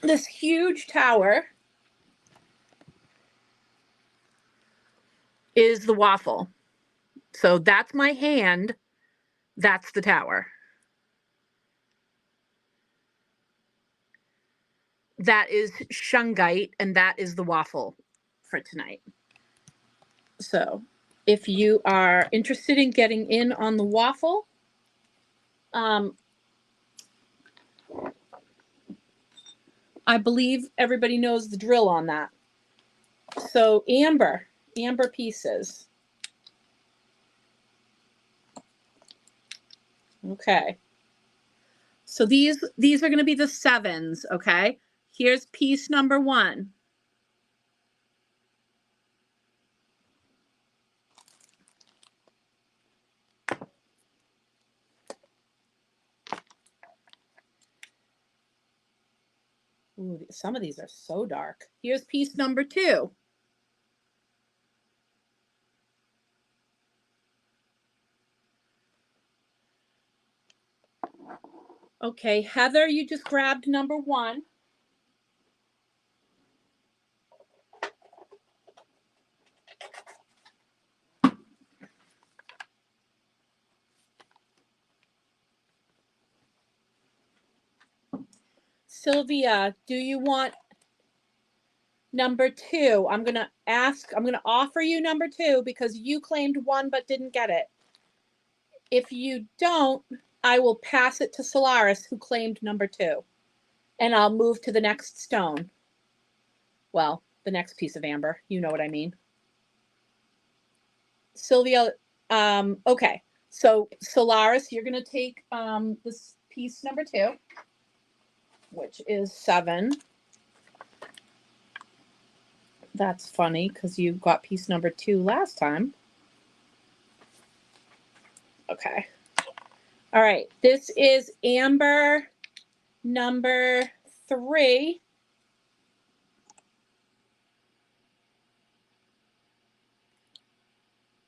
this huge tower is the waffle. So that's my hand. That's the tower. That is shungite, and that is the waffle for tonight. So if you are interested in getting in on the waffle, I believe everybody knows the drill on that. So amber pieces. Okay. So these are going to be the 7s, okay? Here's piece number 1. Ooh, some of these are so dark. Here's piece number 2. Okay, Heather, you just grabbed number 1. Sylvia, do you want number 2? I'm going to offer you number 2 because you claimed 1 but didn't get it. If you don't, I will pass it to Solaris, who claimed number 2. And I'll move to the next stone. Well, the next piece of amber. You know what I mean. Sylvia, okay. So Solaris, you're going to take this piece number 2, which is 7. That's funny because you got piece number 2 last time. Okay. All right. This is amber number 3.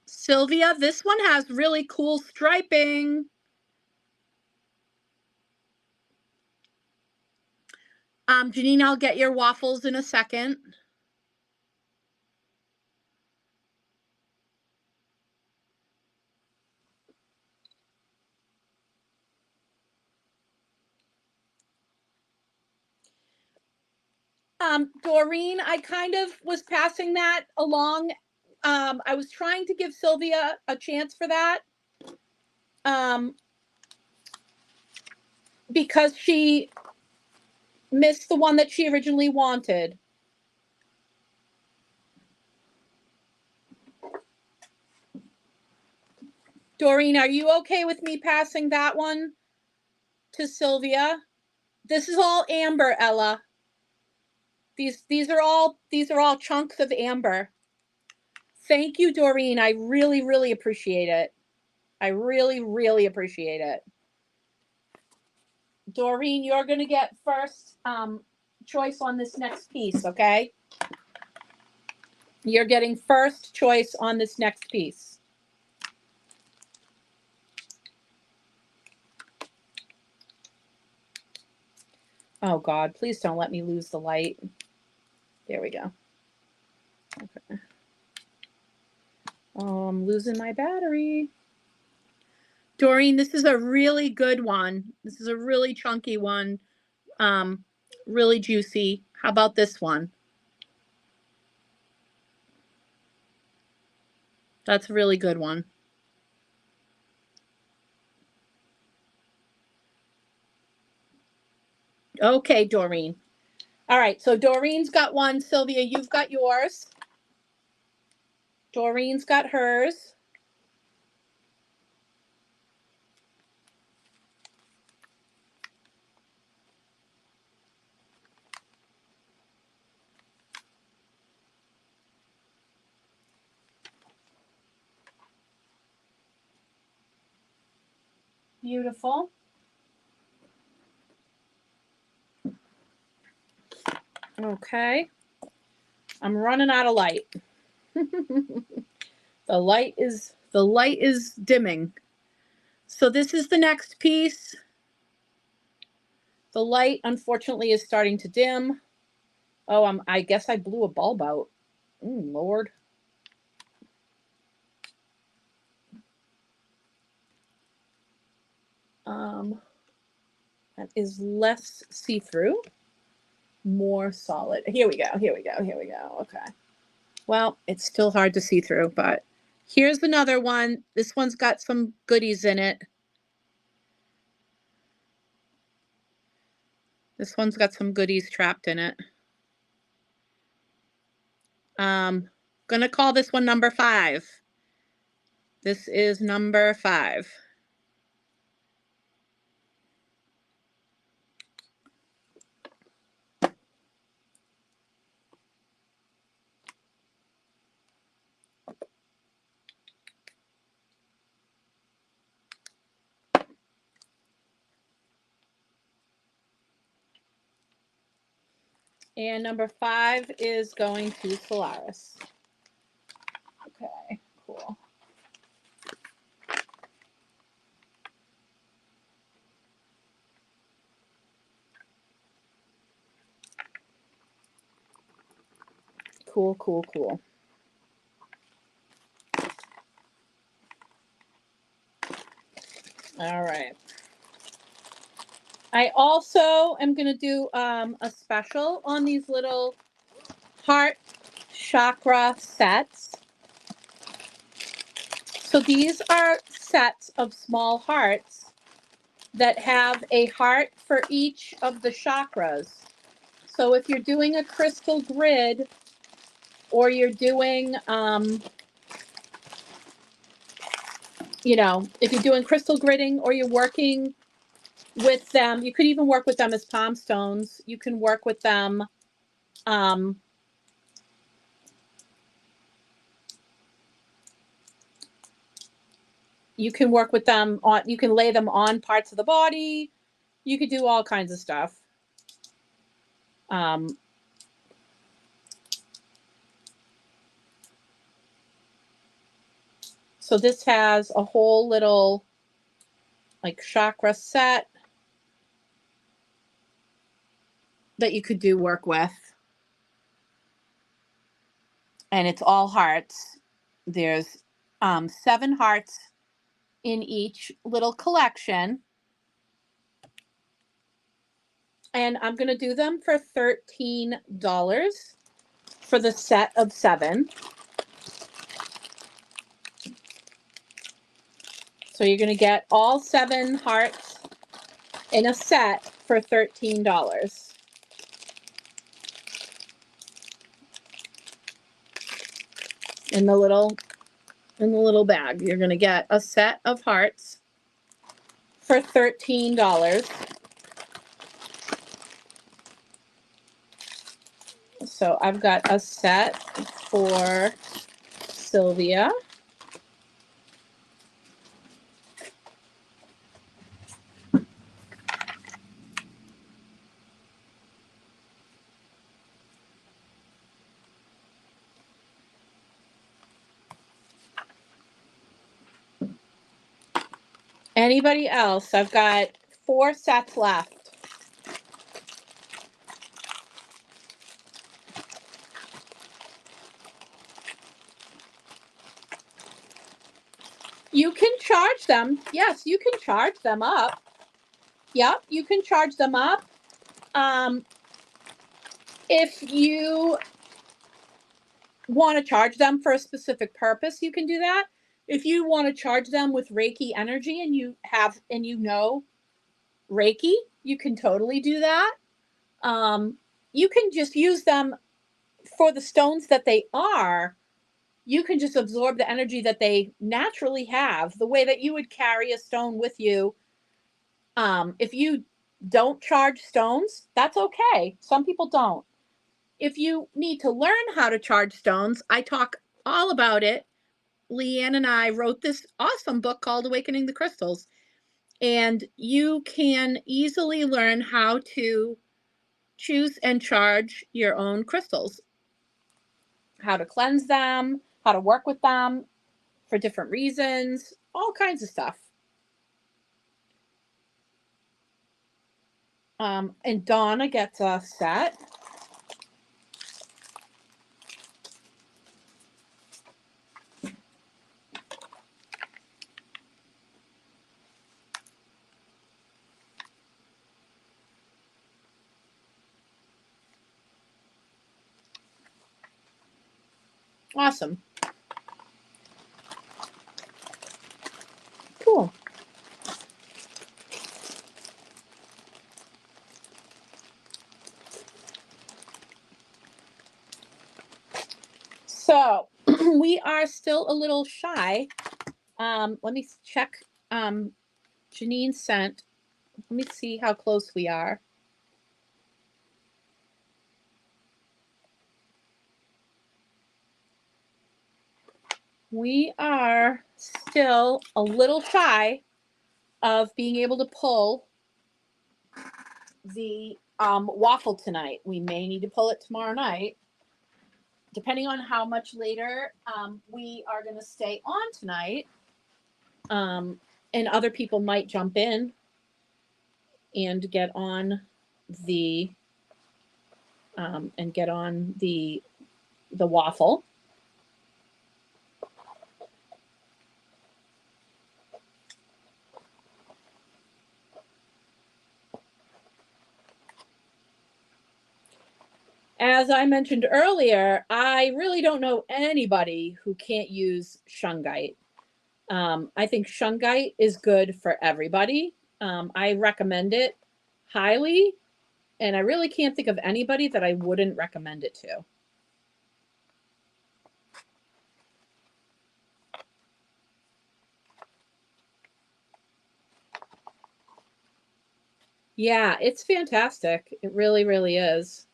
Sylvia, this one has really cool striping. Janine, I'll get your waffles in a second. Doreen, I kind of was passing that along. I was trying to give Sylvia a chance for that. Because she missed the one that she originally wanted. Doreen, are you okay with me passing that one to Sylvia? This is all amber, Ella. These are all chunks of amber. Thank you, Doreen. I really, really appreciate it. I really, really appreciate it. Doreen, you're going to get first choice on this next piece, okay? You're getting first choice on this next piece. Oh, God, please don't let me lose the light. There we go. Okay. Oh, I'm losing my battery. Doreen, this is a really good one. This is a really chunky one. Really juicy. How about this one? That's a really good one. Okay, Doreen. All right, so Doreen's got one. Sylvia, you've got yours. Doreen's got hers. Beautiful. Okay. I'm running out of light. The light is dimming. So this is the next piece. The light, unfortunately, is starting to dim. Oh, I guess I blew a bulb out. Lord. That is less see-through, more solid. Here we go. Okay. Well, it's still hard to see through, but here's another one. This one's got some goodies in it. This one's got some goodies trapped in it. Gonna call this one number 5. This is number 5. And number 5 is going to Solaris. Okay, cool. Cool. All right. I also am going to do a special on these little heart chakra sets. So these are sets of small hearts that have a heart for each of the chakras. So if you're doing a crystal grid, or you're doing, if you're doing crystal gridding, or you're working with them, you could even work with them as palm stones. You can work with them, you can work with them on, you can lay them on parts of the body. You could do all kinds of stuff. So this has a whole little like chakra set that you could do work with. And it's all hearts. There's 7 hearts in each little collection. And I'm going to do them for $13 for the set of 7. So you're going to get all 7 hearts in a set for $13. In the little bag, you're going to get a set of hearts for $13. So I've got a set for Sylvia. Anybody else? I've got 4 sets left. You can charge them. Yes, you can charge them up. Yep, you can charge them up. If you want to charge them for a specific purpose, you can do that. If you want to charge them with Reiki energy and you know Reiki, you can totally do that. You can just use them for the stones that they are. You can just absorb the energy that they naturally have, the way that you would carry a stone with you. If you don't charge stones, that's okay. Some people don't. If you need to learn how to charge stones, I talk all about it. Leanne and I wrote this awesome book called Awakening the Crystals. And you can easily learn how to choose and charge your own crystals, how to cleanse them, how to work with them for different reasons, all kinds of stuff. And Donna gets us set. Awesome. Cool. So we are still a little shy. Let me check. Janine sent. Let me see how close we are. We are still a little shy of being able to pull the waffle tonight. We may need to pull it tomorrow night, depending on how much later we are going to stay on tonight. And other people might jump in and get on the waffle. As I mentioned earlier, I really don't know anybody who can't use shungite. I think shungite is good for everybody. I recommend it highly, and I really can't think of anybody that I wouldn't recommend it to. Yeah, it's fantastic. It really, really is.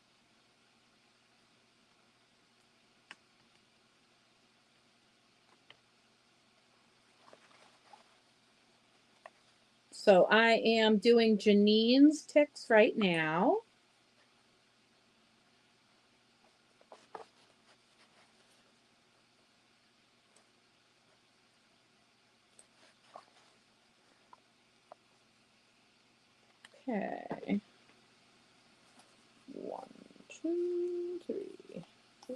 So I am doing Janine's ticks right now. Okay. 1, 2, 3, 4.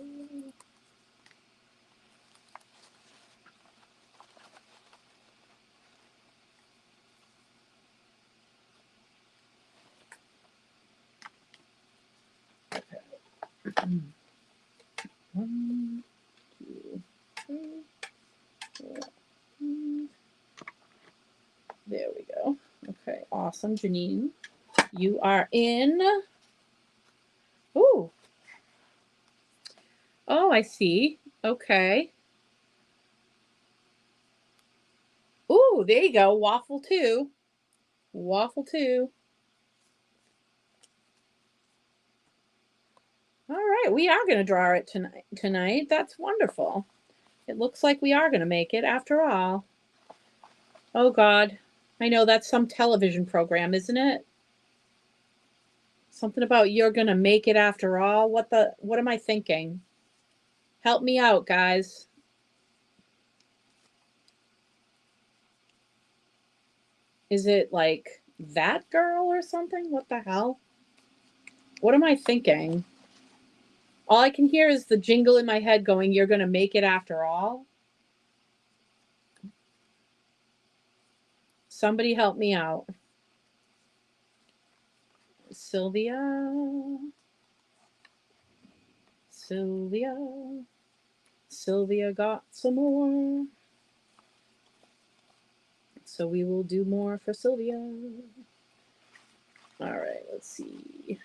Okay. 1, 2, 3, 4. There we go. Okay, awesome, Janine. You are in. Ooh. Oh, I see. Okay. Ooh, there you go. Waffle 2. Waffle 2. All right, we are going to draw it tonight. That's wonderful. It looks like we are going to make it after all. Oh, God. I know that's some television program, isn't it? Something about you're going to make it after all. What am I thinking? Help me out, guys. Is it like that girl or something? What the hell? What am I thinking? All I can hear is the jingle in my head going, you're going to make it after all. Somebody help me out. Sylvia. Sylvia got some more. So we will do more for Sylvia. All right, let's see.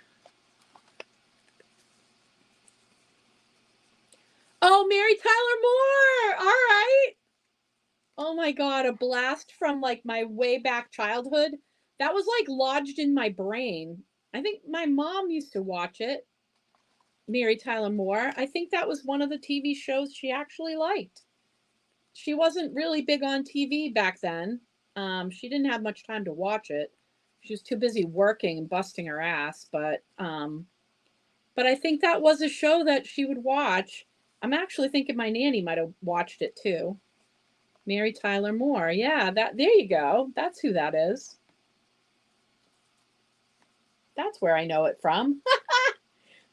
Oh, Mary Tyler Moore. All right. Oh my God, a blast from like my way back childhood. That was like lodged in my brain. I think my mom used to watch it. Mary Tyler Moore. I think that was one of the TV shows she actually liked. She wasn't really big on TV back then. She didn't have much time to watch it. She was too busy working and busting her ass, but I think that was a show that she would watch. I'm actually thinking my nanny might have watched it too. Mary Tyler Moore. Yeah, that there you go. That's who that is. That's where I know it from.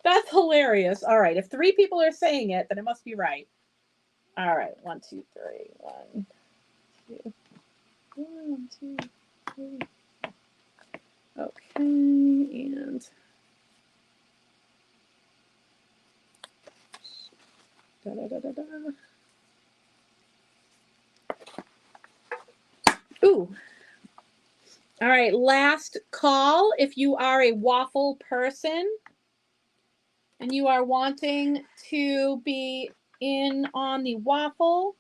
That's hilarious. All right, if 3 people are saying it, then it must be right. All right, 1, 2, 3. 1, 2, 1, 2, 3. Okay, and da, da, da, da, da. Ooh. All right, last call. If you are a waffle person and you are wanting to be in on the waffle,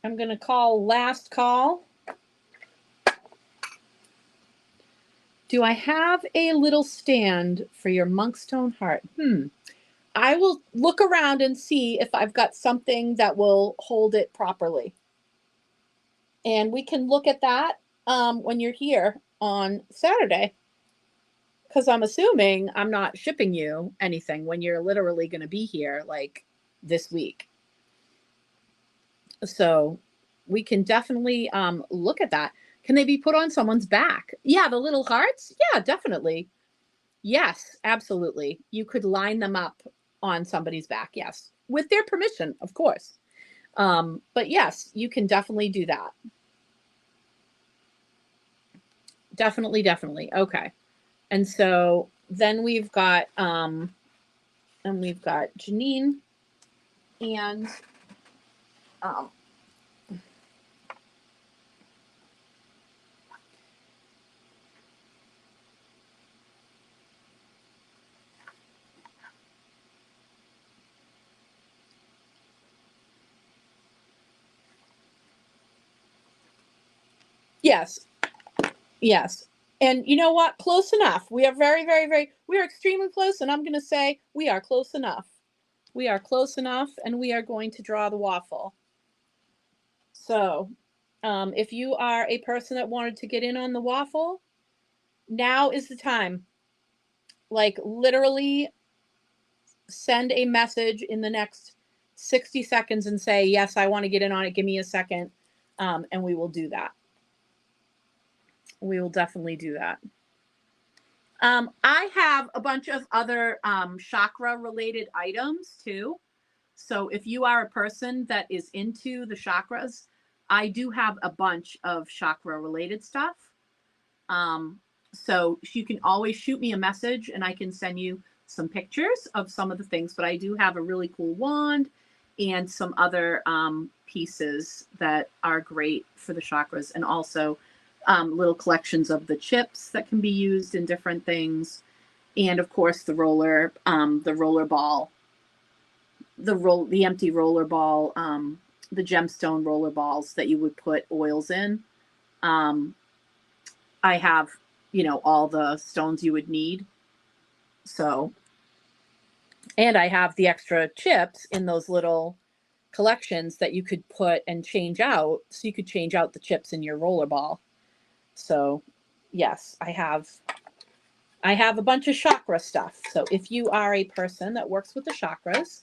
I'm going to call last call. Do I have a little stand for your monkstone heart? I will look around and see if I've got something that will hold it properly. And we can look at that when you're here on Saturday. Because I'm assuming I'm not shipping you anything when you're literally going to be here like this week. So we can definitely look at that. Can they be put on someone's back? Yeah, the little hearts? Yeah, definitely. Yes, absolutely. You could line them up on somebody's back. Yes, with their permission, of course. But yes, you can definitely do that. Definitely, definitely. Okay. And so then we've got Janine and yes. Yes. And you know what? Close enough. We are very, very, very, we are extremely close. And I'm going to say we are close enough. We are close enough, and we are going to draw the waffle. So if you are a person that wanted to get in on the waffle, now is the time. Like literally send a message in the next 60 seconds and say, yes, I want to get in on it. Give me a second. And we will do that. We will definitely do that. I have a bunch of other chakra related items too. So if you are a person that is into the chakras, I do have a bunch of chakra related stuff. So you can always shoot me a message and I can send you some pictures of some of the things, but I do have a really cool wand and some other pieces that are great for the chakras, and also little collections of the chips that can be used in different things. And of course the roller ball, the empty roller ball, the gemstone roller balls that you would put oils in. I have, all the stones you would need. So, and I have the extra chips in those little collections that you could put and change out. So you could change out the chips in your roller ball. So yes, I have a bunch of chakra stuff. So if you are a person that works with the chakras,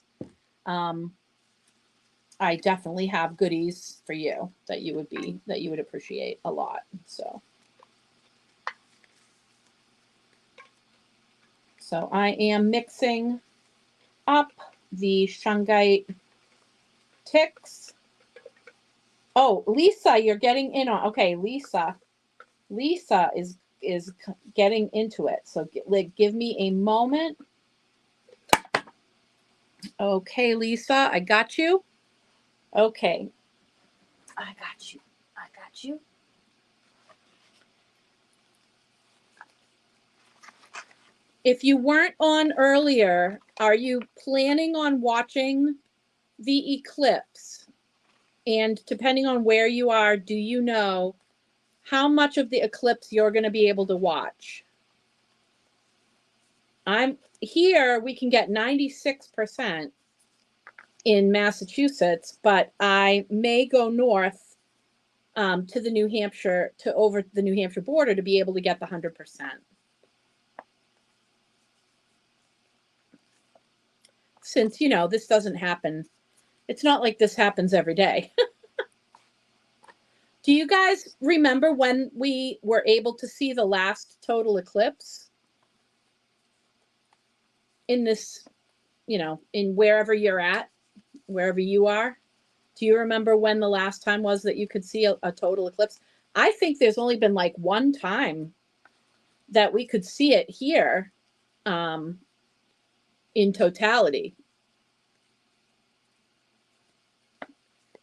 I definitely have goodies for you that you would appreciate a lot. So I am mixing up the shungite ticks. Oh, Lisa, you're getting in on. Okay, Lisa is getting into it. So give me a moment. Okay, Lisa, I got you. Okay. I got you. If you weren't on earlier, are you planning on watching the eclipse? And depending on where you are, do you know how much of the eclipse you're going to be able to watch? I'm here, we can get 96% in Massachusetts, but I may go north to the New Hampshire, to over the New Hampshire border to be able to get the 100%. Since, you know, this doesn't happen. It's not like this happens every day. Do you guys remember when we were able to see the last total eclipse? In this, you know, in wherever you're at, wherever you are? Do you remember when the last time was that you could see a total eclipse? I think there's only been like one time that we could see it here in totality.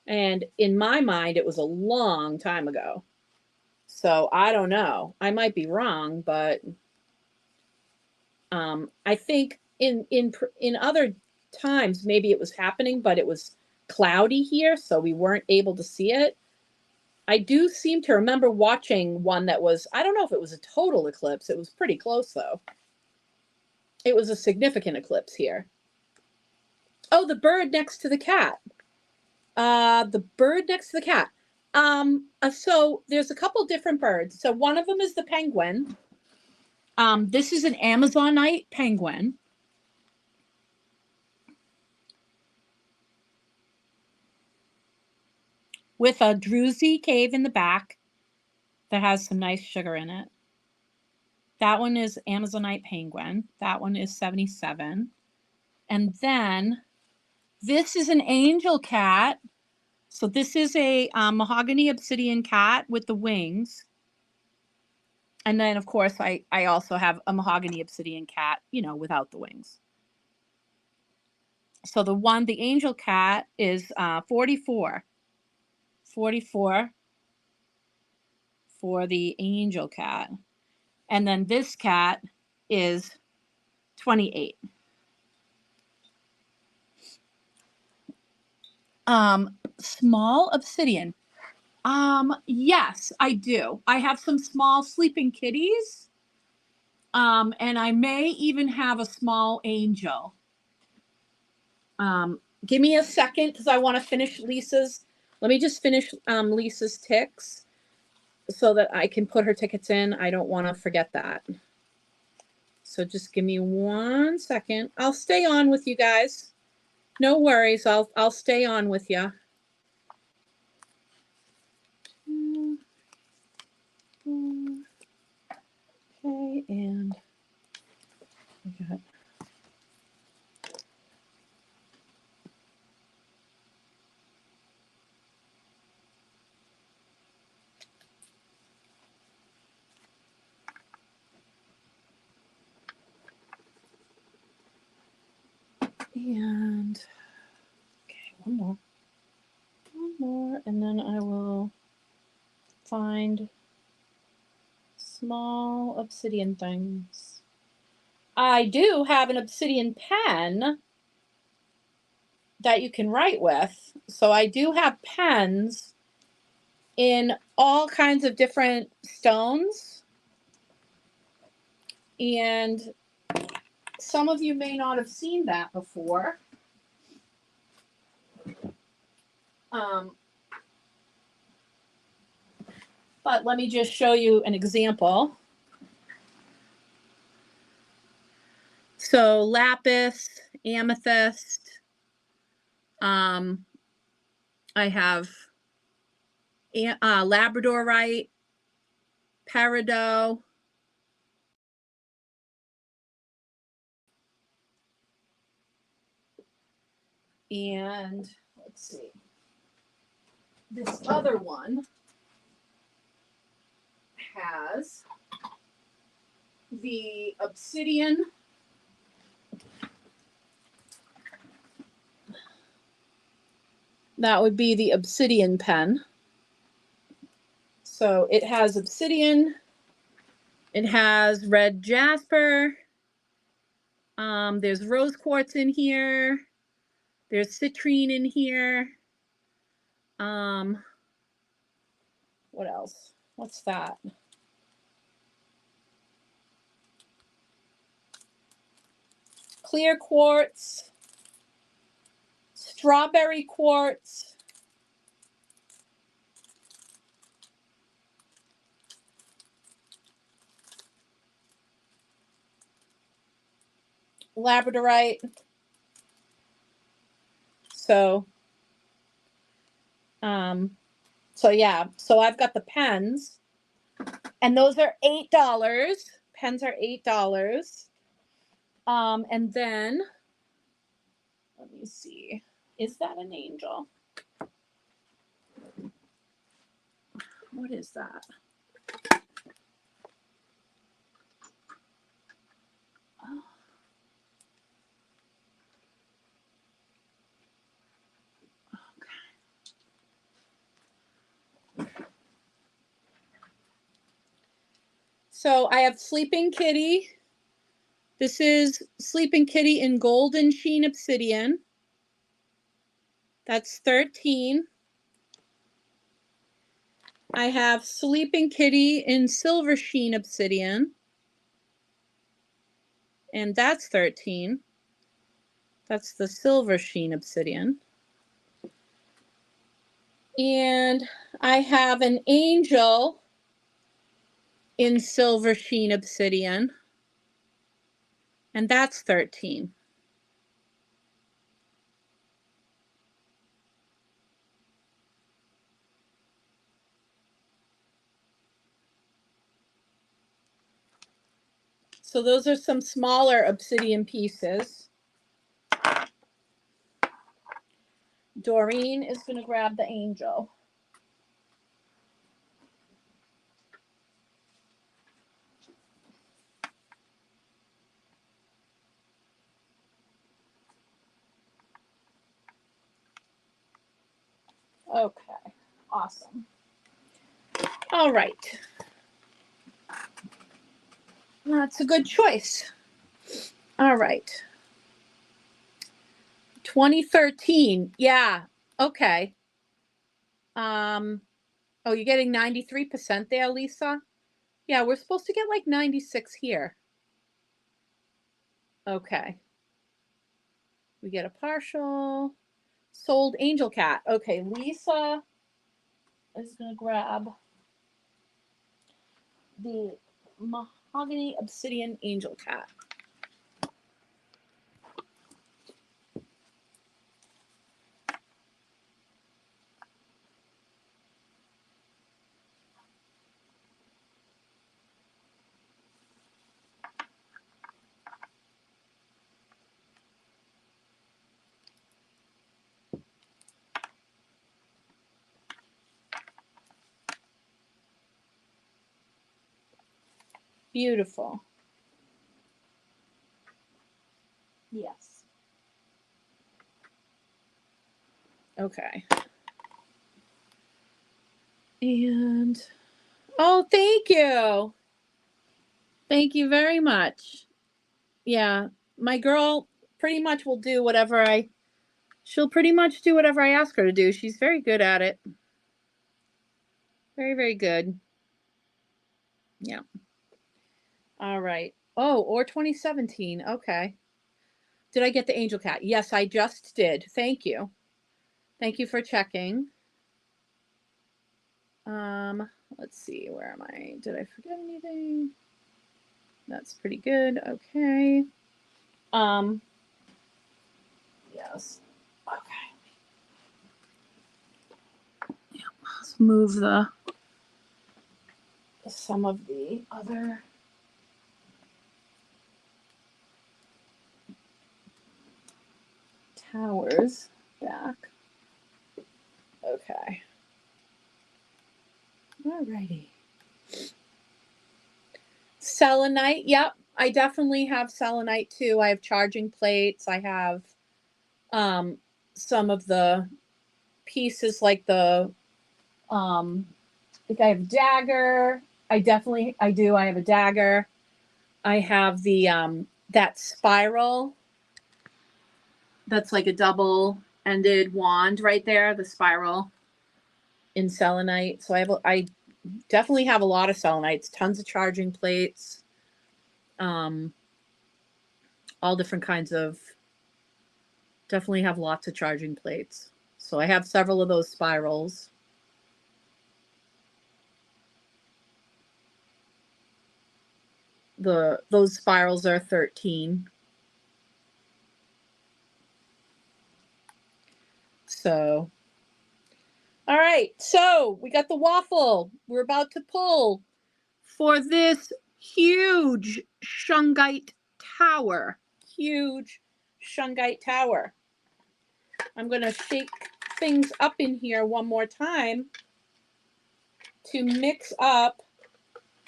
And in my mind, it was a long time ago. So I don't know. I might be wrong, but I think in other times maybe it was happening, but it was cloudy here, so we weren't able to see it. I do seem to remember watching one that was, I don't know if it was a total eclipse. It was pretty close though. It was a significant eclipse here. Oh, the bird next to the cat. The bird next to the cat. So there's a couple different birds. So one of them is the penguin. This is an Amazonite penguin. With a druzy cave in the back that has some nice sugar in it. That one is Amazonite penguin. That one is 77. And then this is an angel cat. So this is a mahogany obsidian cat with the wings. And then, of course, I also have a mahogany obsidian cat, you know, without the wings. So the angel cat is 44. 44 for the angel cat. And then this cat is 28. Small obsidian. Yes, I do. I have some small sleeping kitties. And I may even have a small angel. Give me a second because I want to finish Lisa's. Let me just finish Lisa's ticks so that I can put her tickets in. I don't want to forget that. So just give me 1 second. I'll stay on with you guys. No worries. I'll stay on with you. Okay, and I got and okay, one more, and then I will find small obsidian things. I do have an obsidian pen that you can write with. So I do have pens in all kinds of different stones. And some of you may not have seen that before. But let me just show you an example. So lapis, amethyst. I have labradorite, peridot. And let's see. This other one has the obsidian. That would be the obsidian pen. So it has obsidian. It has red jasper. There's rose quartz in here. There's citrine in here. What else? What's that? clear quartz, strawberry quartz, labradorite. So yeah, so I've got the pens, and those are $8. Pens are $8. And then let me see, is that an angel? What is that? Oh. So I have Sleeping Kitty. This is Sleeping Kitty in Golden Sheen Obsidian. That's $13. I have Sleeping Kitty in Silver Sheen Obsidian. And that's $13. That's the Silver Sheen Obsidian. And I have an angel in Silver Sheen Obsidian. And that's $13. So those are some smaller obsidian pieces. Doreen is going to grab the angel. Okay, awesome. All right. That's a good choice. All right. 2013. Yeah. Okay. Oh, you're getting 93% there, Lisa? Yeah, we're supposed to get like 96 here. Okay. We get a partial. Sold angel cat. Okay, Lisa is going to grab the mahogany obsidian angel cat. Beautiful. Yes. Okay. And, oh, thank you. Thank you very much. Yeah, my girl pretty much will do whatever she'll pretty much do whatever I ask her to do. She's very good at it. Very, very good. Yeah. All right. Oh, or 2017. Okay. Did I get the angel cat? Yes, I just did. Thank you. Thank you for checking. Let's see. Where am I? Did I forget anything? That's pretty good. Okay. Yes. Okay. Yeah, let's move some of the other towers back. Okay. Alrighty. Selenite. Yep. I definitely have selenite too. I have charging plates. I have some of the pieces like the I think I have a dagger. I do. I have a dagger. I have the that spiral that's like a double-ended wand right there, the spiral in selenite. So I definitely have a lot of selenites, tons of charging plates, all all different kinds of, definitely have lots of charging plates. So I have several of those spirals. Those spirals are 13. So, all right. So we got the waffle. We're about to pull for this huge shungite tower. Huge shungite tower. I'm going to shake things up in here one more time to mix up.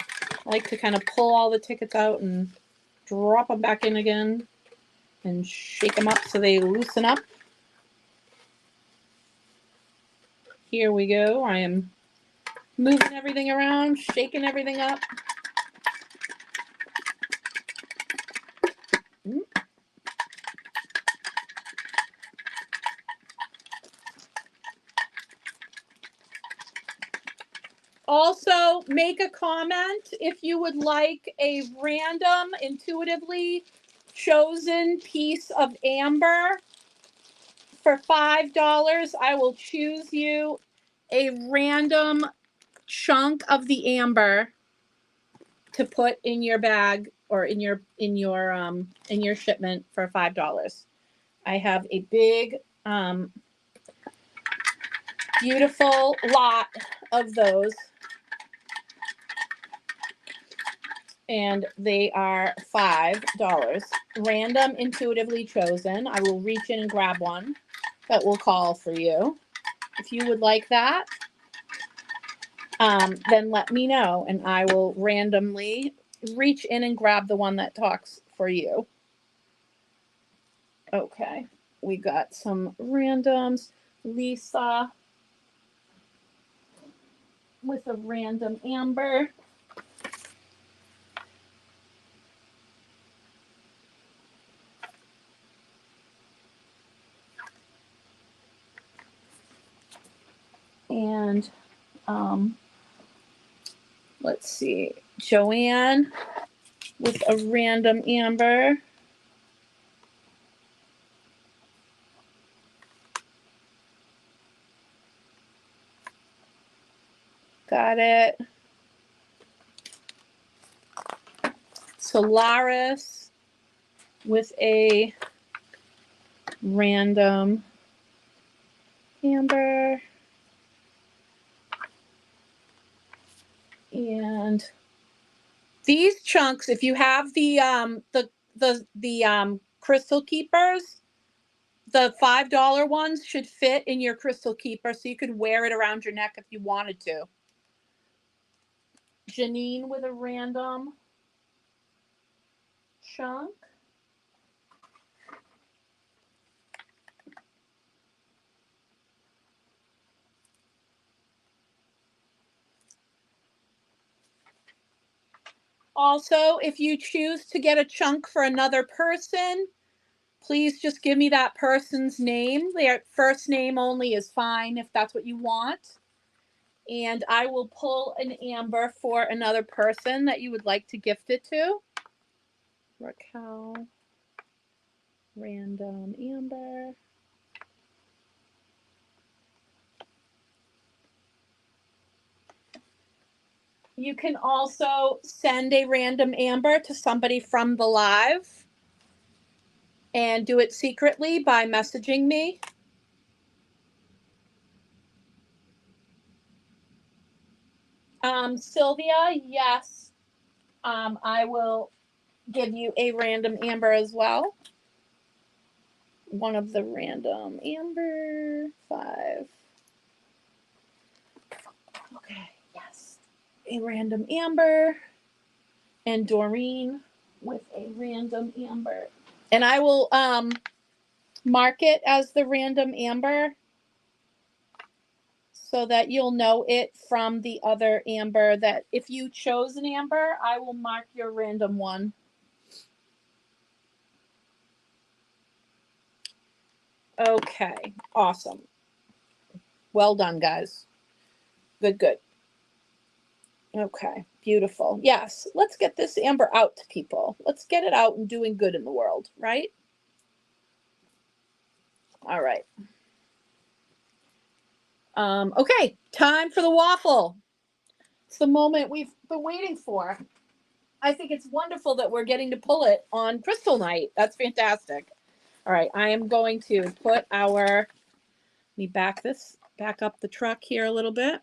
I like to kind of pull all the tickets out and drop them back in again and shake them up so they loosen up. Here we go. I am moving everything around, shaking everything up. Also, make a comment if you would like a random, intuitively chosen piece of amber. For $5, I will choose you a random chunk of the amber to put in your bag or in your shipment for $5. I have a big, beautiful lot of those. And they are $5. Random, intuitively chosen. I will reach in and grab one that will call for you. If you would like that, then let me know and I will randomly reach in and grab the one that talks for you. Okay, we got some randoms. Lisa with a random amber. And let's see, Joanne with a random amber. Got it. Solaris with a random amber. And these chunks, if you have the crystal keepers, the $5 ones should fit in your crystal keeper so you could wear it around your neck if you wanted to. Janine with a random chunk. Also, if you choose to get a chunk for another person, please just give me that person's name. Their first name only is fine if that's what you want. And I will pull an amber for another person that you would like to gift it to. Raquel, random amber. You can also send a random amber to somebody from the live and do it secretly by messaging me. Sylvia, yes. I will give you a random amber as well. One of the random amber 5. Okay, yes. A random amber. And Doreen with a random amber. And I will mark it as the random amber so that you'll know it from the other amber, that if you chose an amber, I will mark your random one. Okay, awesome. Well done, guys. Good, good. Okay, Beautiful. Yes. Let's get this amber out to people. Let's get it out and doing good in the world, right? All right. Okay. Time for the waffle. It's the moment we've been waiting for. I think it's wonderful that we're getting to pull it on Crystal Night. That's fantastic. All right. I am going to put let me back up the truck here a little bit.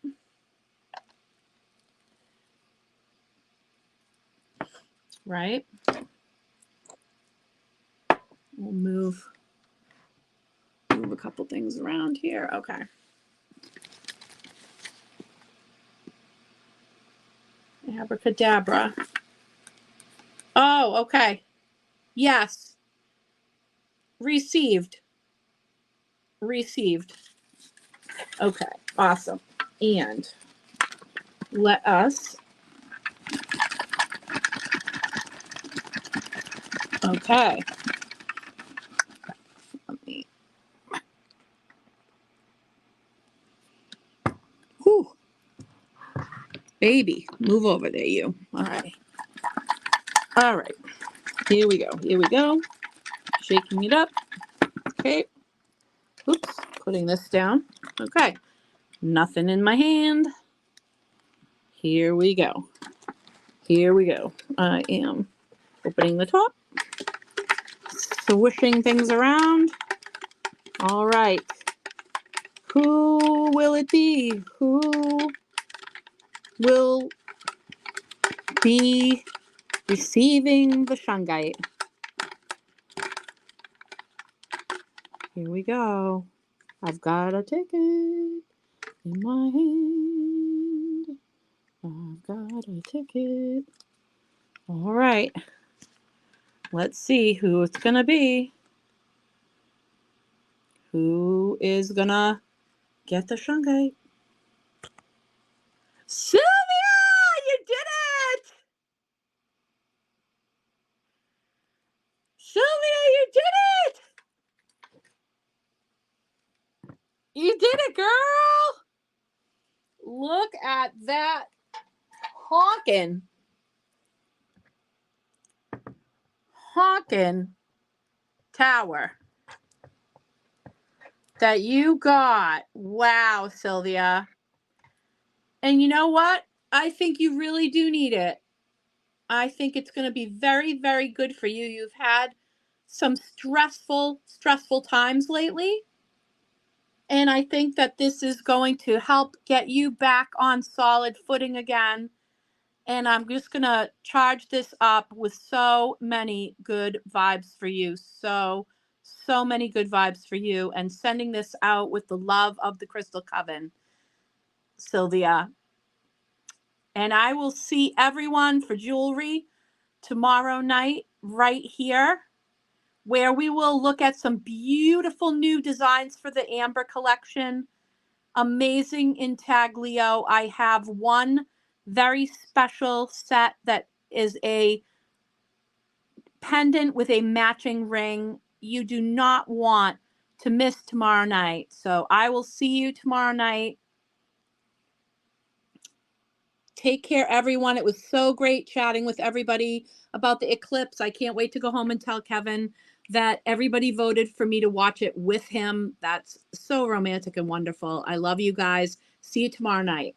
Right. We'll move a couple things around here. Okay. Abracadabra. Oh, okay. Yes. Received. Okay. Awesome. And let us. Okay. Let me. Whew. Baby, move over there, you. All right. All right. Here we go. Shaking it up. Okay. Oops. Putting this down. Okay. Nothing in my hand. Here we go. I am opening the top. Swishing things around. All right. Who will it be? Who will be receiving the shungite? Here we go. I've got a ticket in my hand. I've got a ticket. All right. Let's see who it's going to be. Who is going to get the shungite? Sylvia! You did it! Sylvia, you did it! You did it, girl! Look at that honkin' tower that you got. Wow, Sylvia. And you know what? I think you really do need it. I think it's going to be very, very good for you. You've had some stressful times lately. And I think that this is going to help get you back on solid footing again. And I'm just going to charge this up with so many good vibes for you. So many good vibes for you. And sending this out with the love of the Crystal Coven, Sylvia. And I will see everyone for jewelry tomorrow night right here, where we will look at some beautiful new designs for the Amber collection. Amazing intaglio. I have one very special set that is a pendant with a matching ring. You do not want to miss tomorrow night. So I will see you tomorrow night. Take care, everyone. It was so great chatting with everybody about the eclipse. I can't wait to go home and tell Kevin that everybody voted for me to watch it with him. That's so romantic and wonderful. I love you guys. See you tomorrow night.